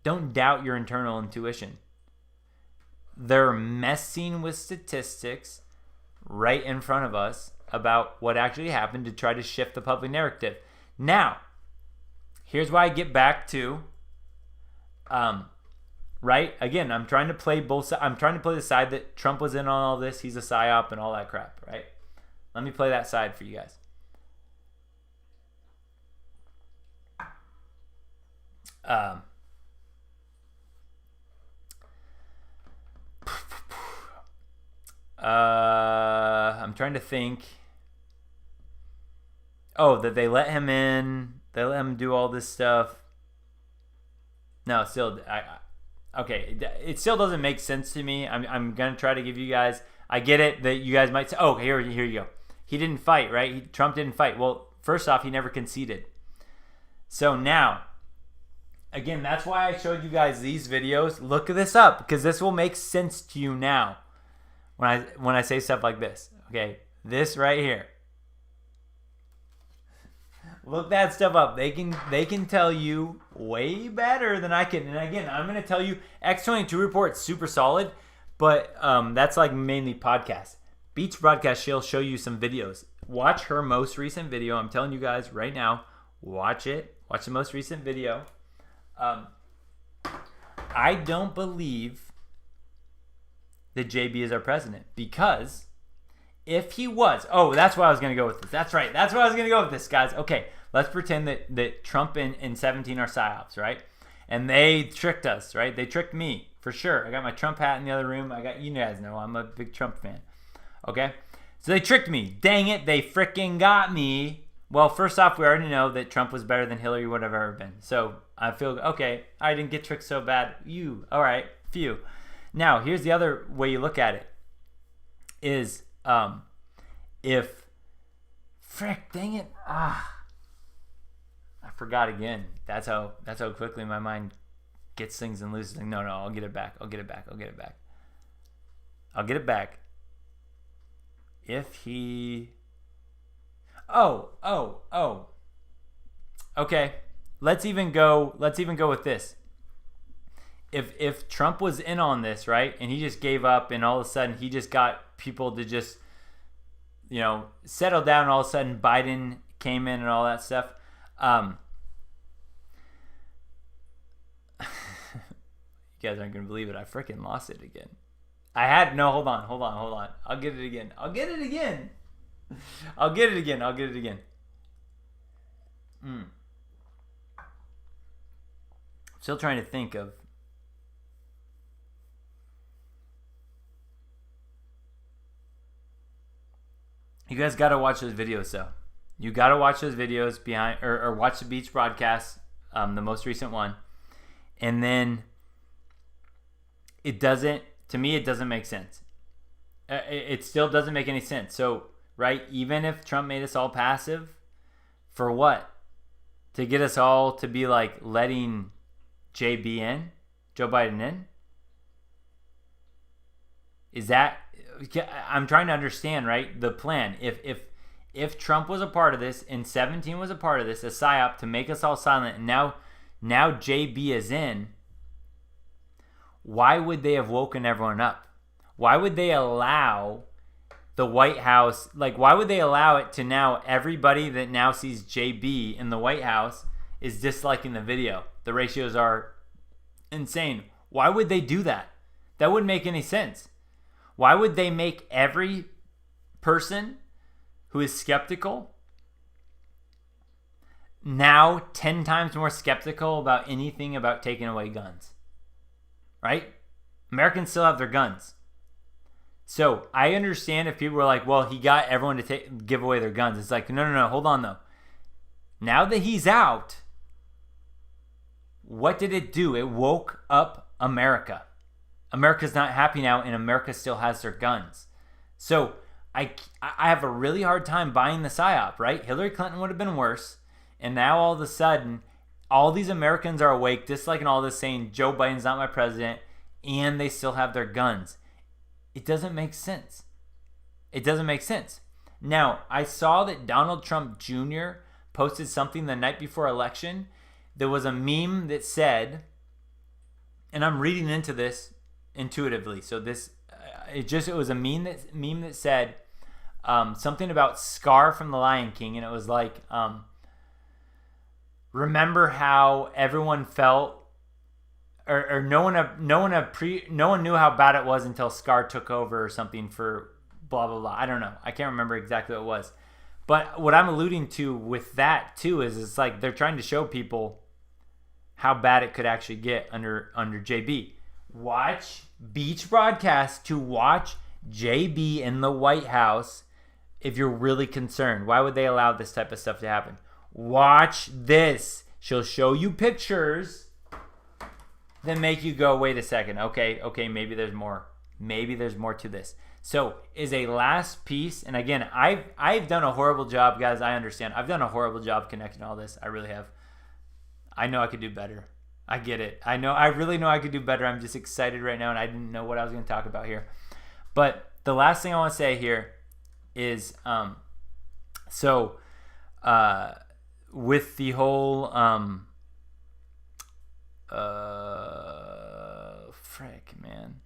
don't doubt your internal intuition. They're messing with statistics right in front of us about what actually happened to try to shift the public narrative. Now, here's why I get back to, right? Again, I'm trying to play both sides. I'm trying to play the side that Trump was in on all this. He's a psyop and all that crap, right? Let me play that side for you guys. I'm trying to think. Oh, that they let him in. They let him do all this stuff. No, still, okay. It still doesn't make sense to me. I'm gonna try to give you guys. I get it that you guys might say, "Oh, here you go." He didn't fight, right? Trump didn't fight. Well, first off, he never conceded. So now, again, that's why I showed you guys these videos. Look this up, because this will make sense to you now when I say stuff like this. Okay, this right here. Look that stuff up. They can tell you way better than I can. And again, I'm going to tell you X22 report's super solid, but that's like mainly podcasts. Beach Broadcast, she'll show you some videos. Watch her most recent video. I'm telling you guys right now, watch it. Watch the most recent video. I don't believe that JB is our president, because if he was, that's why I was going to go with this. That's right. That's why I was going to go with this, guys. Okay, let's pretend that Trump and 17 are psyops, right? And they tricked us, right? They tricked me, for sure. I got my Trump hat in the other room. You guys know I'm a big Trump fan, okay? So they tricked me. Dang it, they freaking got me. Well, first off, we already know that Trump was better than Hillary would have ever been. So I feel, okay, I didn't get tricked so bad. All right, phew. Now, here's the other way you look at it is, if, frick, dang it, I forgot again. That's how quickly my mind gets things and loses things. No, I'll get it back. If he, okay, let's even go with this. if Trump was in on this, right, and he just gave up, and all of a sudden he just got people to just, settle down, and all of a sudden Biden came in and all that stuff. You guys aren't gonna believe it. I freaking lost it again. Hold on. I'll get it again. Still trying to think of. You guys got to watch those videos, though. You got to watch those videos behind, or watch the Beach broadcast, the most recent one. And then it doesn't make sense. It still doesn't make any sense. So, right, even if Trump made us all passive, for what? To get us all to be like letting JB in? Joe Biden in? Is that... I'm trying to understand, right, the plan. If Trump was a part of this and 17 was a part of this, a psyop to make us all silent, and now JB is in, why would they have woken everyone up? Why would they allow the White House, why would they allow it to now everybody that now sees JB in the White House is disliking the video? The ratios are insane. Why would they do that? That wouldn't make any sense. Why would they make every person who is skeptical now 10 times more skeptical about anything about taking away guns? Right? Americans still have their guns. So I understand if people were like, well, he got everyone to give away their guns. It's like, no, hold on though. Now that he's out, what did it do? It woke up America. America's not happy now, and America still has their guns. So I have a really hard time buying the psyop, right? Hillary Clinton would have been worse, and now all of a sudden, all these Americans are awake, disliking all this, saying Joe Biden's not my president, and they still have their guns. It doesn't make sense. Now, I saw that Donald Trump Jr. posted something the night before election. There was a meme that said, and I'm reading into this intuitively. So this, it was a meme that said something about Scar from The Lion King, and it was like, remember how everyone felt, or no one knew how bad it was until Scar took over or something for blah blah blah. I don't know. I can't remember exactly what it was. But what I'm alluding to with that too is it's like they're trying to show people how bad it could actually get under JB. Watch Beach broadcast to watch JB in the White House if you're really concerned. Why would they allow this type of stuff to happen? Watch this. She'll show you pictures that make you go, wait a second. Okay, maybe there's more. Maybe there's more to this. So, is a last piece, and again, I've done a horrible job, guys. I understand. I've done a horrible job connecting all this. I really have. I know I could do better. I get it. I really know I could do better. I'm just excited right now, and I didn't know what I was going to talk about here. But the last thing I want to say here is, with the whole, frick, man.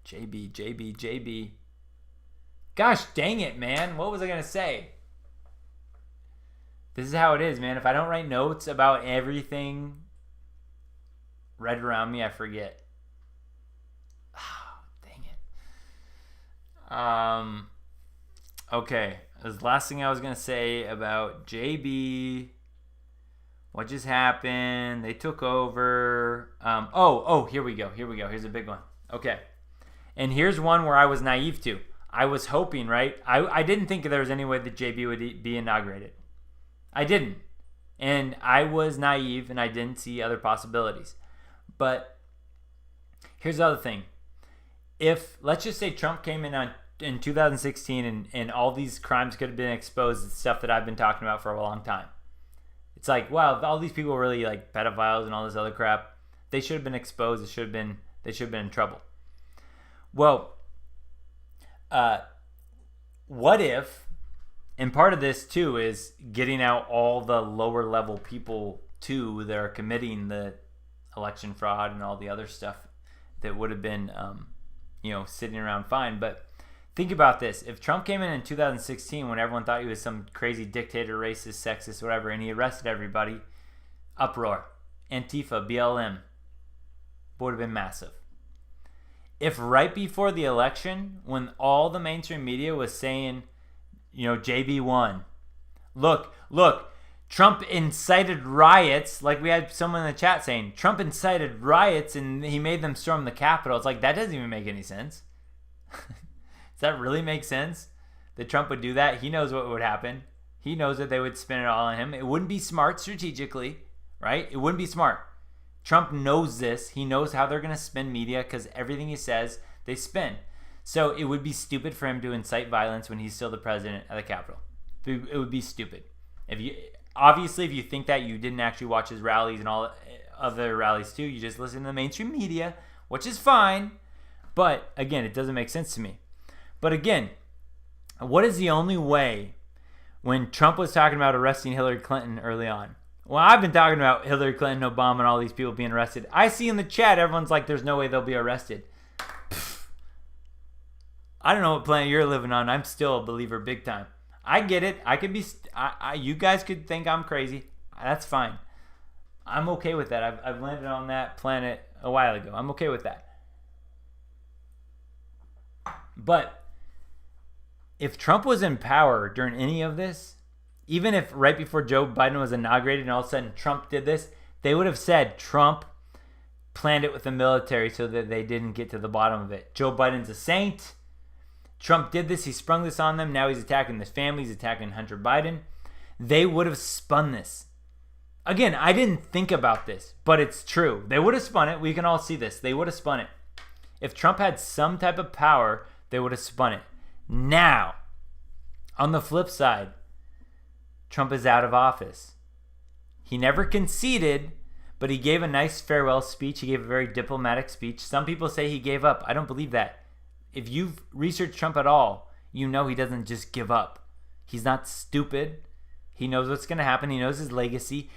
JB. Gosh dang it, man. What was I going to say? This is how it is, man. If I don't write notes about everything right around me, I forget. Oh, dang it. Okay. This is the last thing I was going to say about JB. What just happened? They took over. Here we go. Here's a big one. Okay. And here's one where I was naive to. I was hoping, right? I didn't think there was any way that JB would be inaugurated. I didn't. And I was naive and I didn't see other possibilities. But here's the other thing. If, let's just say Trump came in 2016 and all these crimes could have been exposed, stuff that I've been talking about for a long time. It's like, wow, all these people were really like pedophiles and all this other crap. They should have been exposed. They should have been in trouble. Well, what if, and part of this too is getting out all the lower level people too that are committing the election fraud and all the other stuff that would have been, sitting around fine. But think about this. If Trump came in 2016 when everyone thought he was some crazy dictator, racist, sexist, whatever, and he arrested everybody, uproar, Antifa, BLM, would have been massive. If right before the election, when all the mainstream media was saying, JB won, look, Trump incited riots, like we had someone in the chat saying, Trump incited riots and he made them storm the Capitol. It's like, that doesn't even make any sense. Does that really make sense that Trump would do that? He knows what would happen. He knows that they would spin it all on him. It wouldn't be smart strategically, right? It wouldn't be smart. Trump knows this. He knows how they're going to spin media because everything he says, they spin. So it would be stupid for him to incite violence when he's still the president of the Capitol. It would be stupid. If you think that, you didn't actually watch his rallies and all other rallies too. You just listen to the mainstream media, which is fine. But again, it doesn't make sense to me. But again, what is the only way when Trump was talking about arresting Hillary Clinton early on? Well, I've been talking about Hillary Clinton, Obama, and all these people being arrested. I see in the chat, everyone's like, there's no way they'll be arrested. Pfft. I don't know what planet you're living on. I'm still a believer big time. I get it. I could be. You guys could think I'm crazy. That's fine. I'm okay with that. I've landed on that planet a while ago. I'm okay with that. But if Trump was in power during any of this, even if right before Joe Biden was inaugurated and all of a sudden Trump did this, they would have said Trump planned it with the military so that they didn't get to the bottom of it. Joe Biden's a saint. Trump did this. He sprung this on them. Now he's attacking this family. He's attacking Hunter Biden. They would have spun this. Again, I didn't think about this, but it's true. They would have spun it. We can all see this. They would have spun it. If Trump had some type of power, they would have spun it. Now, on the flip side, Trump is out of office. He never conceded, but he gave a nice farewell speech. He gave a very diplomatic speech. Some people say he gave up. I don't believe that. If you've researched Trump at all, you know he doesn't just give up. He's not stupid. He knows what's going to happen. He knows his legacy.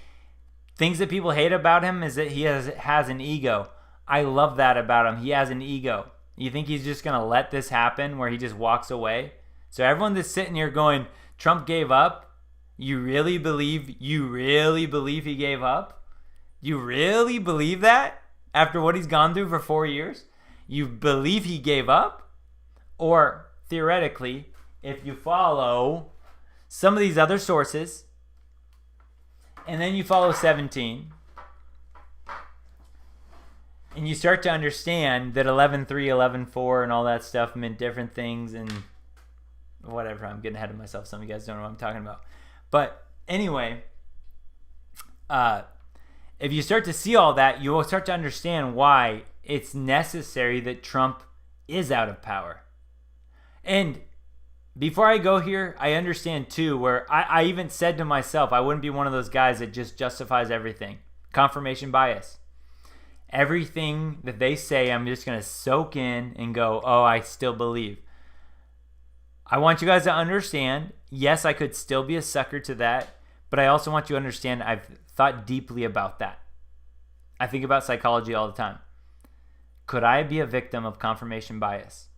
Things that people hate about him is that he has an ego. I love that about him. He has an ego. You think he's just going to let this happen where he just walks away? So everyone that's sitting here going, Trump gave up, you really believe he gave up? You really believe that after what he's gone through for 4 years? You believe he gave up? Or theoretically, if you follow some of these other sources and then you follow 17 and you start to understand that 11.3, 11.4 and all that stuff meant different things and whatever. I'm getting ahead of myself. Some of you guys don't know what I'm talking about. But anyway, if you start to see all that, you will start to understand why it's necessary that Trump is out of power. And before I go here, I understand too, where I even said to myself, I wouldn't be one of those guys that just justifies everything. Confirmation bias. Everything that they say, I'm just going to soak in and go, oh, I still believe. I want you guys to understand, yes, I could still be a sucker to that, but I also want you to understand I've thought deeply about that. I think about psychology all the time. Could I be a victim of confirmation bias?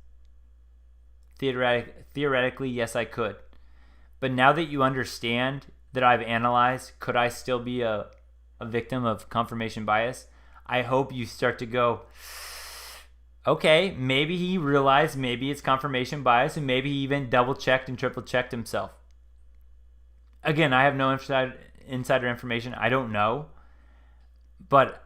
Theoretically, yes, I could. But now that you understand that I've analyzed, could I still be a victim of confirmation bias? I hope you start to go, okay, maybe he realized maybe it's confirmation bias, and maybe he even double-checked and triple-checked himself. Again, I have no insider information. I don't know. But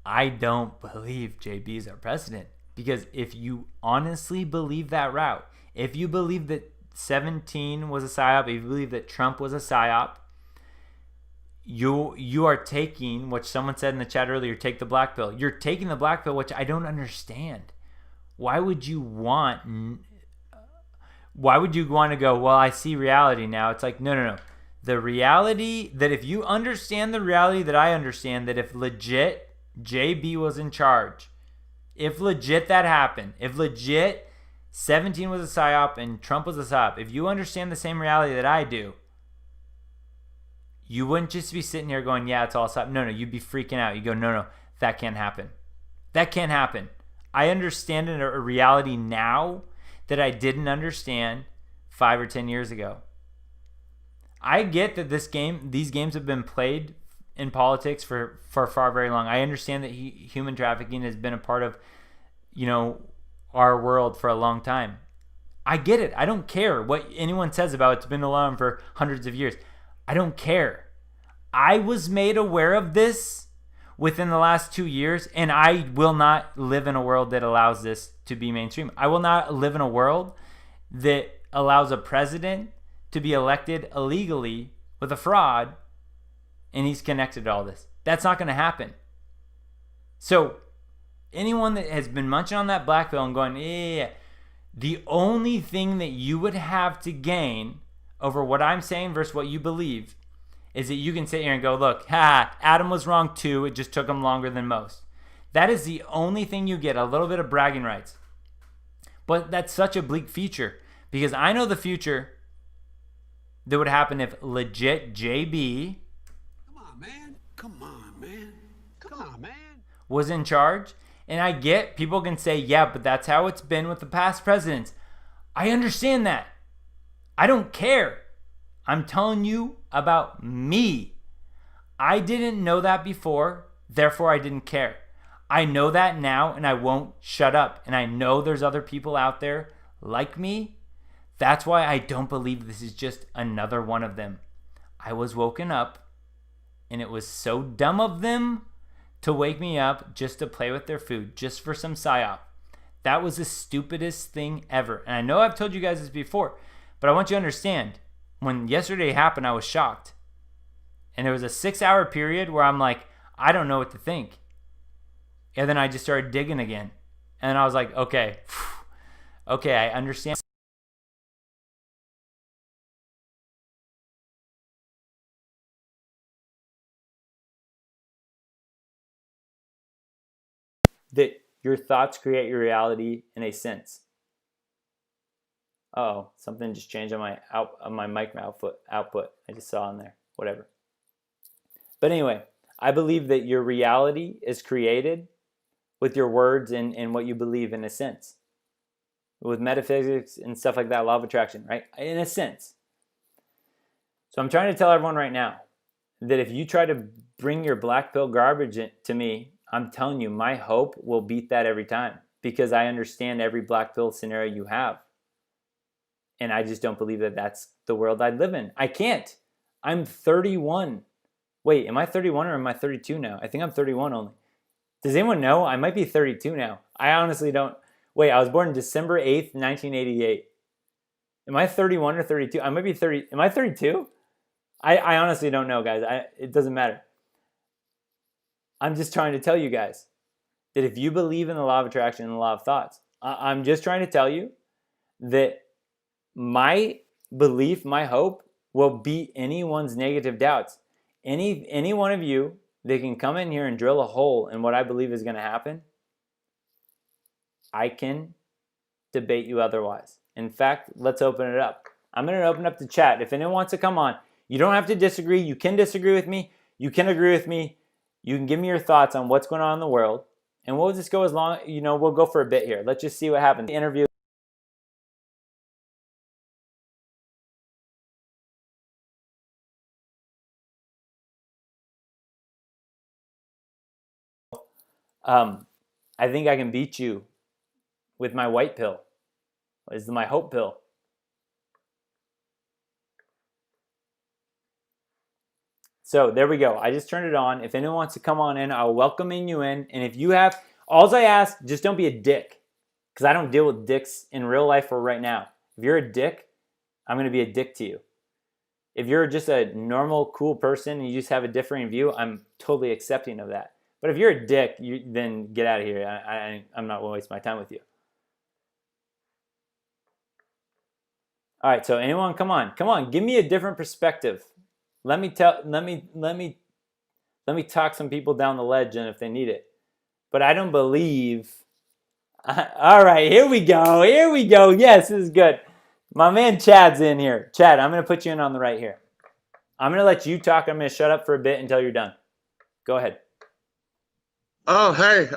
I don't believe JB is our president. Because if you honestly believe that route, if you believe that 17 was a psyop, if you believe that Trump was a psyop, you are taking, which someone said in the chat earlier, take the black pill. You're taking the black pill, which I don't understand. Why would you want to go, well, I see reality now? It's like, no. The reality that if you understand the reality that I understand, that if legit JB was in charge, if legit that happened, if legit 17 was a psyop and Trump was a psyop, if you understand the same reality that I do, you wouldn't just be sitting here going, yeah, it's all stop. No, you'd be freaking out. You go, no, that can't happen. That can't happen. I understand a reality now that I didn't understand 5 or 10 years ago. I get that these games have been played in politics for far very long. I understand that human trafficking has been a part of, our world for a long time. I get it. I don't care what anyone says about it. It's been allowed for hundreds of years. I don't care. I was made aware of this within the last 2 years, and I will not live in a world that allows this to be mainstream. I will not live in a world that allows a president to be elected illegally with a fraud, and he's connected to all this. That's not going to happen. So anyone that has been munching on that black pill and going, yeah, the only thing that you would have to gain over what I'm saying versus what you believe is that you can sit here and go, look, Adam was wrong too. It just took him longer than most. That is the only thing you get, a little bit of bragging rights. But that's such a bleak future because I know the future that would happen if legit JB was in charge. And I get people can say, yeah, but that's how it's been with the past presidents. I understand that. I don't care. I'm telling you about me. I didn't know that before, therefore I didn't care. I know that now and I won't shut up. And I know there's other people out there like me. That's why I don't believe this is just another one of them. I was woken up and it was so dumb of them to wake me up just to play with their food, just for some psyop. That was the stupidest thing ever. And I know I've told you guys this before, but I want you to understand, when yesterday happened, I was shocked. And there was a 6-hour period where I'm like, I don't know what to think. And then I just started digging again. And I was like, okay, I understand. That your thoughts create your reality in a sense. Oh, something just changed on my mic output. I just saw on there. Whatever. But anyway, I believe that your reality is created with your words and what you believe in a sense. With metaphysics and stuff like that, law of attraction, right? In a sense. So I'm trying to tell everyone right now that if you try to bring your black pill garbage to me, I'm telling you, my hope will beat that every time because I understand every black pill scenario you have. And I just don't believe that that's the world I'd live in. I can't. I'm 31. Wait, am I 31 or am I 32 now? I think I'm 31 only. Does anyone know? I might be 32 now. I honestly don't. Wait, I was born December 8th, 1988. Am I 31 or 32? I might be 30. Am I 32? I honestly don't know, guys. It doesn't matter. I'm just trying to tell you guys that if you believe in the law of attraction and the law of thoughts, I'm just trying to tell you that my belief, my hope will beat anyone's negative doubts. Any one of you that can come in here and drill a hole in what I believe is going to happen, I can debate you otherwise. In fact, let's open it up. I'm going to open up the chat. If anyone wants to come on, you don't have to disagree. You can disagree with me. You can agree with me. You can give me your thoughts on what's going on in the world. And we'll just go as long, we'll go for a bit here. Let's just see what happens. The interview. I think I can beat you with my white pill. This is my hope pill. So there we go. I just turned it on. If anyone wants to come on in, I'll welcome you in. And if you have, all I ask, just don't be a dick. Because I don't deal with dicks in real life or right now. If you're a dick, I'm going to be a dick to you. If you're just a normal, cool person and you just have a differing view, I'm totally accepting of that. But if you're a dick, then get out of here. I'm not going to waste my time with you. All right, so anyone, come on, give me a different perspective. Let me talk some people down the ledge, and if they need it. But I don't believe. All right, here we go. Yes, this is good. My man Chad's in here. Chad, I'm going to put you in on the right here. I'm going to let you talk. I'm going to shut up for a bit until you're done. Go ahead. Oh, hey,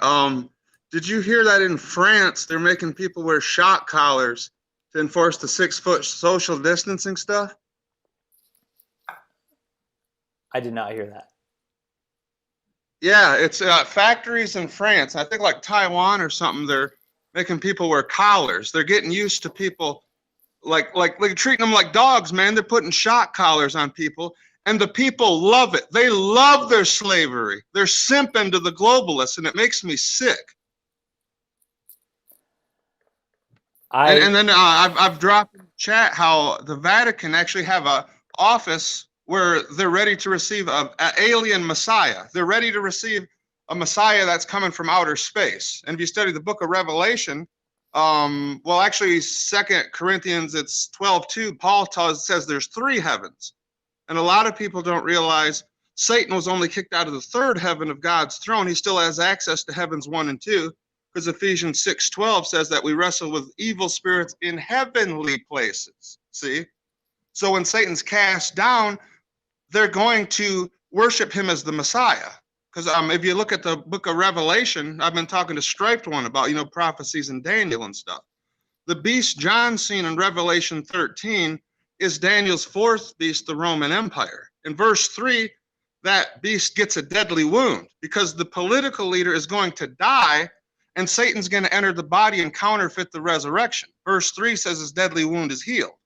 did you hear that in France they're making people wear shock collars to enforce the 6-foot social distancing stuff? I did not hear that. Yeah, it's factories in France. I think like Taiwan or something. They're making people wear collars. They're getting used to people like treating them like dogs, man. They're putting shock collars on people, and the people love it. They love their slavery. They're simping to the globalists, and it makes me sick. And then I've dropped in the chat how the Vatican actually have a office where they're ready to receive an alien Messiah. They're ready to receive a Messiah that's coming from outer space. And if you study the book of Revelation, well, actually, 2 Corinthians, it's 12:2, Paul says there's 3 heavens. And a lot of people don't realize Satan was only kicked out of the 3rd heaven of God's throne. He still has access to heavens 1 and 2, because Ephesians 6:12 says that we wrestle with evil spirits in heavenly places. See? So when Satan's cast down, they're going to worship him as the Messiah. Because if you look at the book of Revelation, I've been talking to Striped One about, prophecies in Daniel and stuff. The beast John seen in Revelation 13 is Daniel's 4th beast, the Roman Empire. In verse 3, that beast gets a deadly wound because the political leader is going to die and Satan's going to enter the body and counterfeit the resurrection. Verse 3 says his deadly wound is healed.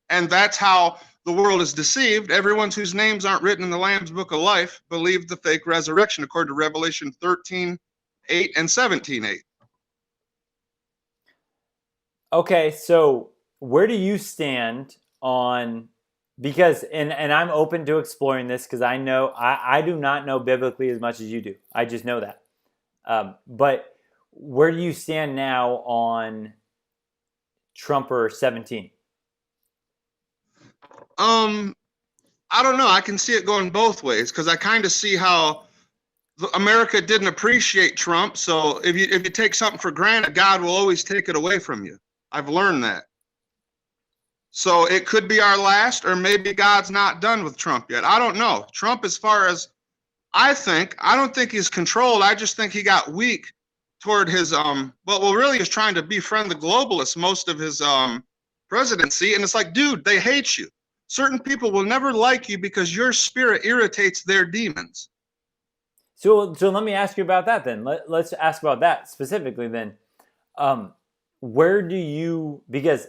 And that's how the world is deceived. Everyone whose names aren't written in the Lamb's Book of Life believed the fake resurrection, according to Revelation 13:8 and 17:8. Okay, so where do you stand on, because, and I'm open to exploring this because I know, I do not know biblically as much as you do. I just know that. But where do you stand now on Trump or 17? I don't know. I can see it going both ways because I kind of see how America didn't appreciate Trump. So if you take something for granted, God will always take it away from you. I've learned that. So it could be our last, or maybe God's not done with Trump yet. I don't know. Trump, as far as I don't think he's controlled. I just think he got weak toward his really is trying to befriend the globalists most of his presidency. And it's like, dude, they hate you. Certain people will never like you because your spirit irritates their demons. So let me ask you about that then. Let's ask about that specifically then. Where do you, because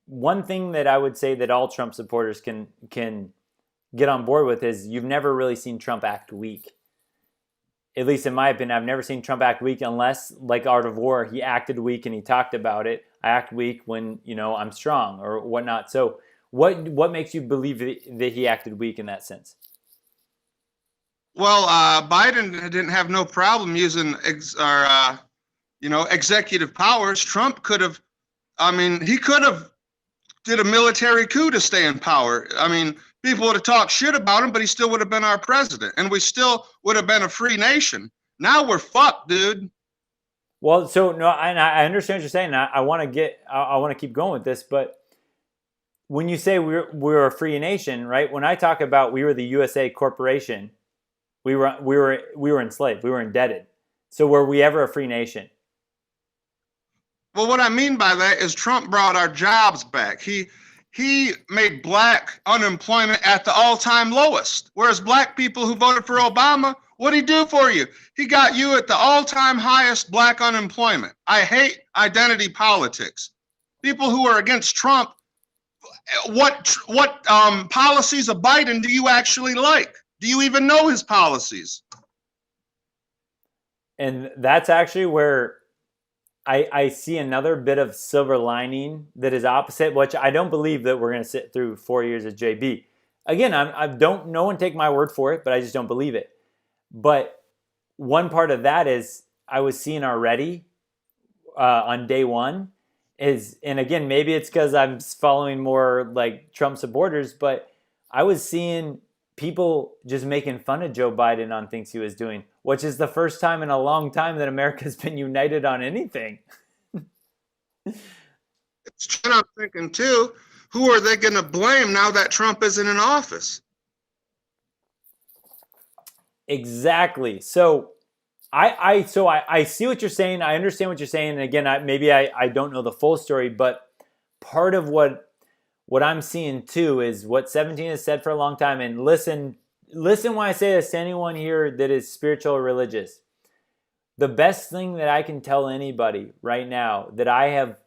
one thing that I would say that all Trump supporters can get on board with is you've never really seen Trump act weak. At least in my opinion, I've never seen Trump act weak unless, like Art of War, he acted weak and he talked about it. I act weak when, I'm strong or whatnot. So what makes you believe that he acted weak in that sense? Well, Biden didn't have no problem using executive powers. Trump could have, he could have did a military coup to stay in power. People would have talked shit about him, but he still would have been our president, and we still would have been a free nation. Now we're fucked, dude. Well, so no, and I understand what you're saying. I want to keep going with this, but when you say we're a free nation, right? When I talk about we were the USA corporation, we were enslaved, we were indebted. So were we ever a free nation? Well, what I mean by that is Trump brought our jobs back. He made black unemployment at the all-time lowest. Whereas black people who voted for Obama, what'd he do for you? He got you at the all-time highest black unemployment. I hate identity politics. People who are against Trump, what policies of Biden do you actually like? Do you even know his policies? And that's actually where I see another bit of silver lining that is opposite, which I don't believe that we're going to sit through 4 years of JB. Again, no one take my word for it, but I just don't believe it. But one part of that is I was seeing already on day one is, and again, maybe it's because I'm following more like Trump supporters, but I was seeing people just making fun of Joe Biden on things he was doing, which is the first time in a long time that America's been united on anything. It's what I'm thinking too. Who are they going to blame now that Trump isn't in office? Exactly. So I see what you're saying. I understand what you're saying. And again, I don't know the full story, but part of what I'm seeing too is what 17 has said for a long time. And listen when I say this to anyone here that is spiritual or religious. The best thing that I can tell anybody right now that I have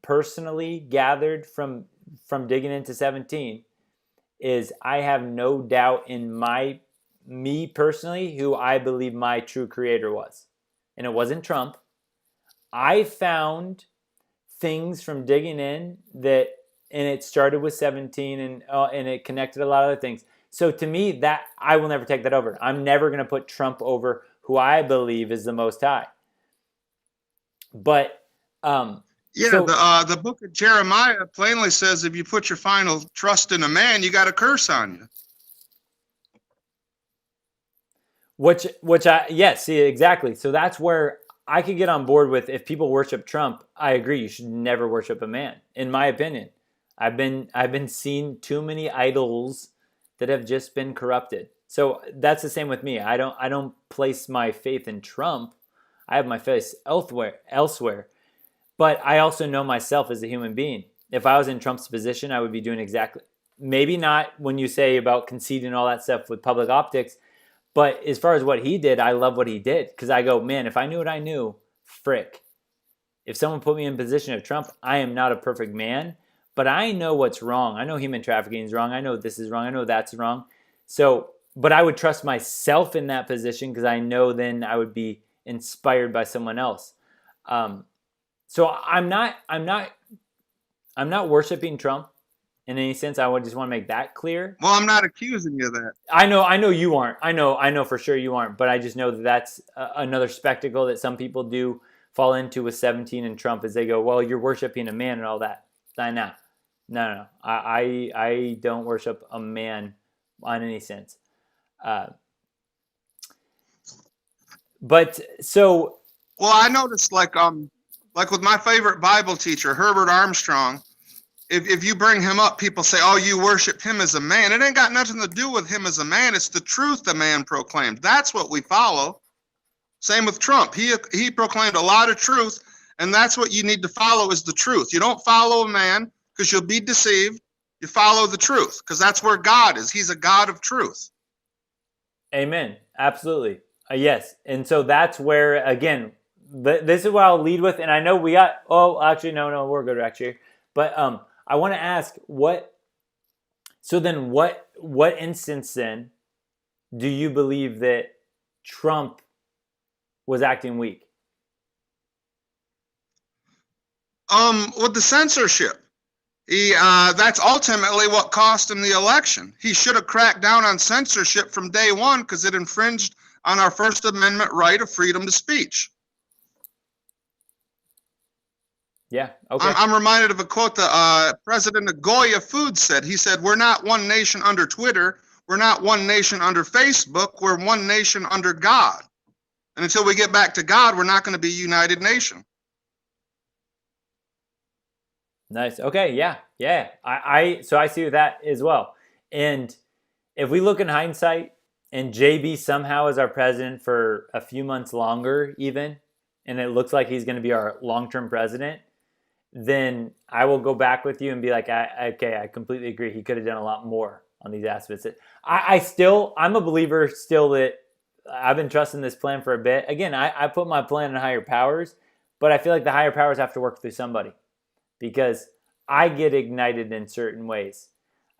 personally gathered from digging into 17 is I have no doubt in me personally who I believe my true creator was. And it wasn't Trump. I found things from digging in and it started with 17 and it connected a lot of other things. So to me, that I will never take that over. I'm never going to put Trump over who I believe is the Most High. But the book of Jeremiah plainly says if you put your final trust in a man, you got a curse on you. See, exactly. So that's where I could get on board with if people worship Trump. I agree. You should never worship a man, in my opinion. I've been seeing too many idols that have just been corrupted. So that's the same with me. I don't place my faith in Trump. I have my faith elsewhere. But I also know myself as a human being. If I was in Trump's position, I would be doing exactly, maybe not when you say about conceding all that stuff with public optics, but as far as what he did, I love what he did. Because I go, man, if I knew what I knew, frick. If someone put me in position of Trump, I am not a perfect man, but I know what's wrong. I know human trafficking is wrong. I know this is wrong. I know that's wrong. So, but I would trust myself in that position because I know then I would be inspired by someone else. So I'm not worshiping Trump in any sense. I just want to make that clear. Well, I'm not accusing you of that. I know you aren't. I know for sure you aren't. But I just know that that's another spectacle that some people do fall into with 17 and Trump, as they go, well, you're worshiping a man and all that. No. I don't worship a man on any sense. But so. Well, I noticed like with my favorite Bible teacher, Herbert Armstrong, if you bring him up, people say, oh, you worship him as a man. It ain't got nothing to do with him as a man. It's the truth the man proclaimed. That's what we follow. Same with Trump. He proclaimed a lot of truth, and that's what you need to follow is the truth. You don't follow a man because you'll be deceived. You follow the truth because that's where God is. He's a God of truth. Amen. Absolutely. Yes. And so that's where, again, this is what I'll lead with. And I know we got, no, we're good actually. But I want to ask what instance then do you believe that Trump was acting weak? With the censorship. That's ultimately what cost him the election. He should have cracked down on censorship from day one because it infringed on our First Amendment right of freedom to speech. Yeah, okay. I'm reminded of a quote that President Goya Foods said. He said, we're not one nation under Twitter. We're not one nation under Facebook. We're one nation under God. And until we get back to God, we're not going to be a united nation. Nice. Okay. Yeah. So I see that as well. And if we look in hindsight and JB somehow is our president for a few months longer even, and it looks like he's going to be our long-term president, then I will go back with you and be like, I completely agree. He could have done a lot more on these aspects. I'm a believer still that I've been trusting this plan for a bit. Again, I put my plan in higher powers, but I feel like the higher powers have to work through somebody because I get ignited in certain ways.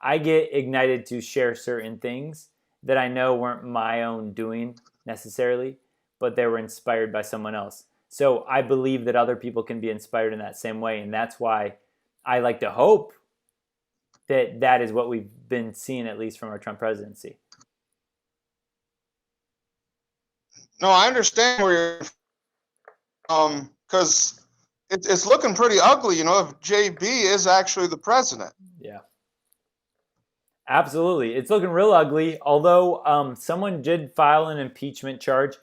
I get ignited to share certain things that I know weren't my own doing necessarily, but they were inspired by someone else. So I believe that other people can be inspired in that same way. And that's why I like to hope that that is what we've been seeing, at least from our Trump presidency. No, I understand where you're because it's looking pretty ugly, if JB is actually the president. Yeah. Absolutely. It's looking real ugly, although someone did file an impeachment charge.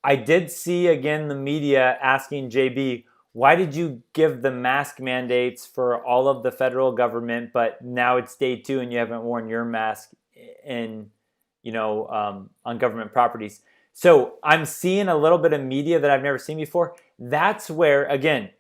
I did see, again, the media asking JB, why did you give the mask mandates for all of the federal government, but now it's day 2 and you haven't worn your mask in, on government properties. So I'm seeing a little bit of media that I've never seen before. That's where, again,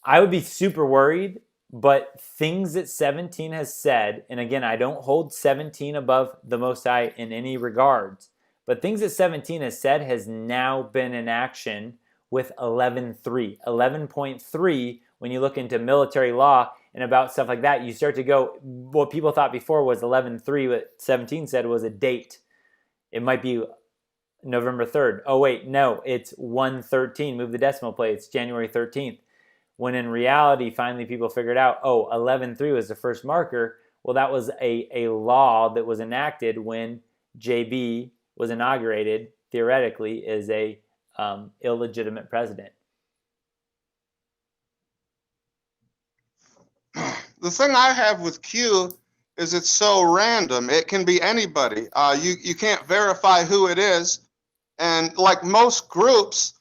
I would be super worried, but things that 17 has said, and again, I don't hold 17 above the Most High in any regards, but things that 17 has said has now been in action with 11.3. 11.3, when you look into military law and about stuff like that, you start to go, what people thought before was 11.3, what 17 said was a date. It might be November 3rd. Oh, wait, no, it's 1/13. Move the decimal place. It's January 13th. When in reality, finally people figured out, 11.3 was the first marker. Well, that was a law that was enacted when JB was inaugurated, theoretically, as a illegitimate president. The thing I have with Q is it's so random. It can be anybody. You can't verify who it is. And like most groups,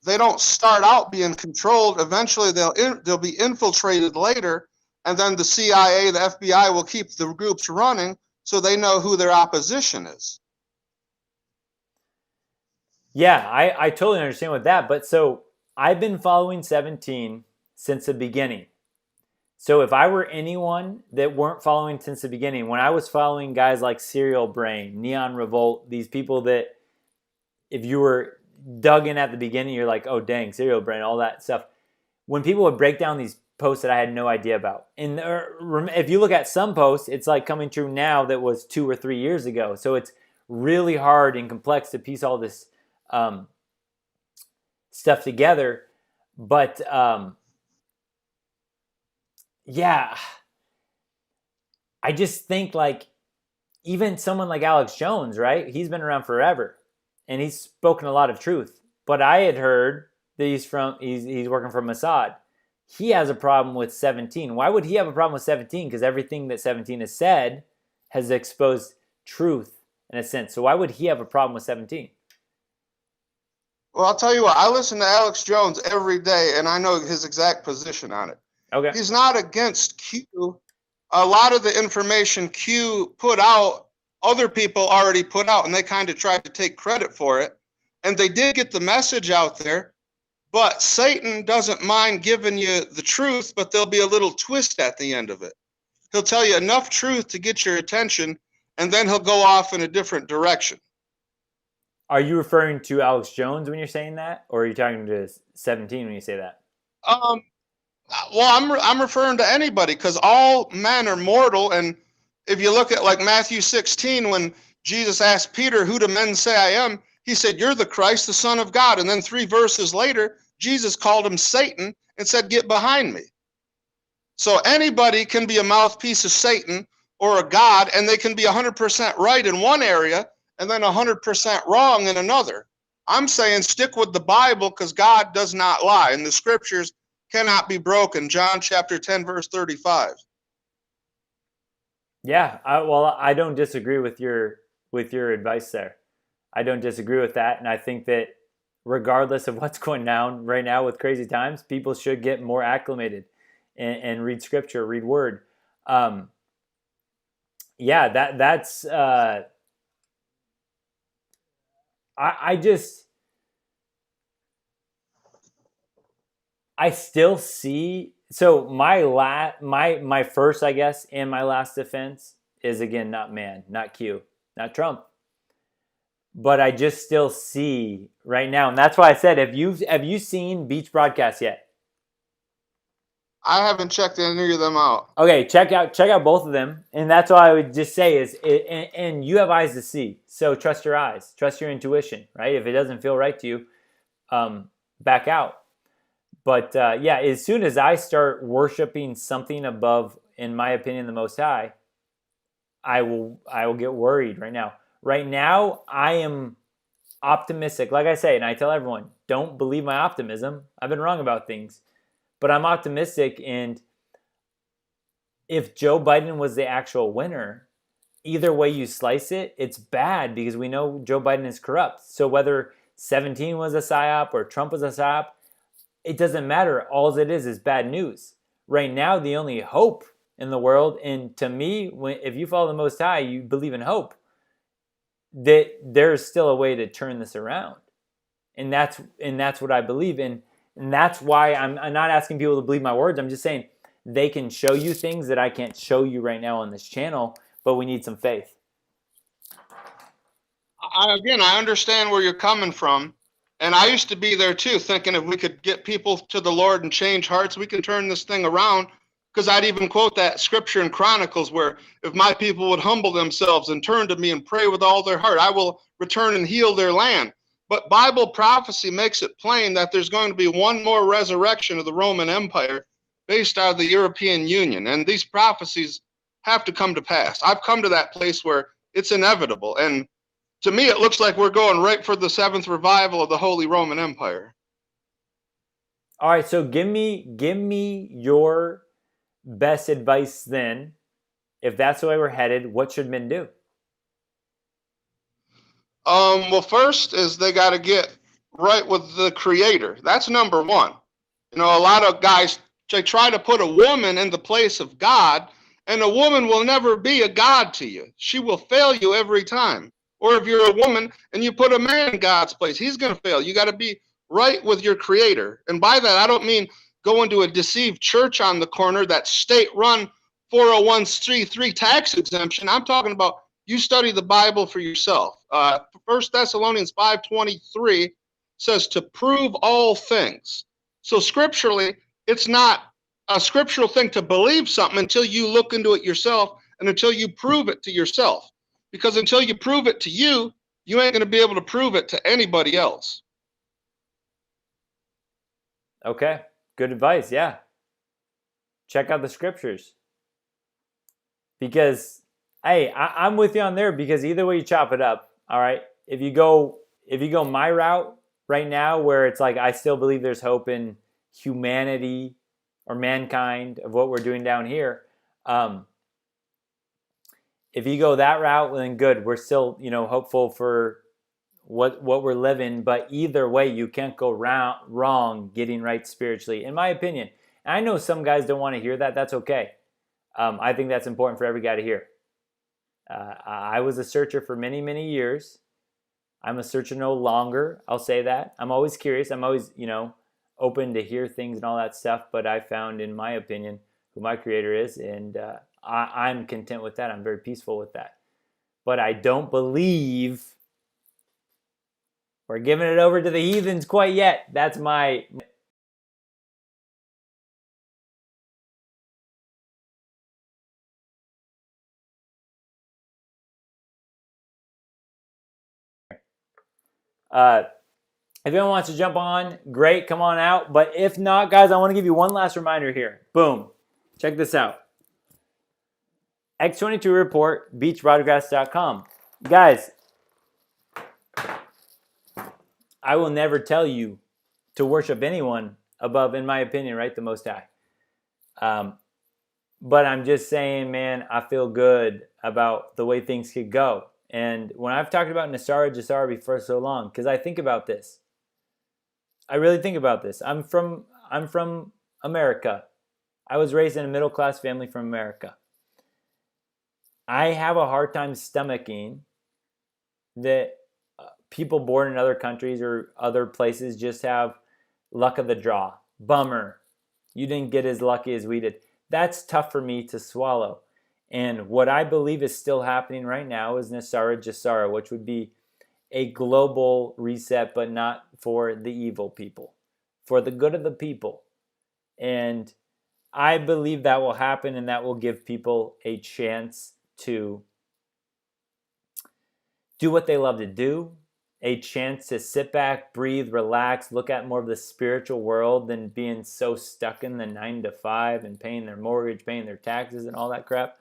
they don't start out being controlled. Eventually, they'll be infiltrated later, and then the CIA, the FBI will keep the groups running so they know who their opposition is. Yeah, I totally understand with that. But so I've been following 17 since the beginning. So if I were anyone that weren't following since the beginning, when I was following guys like Serial Brain, Neon Revolt, these people that if you were dug in at the beginning, you're like, oh, dang, Serial Brain, all that stuff. When people would break down these posts that I had no idea about. And if you look at some posts, it's like coming true now that was 2 or 3 years ago. So it's really hard and complex to piece all this stuff together. But yeah, I just think like even someone like Alex Jones, right? He's been around forever and he's spoken a lot of truth. But I had heard that he's working for Mossad. He has a problem with 17. Why would he have a problem with 17? Because everything that 17 has said has exposed truth in a sense. So why would he have a problem with 17? Well, I'll tell you what, I listen to Alex Jones every day, and I know his exact position on it. Okay. He's not against Q. A lot of the information Q put out, other people already put out, and they kind of tried to take credit for it. And they did get the message out there, but Satan doesn't mind giving you the truth, but there'll be a little twist at the end of it. He'll tell you enough truth to get your attention, and then he'll go off in a different direction. Are you referring to Alex Jones when you're saying that, or are you talking to 17 when you say that? Well, I'm referring to anybody because all men are mortal, and if you look at like Matthew 16, when Jesus asked Peter, "Who do men say I am?" He said, "You're the Christ, the Son of God." And then 3 verses later, Jesus called him Satan and said, "Get behind me." So anybody can be a mouthpiece of Satan or a god, and they can be 100% right in one area and then 100% wrong in another. I'm saying stick with the Bible because God does not lie, and the scriptures cannot be broken. John chapter 10, verse 35. Yeah, I don't disagree with your advice there. I don't disagree with that, and I think that regardless of what's going down right now with crazy times, people should get more acclimated and read scripture, read word. Yeah, that's. I still see. So my first, I guess, and my last defense is again not man, not Q, not Trump. But I just still see right now, and that's why I said, have you seen Beach Broadcast yet? I haven't checked any of them out. Okay, check out both of them, and that's all I would just say is, and you have eyes to see, so trust your eyes, trust your intuition, right? If it doesn't feel right to you, back out. But yeah, as soon as I start worshiping something above, in my opinion, the Most High, I will get worried right now. Right now, I am optimistic. Like I say, and I tell everyone, don't believe my optimism. I've been wrong about things. But I'm optimistic, and if Joe Biden was the actual winner, either way you slice it, it's bad because we know Joe Biden is corrupt. So whether 17 was a psyop or Trump was a psyop, it doesn't matter. All it is bad news. Right now, the only hope in the world, and to me, if you follow the Most High, you believe in hope. that there's still a way to turn this around. And that's what I believe in. And that's why I'm not asking people to believe my words. I'm just saying they can show you things that I can't show you right now on this channel, but we need some faith. I understand where you're coming from. And I used to be there too, thinking if we could get people to the Lord and change hearts, we can turn this thing around. Because I'd even quote that scripture in Chronicles where if my people would humble themselves and turn to me and pray with all their heart, I will return and heal their land. But Bible prophecy makes it plain that there's going to be one more resurrection of the Roman Empire based out of the European Union. And these prophecies have to come to pass. I've come to that place where it's inevitable. And to me, it looks like we're going right for the seventh revival of the Holy Roman Empire. All right, so give me your best advice then. If that's the way we're headed, what should men do? Well, first is they got to get right with the Creator. That's number one. You know, a lot of guys, they try to put a woman in the place of God, and a woman will never be a God to you. She will fail you every time. Or if you're a woman and you put a man in God's place, he's going to fail. You got to be right with your Creator. And by that, I don't mean go into a deceived church on the corner that's state-run 401c3 tax exemption. I'm talking about you study the Bible for yourself. 1 Thessalonians 5:23 says to prove all things. So scripturally, it's not a scriptural thing to believe something until you look into it yourself and until you prove it to yourself. Because until you prove it to you, you ain't going to be able to prove it to anybody else. Okay, good advice, yeah. Check out the scriptures. Because, hey, I'm with you on there because either way you chop it up, all right? If you go my route right now where it's like I still believe there's hope in humanity or mankind of what we're doing down here, if you go that route, well, then good. We're still, hopeful for what we're living. But either way, you can't go wrong getting right spiritually, in my opinion. And I know some guys don't want to hear that. That's okay. I think that's important for every guy to hear. I was a searcher for many, many years. I'm a searcher no longer. I'll say that. I'm always curious. I'm always, open to hear things and all that stuff. But I found, in my opinion, who my Creator is, and I'm content with that. I'm very peaceful with that. But I don't believe we're giving it over to the heathens quite yet. That's my... If anyone wants to jump on, great, come on out. But if not, guys, I want to give you one last reminder here. Boom. Check this out. X22 report, beachbroadcast.com. Guys, I will never tell you to worship anyone above, in my opinion, right, the Most High. But I'm just saying, man, I feel good about the way things could go. And when I've talked about Nasara Jasara for so long, because I think about this. I really think about this. I'm from America. I was raised in a middle-class family from America. I have a hard time stomaching that people born in other countries or other places just have luck of the draw. Bummer. You didn't get as lucky as we did. That's tough for me to swallow. And what I believe is still happening right now is Nasara Jasara, which would be a global reset, but not for the evil people, for the good of the people. And I believe that will happen, and that will give people a chance to do what they love to do, a chance to sit back, breathe, relax, look at more of the spiritual world than being so stuck in the 9 to 5 and paying their mortgage, paying their taxes and all that crap.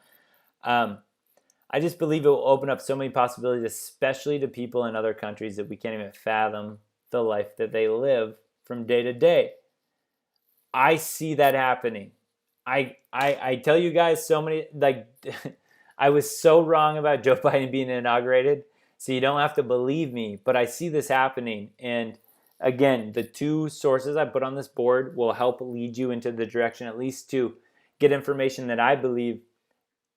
I just believe it will open up so many possibilities, especially to people in other countries that we can't even fathom the life that they live from day to day. I see that happening. I tell you guys so many, like, I was so wrong about Joe Biden being inaugurated, so you don't have to believe me, but I see this happening. And again, the two sources I put on this board will help lead you into the direction, at least to get information that I believe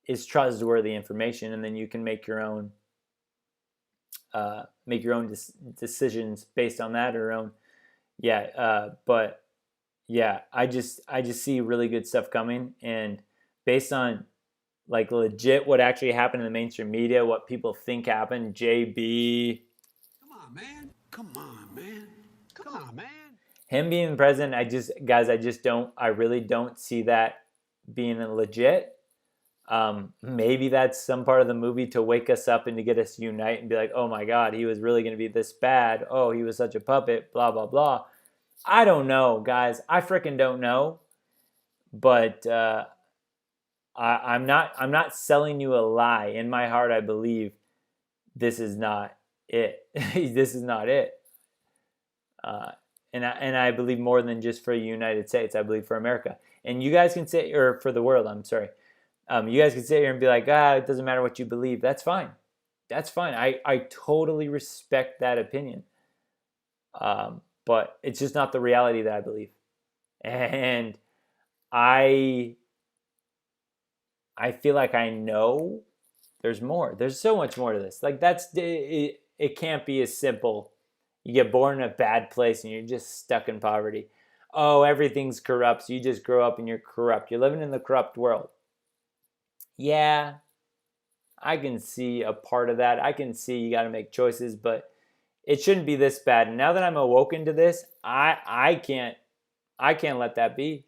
is trustworthy information, and then you can make your own make your own decisions based on that or own. Yeah, but yeah, I just see really good stuff coming, and based on like legit what actually happened in the mainstream media, what people think happened, JB. Come on, man. Come on, man. Come on, man. Him being president, I really don't see that being legit. Maybe that's some part of the movie to wake us up and to get us to unite and be like, oh my God, he was really going to be this bad. Oh, he was such a puppet, blah, blah, blah. I don't know, guys. I freaking don't know. But I'm not selling you a lie. In my heart, I believe this is not it. This is not it. And I believe more than just for the United States. I believe for America. And you guys can say, or for the world, I'm sorry. You guys can sit here and be like, it doesn't matter what you believe. That's fine. That's fine. I totally respect that opinion. But it's just not the reality that I believe. And I feel like I know there's more. There's so much more to this. Like it can't be as simple. You get born in a bad place and you're just stuck in poverty. Oh, everything's corrupt. So you just grow up and you're corrupt. You're living in the corrupt world. Yeah, I can see a part of that. I can see you got to make choices, but it shouldn't be this bad. And now that I'm awoken to this, I can't let that be.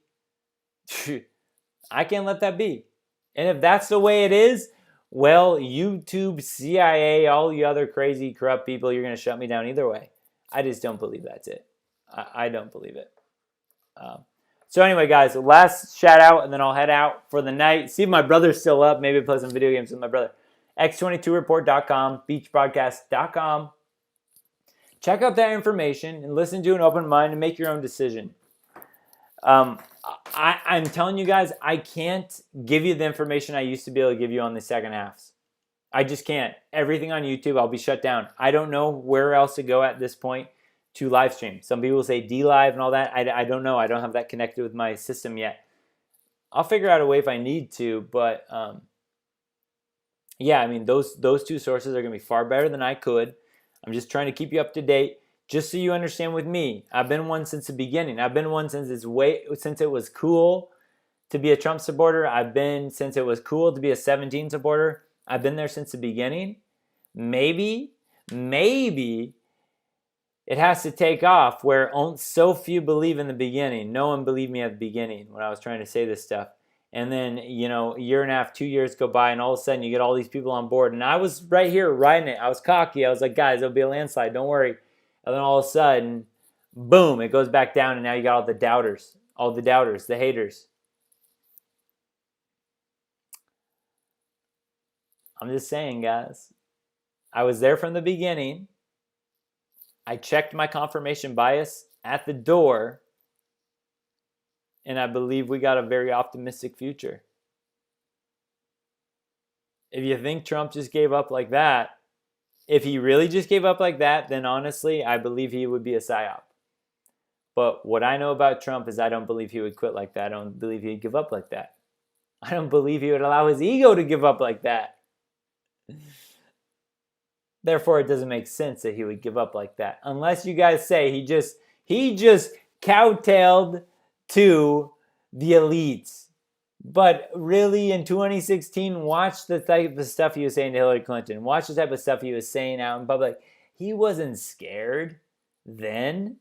I can't let that be. And if that's the way it is, well, YouTube, CIA, all the other crazy corrupt people, you're going to shut me down either way. I just don't believe that's it. I don't believe it. So anyway, guys, last shout out, and then I'll head out for the night. See if my brother's still up. Maybe play some video games with my brother. X22report.com, beachbroadcast.com. Check out that information and listen to an open mind and make your own decision. I'm telling you guys, I can't give you the information I used to be able to give you on the second halves. I just can't. Everything on YouTube, I'll be shut down. I don't know where else to go at this point to live stream. Some people say D-Live and all that. I don't know. I don't have that connected with my system yet. I'll figure out a way if I need to, but yeah, I mean, those two sources are going to be far better than I could. I'm just trying to keep you up to date, just so you understand with me. I've been one since the beginning. I've been one since it was cool to be a Trump supporter. I've been since it was cool to be a 17 supporter. I've been there since the beginning. Maybe it has to take off where so few believe in the beginning. No one believed me at the beginning when I was trying to say this stuff. And then, a year and a half, 2 years go by, and all of a sudden you get all these people on board. And I was right here riding it. I was cocky. I was like, guys, there'll be a landslide. Don't worry. And then all of a sudden, boom, it goes back down, and now you got all the doubters, the haters. I'm just saying, guys. I was there from the beginning. I checked my confirmation bias at the door, and I believe we got a very optimistic future. If you think Trump just gave up like that, if he really just gave up like that, then honestly, I believe he would be a psyop. But what I know about Trump is I don't believe he would quit like that. I don't believe he'd give up like that. I don't believe he would allow his ego to give up like that. Therefore, it doesn't make sense that he would give up like that. Unless you guys say he just kowtowed to the elites. But really, in 2016, watch the type of stuff he was saying to Hillary Clinton. Watch the type of stuff he was saying out in public. He wasn't scared then.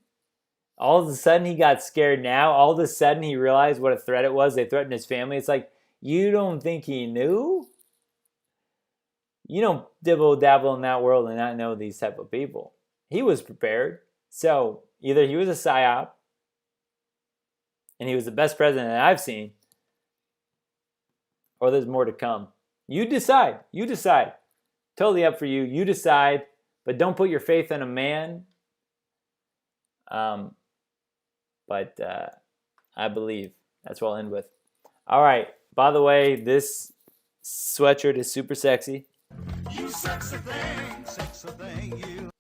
All of a sudden, he got scared now. All of a sudden, he realized what a threat it was. They threatened his family. It's like, you don't think he knew? You don't dibble-dabble in that world and not know these type of people. He was prepared. So, either he was a psyop, and he was the best president that I've seen, or there's more to come. You decide. You decide. Totally up for you. You decide. But don't put your faith in a man. But I believe. That's what I'll end with. All right. By the way, this sweatshirt is super sexy. You sexy thing, you.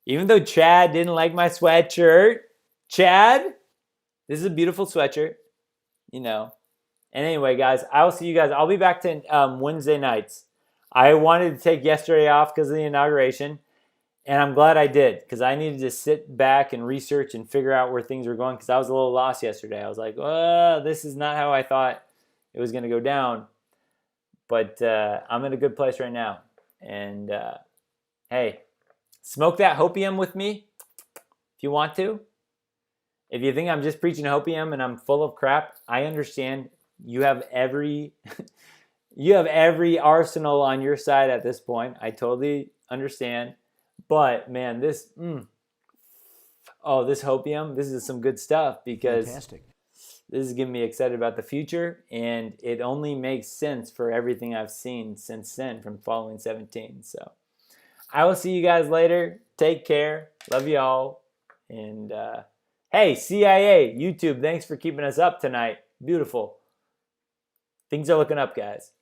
Even though Chad didn't like my sweatshirt, Chad, this is a beautiful sweatshirt. And anyway, guys, I will see you guys. I'll be back to Wednesday nights. I wanted to take yesterday off because of the inauguration. And I'm glad I did, because I needed to sit back and research and figure out where things were going, because I was a little lost yesterday. I was like, this is not how I thought it was going to go down. But I'm in a good place right now. And hey, smoke that hopium with me if you want to. If you think I'm just preaching hopium and I'm full of crap, I understand. You have every arsenal on your side at this point. I totally understand. But man, this hopium, this is some good stuff, because Fantastic. this is getting me excited about the future, and it only makes sense for everything I've seen since then from following 17. So I will see you guys later. Take care. Love you all. And hey, CIA, YouTube, thanks for keeping us up tonight. Beautiful. Things are looking up, guys.